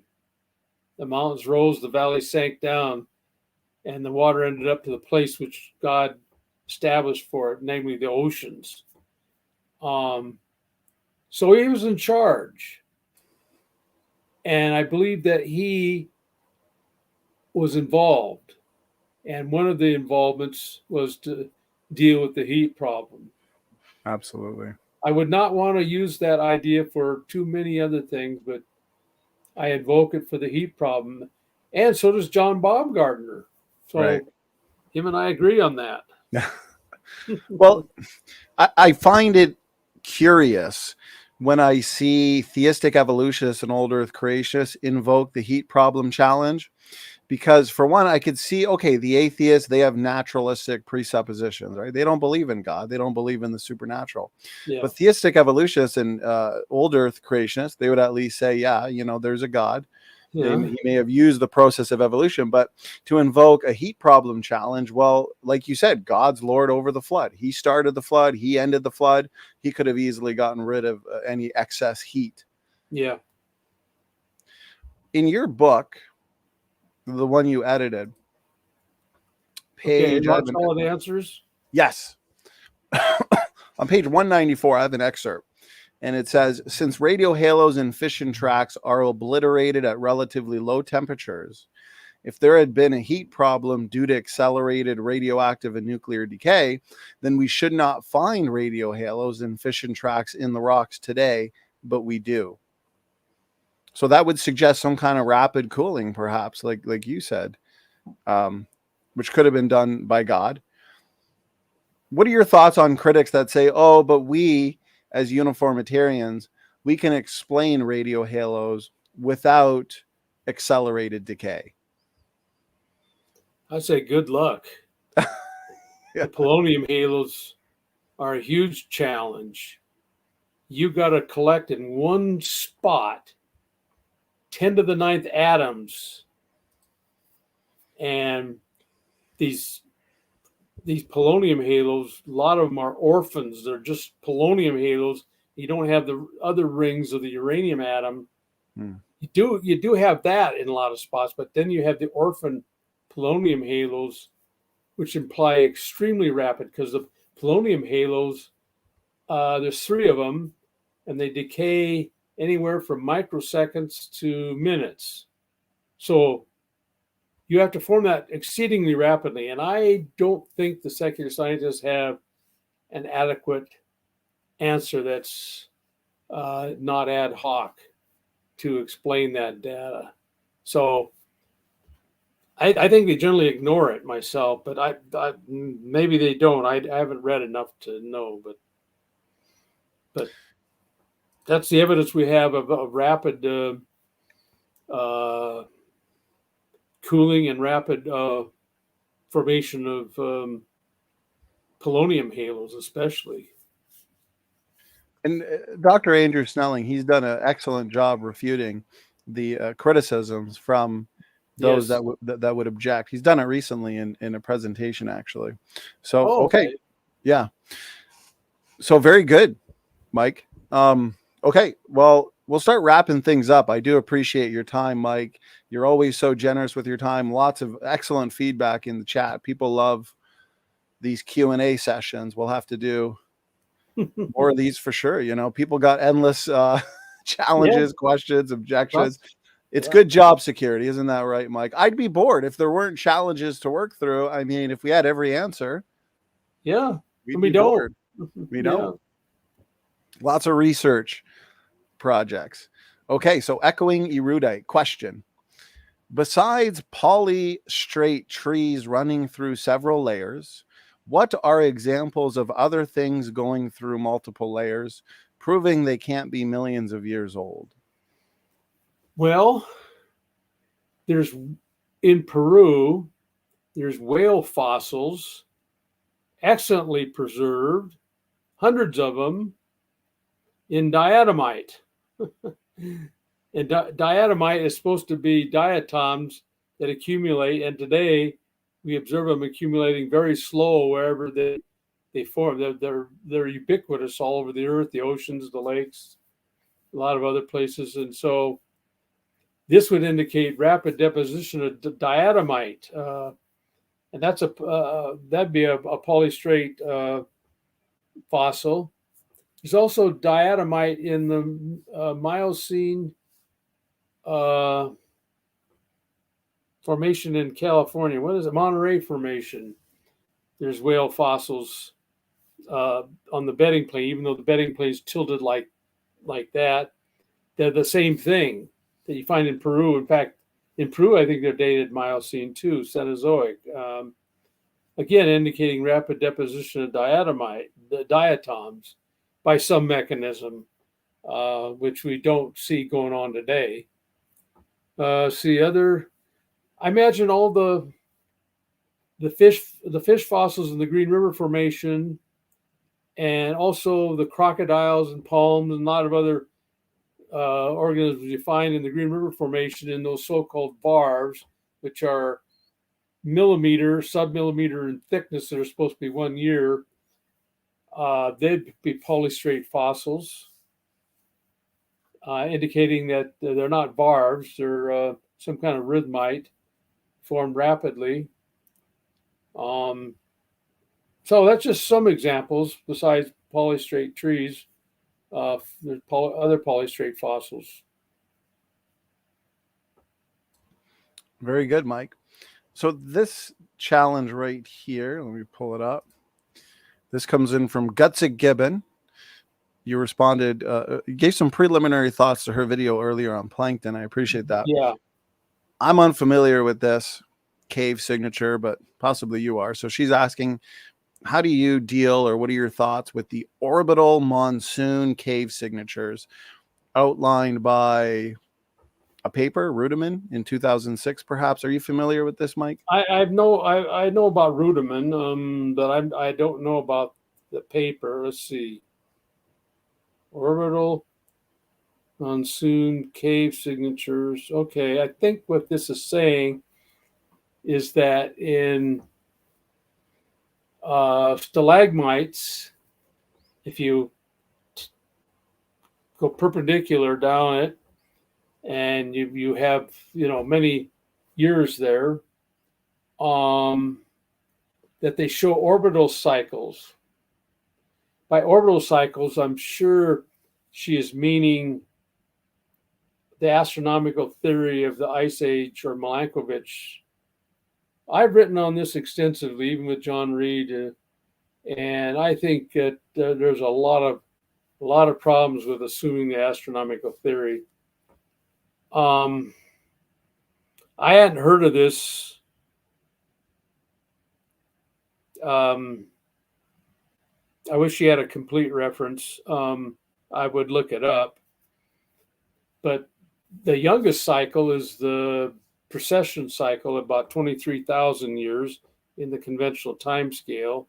The mountains rose, the valley sank down, and the water ended up to the place which God established for it, namely the oceans. So he was in charge. And I believe that he was involved. And one of the involvements was to deal with the heat problem.
Absolutely.
I would not want to use that idea for too many other things, but I invoke it for the heat problem. And so does John Baumgartner. So right. Him and I agree on that.
Well, I find it curious when I see theistic evolutionists and old Earth creationists invoke the heat problem challenge, because for one, I could see, okay, the atheists, they have naturalistic presuppositions, right? They don't believe in God. They don't believe in the supernatural. Yeah. But theistic evolutionists and old Earth creationists, they would at least say, yeah, there's a God. Yeah. He may have used the process of evolution, but to invoke a heat problem challenge, well, like you said, God's Lord over the flood. He started the flood. He ended the flood. He could have easily gotten rid of any excess heat.
Yeah.
In your book, the one you edited,
page... Okay, all of the answers?
Yes. On page 194, I have an excerpt. And it says, since radio halos and fission tracks are obliterated at relatively low temperatures, If there had been a heat problem due to accelerated radioactive and nuclear decay, then we should not find radio halos and fission tracks in the rocks today, but we do. So that would suggest some kind of rapid cooling, perhaps, like you said, which could have been done by God. What are your thoughts on critics that say, oh, but we, as uniformitarians, we can explain radio halos without accelerated decay?
I say good luck.
Yeah.
The polonium halos are a huge challenge. You got to collect in one spot 10 to the 9th atoms. And these polonium halos, a lot of them are orphans. They're just polonium halos. You don't have the other rings of the uranium atom. You do have that in a lot of spots, but then you have the orphan polonium halos, which imply extremely rapid, because the polonium halos, there's 3 of them, and they decay anywhere from microseconds to minutes. So you have to form that exceedingly rapidly. And I don't think the secular scientists have an adequate answer that's not ad hoc to explain that data. So I think they generally ignore it myself, but I maybe they don't. I haven't read enough to know, but that's the evidence we have of rapid cooling and rapid formation of polonium halos, especially.
And Dr. Andrew Snelling, he's done an excellent job refuting the criticisms from those
Yes.
that would object. He's done it recently in a presentation, actually. So,
okay.
Yeah. So very good, Mike. Okay. Well, we'll start wrapping things up. I do appreciate your time, Mike. You're always so generous with your time. Lots of excellent feedback in the chat. People love these Q&A sessions. We'll have to do more of these for sure. You know, people got endless challenges, questions, objections. It's good job security, isn't that right, Mike? I'd be bored if there weren't challenges to work through. I mean, if we had every answer,
yeah,
we'd
we
be
don't.
bored. We don't. Lots of research projects. Okay, so echoing erudite question. Besides polystrate trees running through several layers, what are examples of other things going through multiple layers, proving they can't be millions of years old?
Well, in Peru, there's whale fossils, excellently preserved, hundreds of them, in diatomite. And diatomite is supposed to be diatoms that accumulate, and today we observe them accumulating very slow wherever they form. They're ubiquitous all over the earth, the oceans, the lakes, a lot of other places. And so this would indicate rapid deposition of diatomite. And that's that'd be a polystrate fossil. There's also diatomite in the Miocene formation in California. What is it? Monterey Formation. There's whale fossils on the bedding plane, even though the bedding plane is tilted like that. They're the same thing that you find in Peru. In fact, in Peru, I think they're dated Miocene too, Cenozoic. Again, indicating rapid deposition of diatomite, the diatoms, by some mechanism, which we don't see going on today. I imagine all the fish fossils in the Green River Formation, and also the crocodiles and palms and a lot of other organisms you find in the Green River Formation in those so-called varves, which are sub-millimeter in thickness that are supposed to be 1 year. They'd be polystrate fossils, indicating that they're not varves, they're some kind of rhythmite formed rapidly. So that's just some examples besides polystrate trees. There's other polystrate fossils.
Very good, Mike. So this challenge right here, let me pull it up. This comes in from Gutsick Gibbon. You responded, you gave some preliminary thoughts to her video earlier on plankton. I appreciate that.
Yeah.
I'm unfamiliar with this cave signature, but possibly you are. So she's asking, how do you deal, or what are your thoughts with the orbital monsoon cave signatures outlined by a paper, Rudiman, in 2006, perhaps? Are you familiar with this, Mike?
I know about Rudiman, but I don't know about the paper. Let's see. Orbital monsoon cave signatures. Okay, I think what this is saying is that in stalagmites, if you go perpendicular down it and you have many years there, that they show orbital cycles. By orbital cycles, I'm sure she is meaning the astronomical theory of the Ice Age or Milankovitch. I've written on this extensively, even with John Reed, and I think that there's a lot of problems with assuming the astronomical theory. I hadn't heard of this. I wish she had a complete reference. I would look it up. But the youngest cycle is the precession cycle, about 23,000 years in the conventional time scale.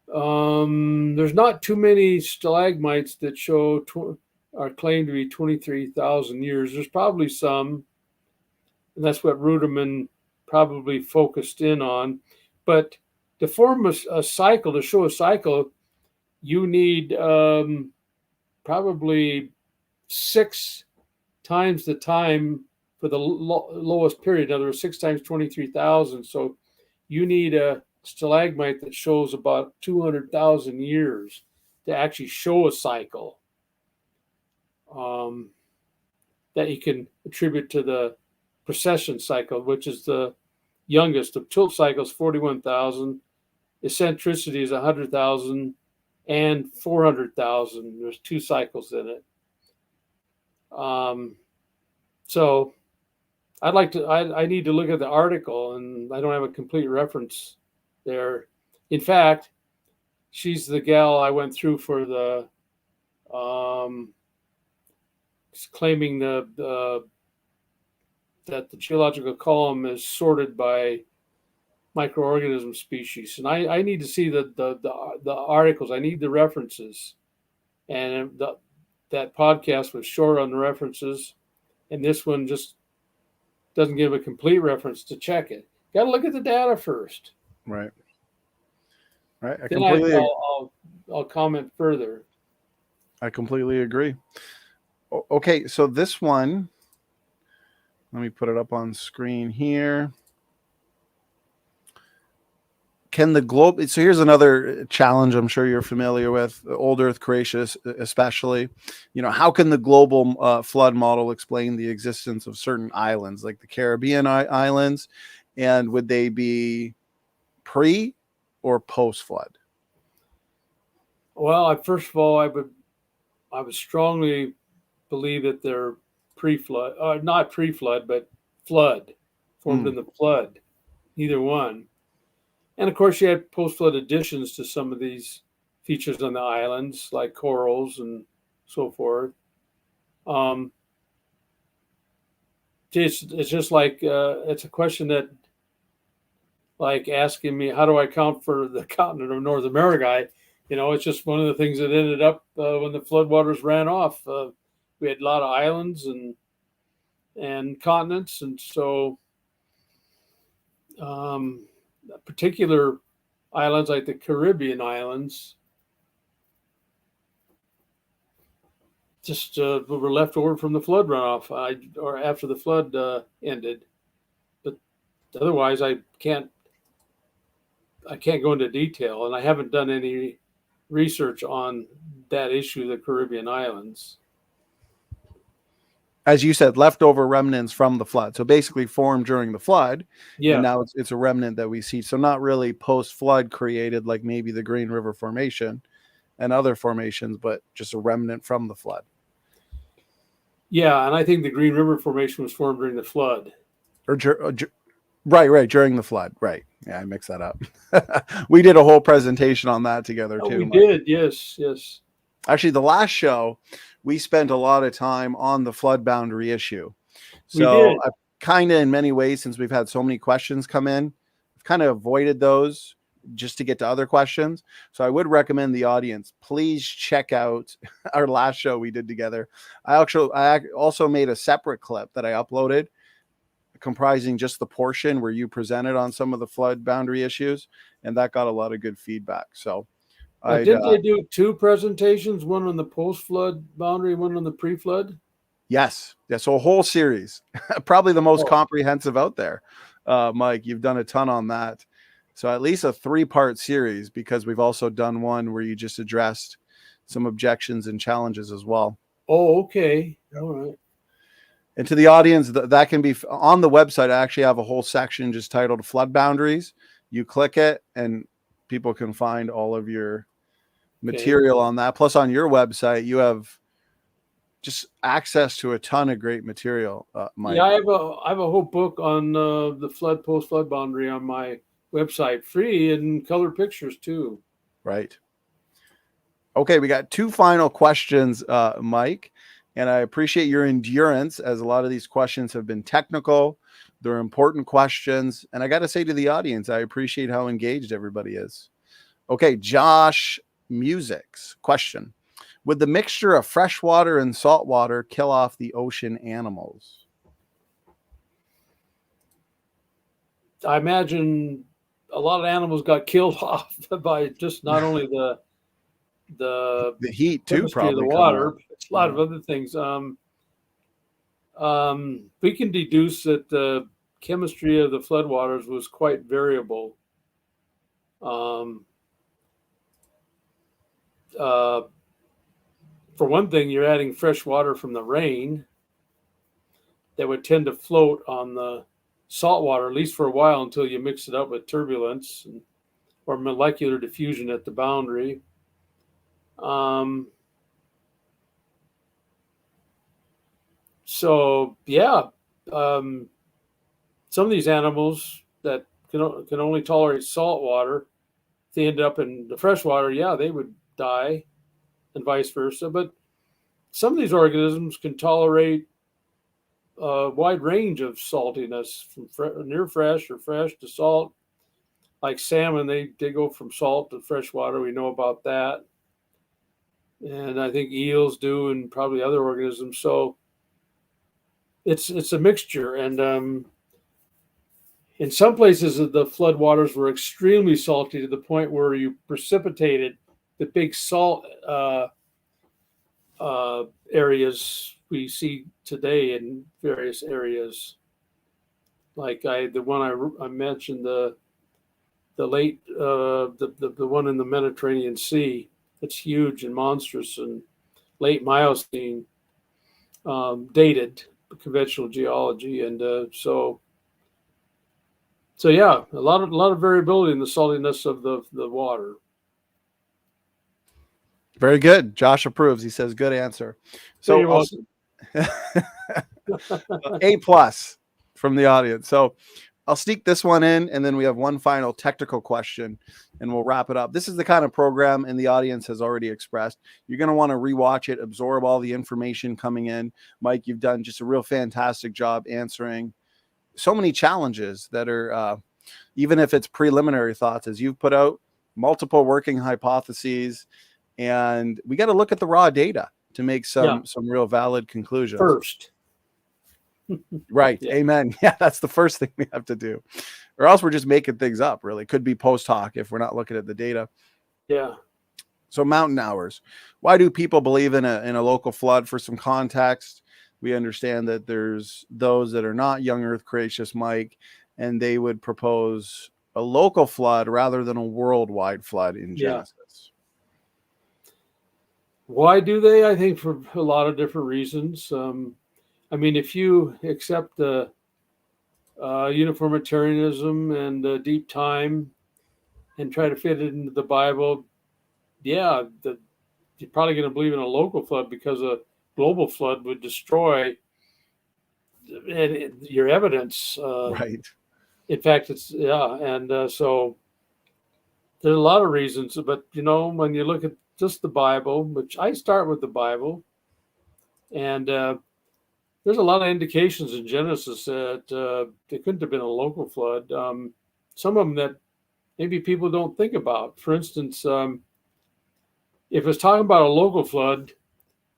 There's not too many stalagmites that are claimed to be 23,000 years. There's probably some, and that's what Rudiman probably focused in on. But to form a cycle, to show a cycle, you need probably 6 times the time for the lowest period. In other words, 6 times 23,000. So you need a stalagmite that shows about 200,000 years to actually show a cycle that you can attribute to the precession cycle, which is the youngest of tilt cycles, 41,000. Eccentricity is 100,000 and 400,000. There's 2 cycles in it. So I need to look at the article, and I don't have a complete reference there. In fact, she's the gal I went through for the claiming that the geological column is sorted by microorganism species, and I need to see the articles. I need the references, and that podcast was short on the references, and this one just doesn't give a complete reference to check it. Got to look at the data first.
Right. Right.
I'll comment further.
I completely agree. Okay, so this one, let me put it up on screen here. Can the globe? So here's another challenge I'm sure you're familiar with, old Earth Cretaceous especially. How can the global flood model explain the existence of certain islands, like the Caribbean islands, and would they be pre or post flood?
Well, first of all, I would strongly believe that they're pre-flood, not pre-flood, but flood, formed in the flood, either one. And of course, you had post-flood additions to some of these features on the islands, like corals and so forth. It's just like it's a question that, like asking me, how do I count for the continent of North America? It's just one of the things that ended up when the floodwaters ran off. We had a lot of islands and continents, and so particular islands like the Caribbean islands just were left over from the flood runoff or after the flood ended. But otherwise, I can't go into detail, and I haven't done any research on that issue, the Caribbean islands.
as you said, leftover remnants from the flood. So basically formed during the flood.
Yeah.
And now it's a remnant that we see. So not really post-flood created like maybe the Green River Formation and other formations, but just a remnant from the flood.
Yeah, and I think the Green River Formation was formed during the flood.
Right, during the flood. Right. Yeah, I mixed that up. We did a whole presentation on that together too.
We did, yes.
Actually, the last show, we spent a lot of time on the flood boundary issue. So I've kind of, in many ways, since we've had so many questions come in, I've kind of avoided those just to get to other questions. So I would recommend the audience, please check out our last show we did together. I also made a separate clip that I uploaded comprising just the portion where you presented on some of the flood boundary issues, and that got a lot of good feedback. So
didn't they do 2 presentations, one on the post-flood boundary, one on the pre-flood?
Yes. So a whole series, probably the most comprehensive out there. Mike, you've done a ton on that. So at least a 3-part series, because we've also done one where you just addressed some objections and challenges as well.
Oh, okay. All right.
And to the audience, that can be on the website. I actually have a whole section just titled Flood Boundaries. You click it and people can find all of your material on that. Plus on your website, you have just access to a ton of great material. Mike.
Yeah, I have a whole book on the flood, post-flood boundary on my website, free, and color pictures too.
Right. Okay, we got 2 final questions, Mike. And I appreciate your endurance, as a lot of these questions have been technical. They're important questions. And I got to say to the audience, I appreciate how engaged everybody is. Okay, Josh Music's question. Would the mixture of fresh water and salt water kill off the ocean animals?
I imagine a lot of animals got killed off by just not only the
heat too, probably
the water, but a lot of other things. We can deduce that the chemistry of the floodwaters was quite variable. For one thing, you're adding fresh water from the rain that would tend to float on the salt water, at least for a while, until you mix it up with turbulence or molecular diffusion at the boundary. So yeah, some of these animals that can only tolerate salt water, if they end up in the fresh water, yeah, they would die, and vice versa. But some of these organisms can tolerate a wide range of saltiness, from near fresh or fresh to salt. Like salmon, they go from salt to fresh water. We know about that. And I think eels do, and probably other organisms. So it's a mixture. And in some places, the floodwaters were extremely salty to the point where you precipitated the big salt areas we see today in various areas. Like the one I mentioned, the late the one in the Mediterranean Sea. It's huge and monstrous and late Miocene, dated conventional geology, and so yeah, a lot of variability in the saltiness of the water.
Very good. Josh approves. He says, "Good answer." So A+ from the audience. So I'll sneak this one in, and then we have one final technical question, and we'll wrap it up. This is the kind of program, and the audience has already expressed, you're going to want to rewatch it, absorb all the information coming in. Mike, you've done just a real fantastic job answering so many challenges that are, even if it's preliminary thoughts, as you've put out, multiple working hypotheses, and we got to look at the raw data to make some real valid conclusions.
First.
Right. Yeah. Amen. Yeah, that's the first thing we have to do, or else we're just making things up. Really, could be post hoc if we're not looking at the data.
Yeah.
So mountain hours. Why do people believe in a local flood? For some context, we understand that there's those that are not young Earth creationists, Mike, and they would propose a local flood rather than a worldwide flood in Genesis.
Why do they? I think for a lot of different reasons. I mean, if you accept the uniformitarianism and deep time and try to fit it into the Bible, yeah, you're probably going to believe in a local flood because a global flood would destroy your evidence.
Right.
In fact, and so there's a lot of reasons. But when you look at just the Bible, which I start with the Bible, and there's a lot of indications in Genesis that it couldn't have been a local flood. Some of them that maybe people don't think about. For instance, if it's talking about a local flood,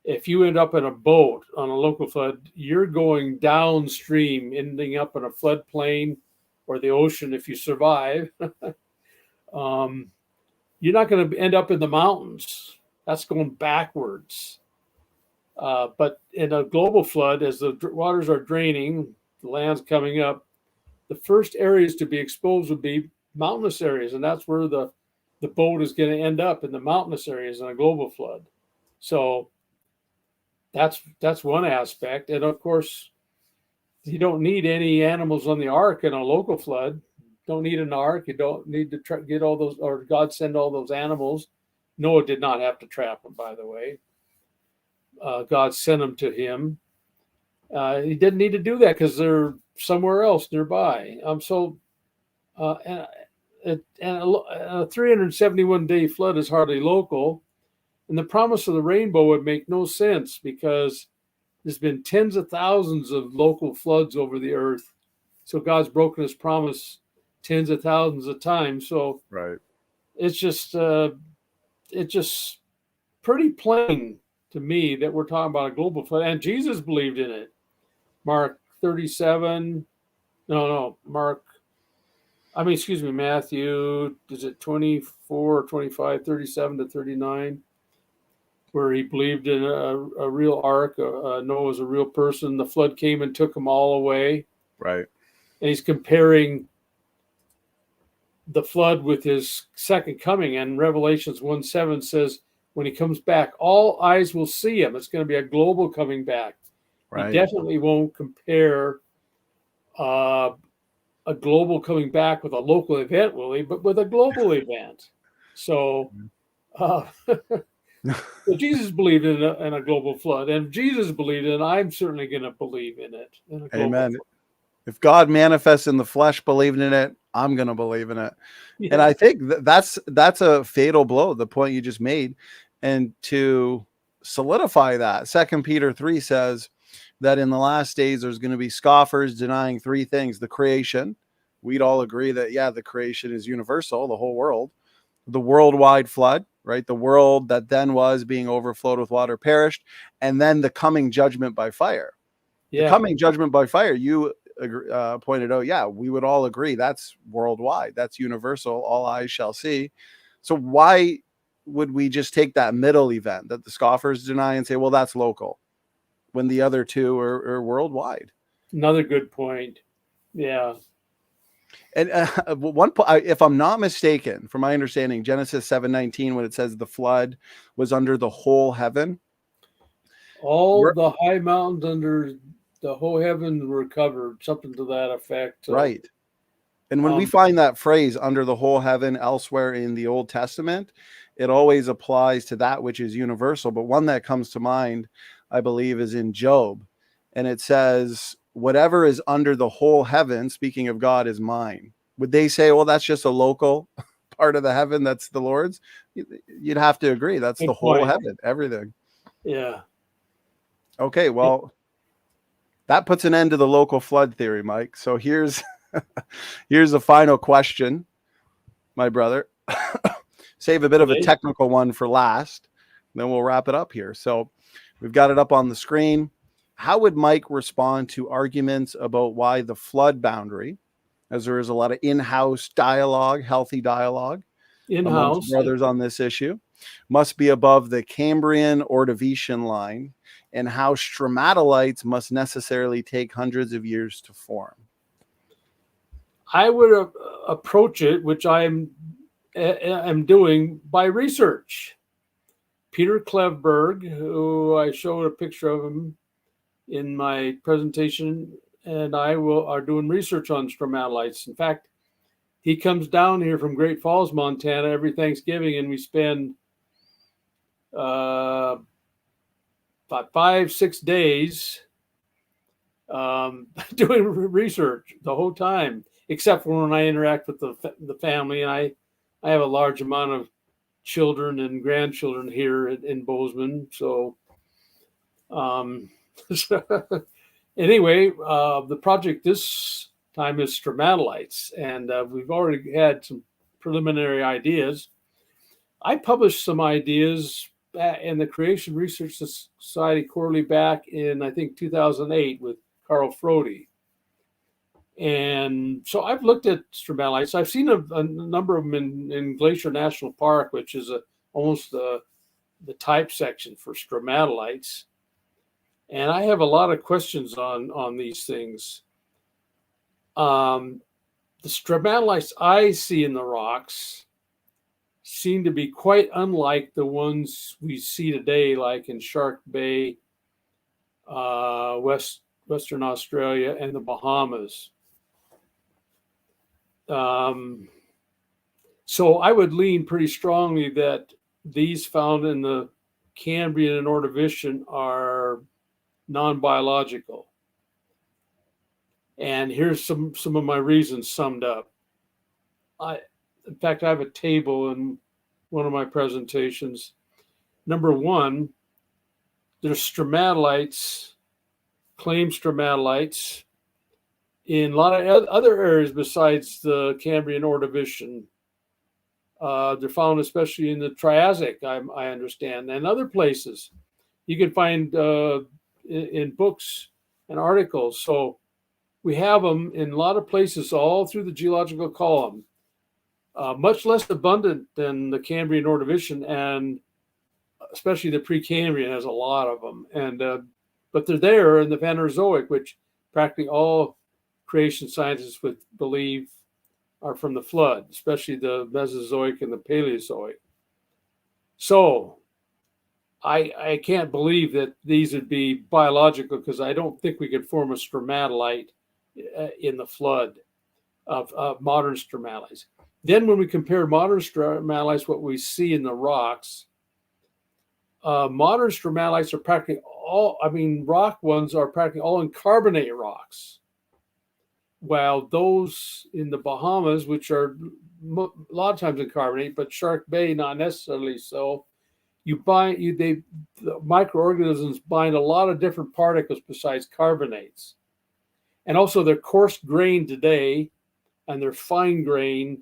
if you end up in a boat on a local flood, you're going downstream, ending up in a floodplain or the ocean if you survive. You're not going to end up in the mountains. That's going backwards. But in a global flood, as the waters are draining, the land's coming up, the first areas to be exposed would be mountainous areas, and that's where the boat is going to end up, in the mountainous areas in a global flood. So that's one aspect. And of course, you don't need any animals on the ark in a local flood. Don't need an ark. You don't need to get all those, or God send all those animals. Noah did not have to trap them, by the way. God sent them to him. He didn't need to do that because they're somewhere else nearby. And a 371-day flood is hardly local. And the promise of the rainbow would make no sense because there's been tens of thousands of local floods over the earth. So God's broken his promise tens of thousands of times. So
right.
It's just pretty plain to me that we're talking about a global flood. And Jesus believed in it. Matthew 24 or 25, 37 to 39, where he believed in a real ark. Noah was a real person. The flood came and took them all away.
Right.
And he's comparing the flood with his second coming. And Revelations 1:7 says, when he comes back, all eyes will see him. It's going to be a global coming back. Right. He definitely won't compare a global coming back with a local event, will he? But with a global event. So Jesus believed in a global flood, and if Jesus believed in it, I'm certainly going to believe in it.
Amen. Flood. If God manifests in the flesh, believing in it, I'm going to believe in it. Yeah. And I think that's a fatal blow, the point you just made. And to solidify that, 2 Peter 3 says that in the last days, there's going to be scoffers denying three things: the creation. We'd all agree that, yeah, the creation is universal, the whole world. The worldwide flood, right? The world that then was being overflowed with water perished. And then the coming judgment by fire. Yeah. The coming judgment by fire, you pointed out, yeah, we would all agree that's worldwide. That's universal. All eyes shall see. So why would we just take that middle event that the scoffers deny and say, well, that's local, when the other two are worldwide?
Another good point. Yeah.
And one point, if I'm not mistaken, from my understanding, Genesis 7:19, when it says the flood was under the whole heaven,
all the high mountains under the whole heaven were covered, something to that effect.
Right. And when we find that phrase under the whole heaven elsewhere in the Old Testament, it always applies to that which is universal. But one that comes to mind, I believe, is in Job. And it says, whatever is under the whole heaven, speaking of God, is mine. Would they say, well, that's just a local part of the heaven that's the Lord's? You'd have to agree. That's the whole heaven, everything.
Yeah.
Okay, well, that puts an end to the local flood theory, Mike. So here's a final question, my brother. Save a bit of a technical one for last, then we'll wrap it up here. So we've got it up on the screen. How would Mike respond to arguments about why the flood boundary, as there is a lot of in-house dialogue, healthy dialogue amongst brothers on this issue, must be above the Cambrian Ordovician line, and how stromatolites must necessarily take hundreds of years to form?
I would approach it, which I'm doing, by research. Peter Klevberg, who I showed a picture of him, in my presentation, and I are doing research on stromatolites. In fact, he comes down here from Great Falls, Montana, every Thanksgiving, and we spend about 5-6 days doing research the whole time, except for when I interact with the family. And I have a large amount of children and grandchildren here in Bozeman. So anyway, the project this time is stromatolites, and we've already had some preliminary ideas. I published some ideas in the Creation Research Society Quarterly back in, I think, 2008 with Carl Frody. And so I've looked at stromatolites. I've seen a number of them in Glacier National Park, which is almost the type section for stromatolites. And I have a lot of questions on these things. The stromatolites I see in the rocks seem to be quite unlike the ones we see today, like in Shark Bay, Western Australia, and the Bahamas. So I would lean pretty strongly that these found in the Cambrian and Ordovician are non-biological. And here's some of my reasons summed up. In fact, I have a table in one of my presentations. Number one, there's stromatolites, claimed stromatolites, in a lot of other areas besides the Cambrian Ordovician. They're found especially in the Triassic, I understand, and other places. You can find in books and articles. So we have them in a lot of places all through the geological column. Much less abundant than the Cambrian Ordovician, and especially the Precambrian has a lot of them. And but they're there in the Phanerozoic, which practically all creation scientists would believe are from the flood, especially the Mesozoic and the Paleozoic. So I can't believe that these would be biological, because I don't think we could form a stromatolite in the flood of modern stromatolites. Then when we compare modern stromatolites, what we see in the rocks, modern stromatolites are practically all, rock ones are practically all in carbonate rocks. While those in the Bahamas, which are a lot of times in carbonate, but Shark Bay not necessarily so, the microorganisms bind a lot of different particles besides carbonates. And also they're coarse grained today, and they're fine grained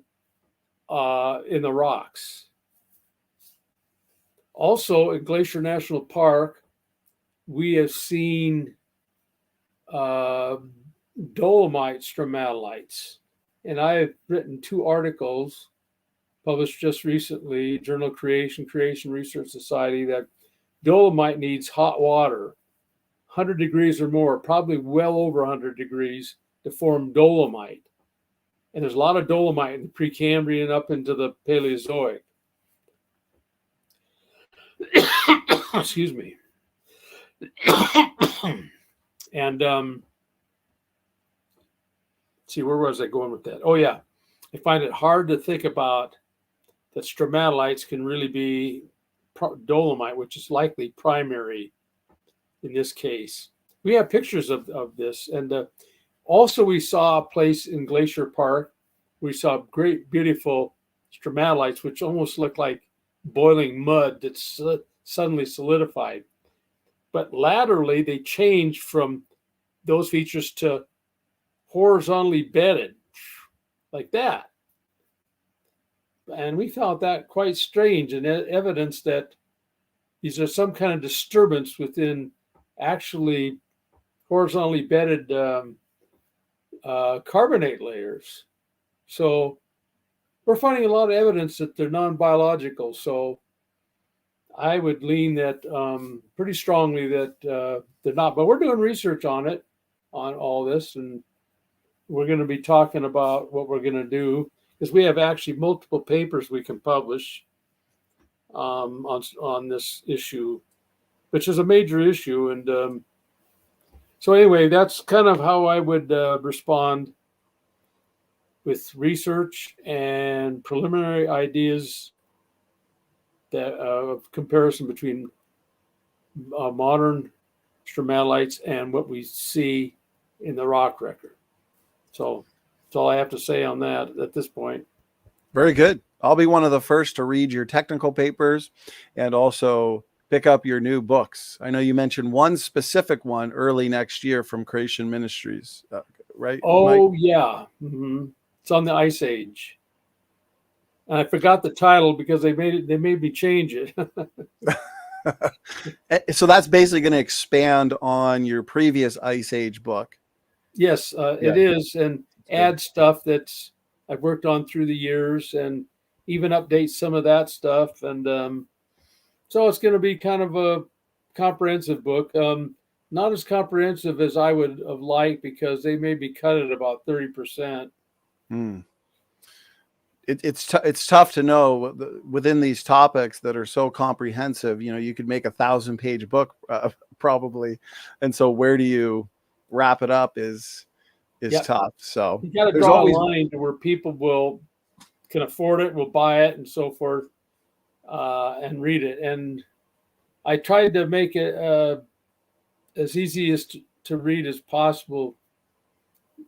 in the rocks. Also, in Glacier National Park, we have seen dolomite stromatolites. And I have written 2 articles published just recently, Journal Creation Research Society, that dolomite needs hot water, 100 degrees or more, probably well over 100 degrees, to form dolomite. And there's a lot of dolomite in the Precambrian up into the Paleozoic. Excuse me. And see, where was I going with that? Oh, yeah. I find it hard to think about that stromatolites can really be dolomite, which is likely primary in this case. We have pictures of this. And also we saw a place in Glacier Park. We saw great, beautiful stromatolites, which almost look like boiling mud that's suddenly solidified. But laterally, they changed from those features to horizontally bedded, like that. And we found that quite strange, and evidence that these are some kind of disturbance within actually horizontally bedded carbonate layers. So we're finding a lot of evidence that they're non-biological. So I would lean that pretty strongly that they're not. But we're doing research on it, on all this, and we're going to be talking about what we're going to do, because we have actually multiple papers we can publish on this issue, which is a major issue. And So anyway, that's kind of how I would respond with research and preliminary ideas that of comparison between modern stromatolites and what we see in the rock record. So that's all I have to say on that at this point.
Very good. I'll be one of the first to read your technical papers and also pick up your new books. I know you mentioned one specific one early next year from Creation Ministries, right?
Oh,
Mike?
yeah. It's on the Ice Age. And I forgot the title because they made me change it.
So that's basically going to expand on your previous Ice Age book.
Yes, it is, and add stuff that's I've worked on through the years, and even update some of that stuff. And so it's going to be kind of a comprehensive book. Not as comprehensive as I would have liked because they made me cut it about 30%.
It's tough to know within these topics that are so comprehensive. You know, you could make 1,000-page book probably, and so where do you wrap it up is tough. So
you got to draw a line to where people can afford it, will buy it, and so forth, and read it. And I tried to make it as easy as to read as possible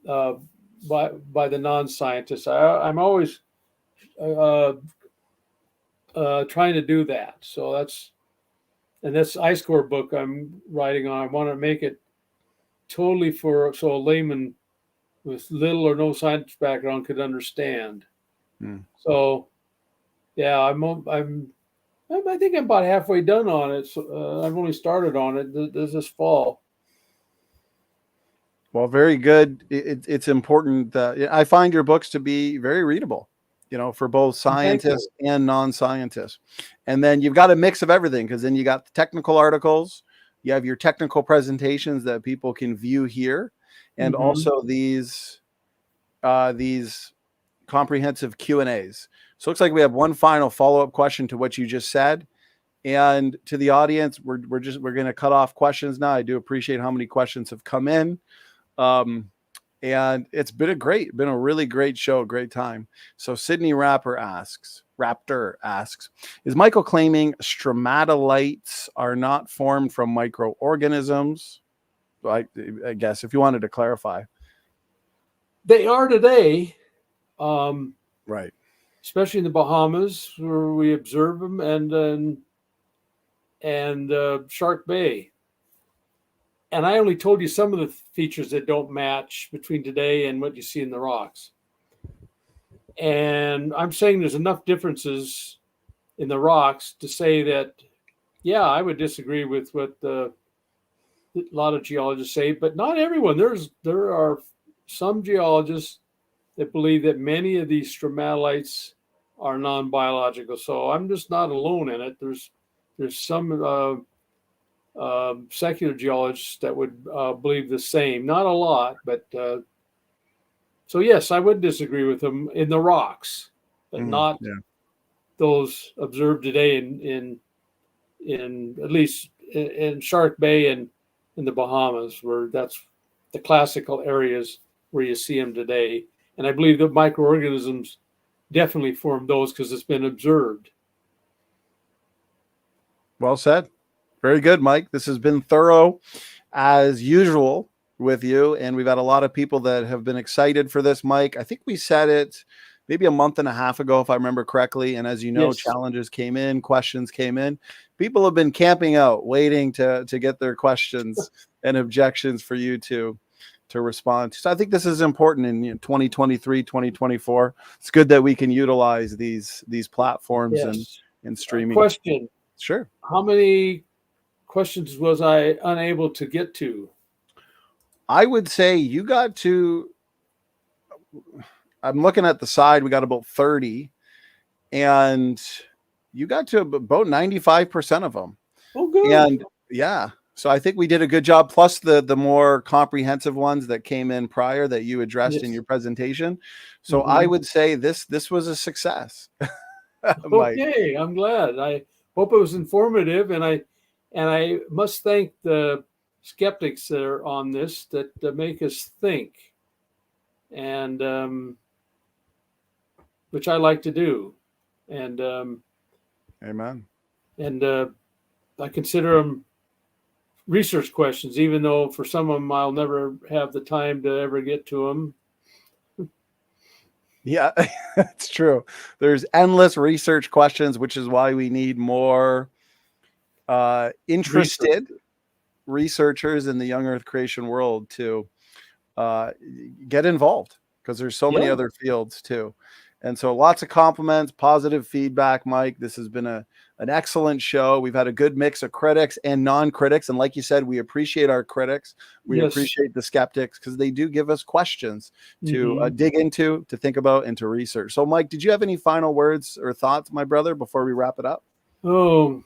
by the non-scientists. I'm always trying to do that. So this I-Score book I'm writing on, I want to make it totally so a layman with little or no science background could understand. So yeah, I think I'm about halfway done on it. So, I've only started on it this fall.
Well, very good. It's important that I find your books to be very readable, you know, for both scientists and non-scientists. And then you've got a mix of everything, because then you got the technical articles, you have your technical presentations that people can view here, and also these comprehensive Q&As. So it looks like we have one final follow-up question to what you just said. And to the audience, we're going to cut off questions now. I do appreciate how many questions have come in. And it's been a really great show, great time. So Sydney Raptor asks, is Michael claiming stromatolites are not formed from microorganisms? I guess if you wanted to clarify.
They are today.
Right.
Especially in the Bahamas where we observe them, and Shark Bay. And I only told you some of the features that don't match between today and what you see in the rocks. And I'm saying there's enough differences in the rocks to say that, yeah, I would disagree with what a lot of geologists say, but not everyone. There are some geologists that believe that many of these stromatolites are non-biological. So I'm just not alone in it. There's some secular geologists that would believe the same. Not a lot, but so yes, I would disagree with them in the rocks, but not those observed today in at least in Shark Bay and in the Bahamas, where that's the classical areas where you see them today. And I believe that microorganisms definitely form those because it's been observed.
Well said. Very good, Mike. This has been thorough as usual with you. And we've had a lot of people that have been excited for this, Mike. I think we said it maybe a month and a half ago, if I remember correctly. And as you know, challenges came in, questions came in. People have been camping out, waiting to get their questions and objections for you to respond. So I think this is important in 2023, 2024. It's good that we can utilize these platforms and streaming.
Question.
Sure.
How many questions was I unable to get to?
I would say you got to, I'm looking at the side, we got about 30, and you got to about 95% of them.
Oh, good.
And yeah, so I think we did a good job. Plus the more comprehensive ones that came in prior that you addressed in your presentation. So I would say this was a success.
Okay, I'm glad. I hope it was informative, and I must thank the skeptics that are on this that make us think, and which I like to do, and
Amen.
And I consider them research questions, even though for some of them I'll never have the time to ever get to them.
Yeah, it's true. There's endless research questions, which is why we need more interested researchers in the young Earth creation world to get involved, because there's so many other fields too. And so lots of compliments, positive feedback, Mike. This has been an excellent show. We've had a good mix of critics and non-critics. And like you said, we appreciate our critics. We appreciate the skeptics, because they do give us questions to dig into, to think about, and to research. So, Mike, did you have any final words or thoughts, my brother, before we wrap it up?
Oh,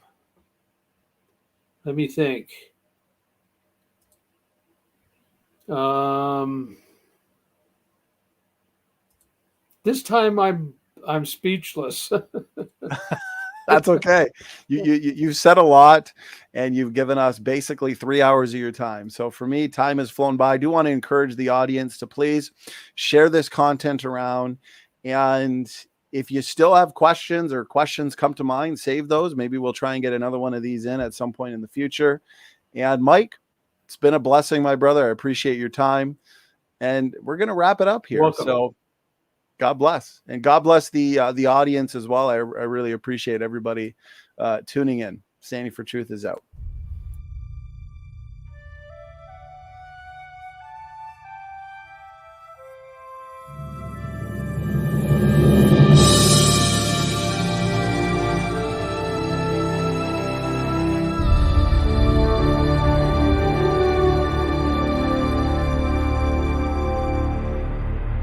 let me think. This time I'm speechless.
That's okay. You've said a lot, and you've given us basically 3 hours of your time. So for me, time has flown by. I do want to encourage the audience to please share this content around. And if you still have questions, or questions come to mind, save those. Maybe we'll try and get another one of these in at some point in the future. And Mike, it's been a blessing, my brother. I appreciate your time. And we're going to wrap it up here.
Welcome.
So God bless, and God bless the audience as well. I really appreciate everybody tuning in. Standing for Truth is out.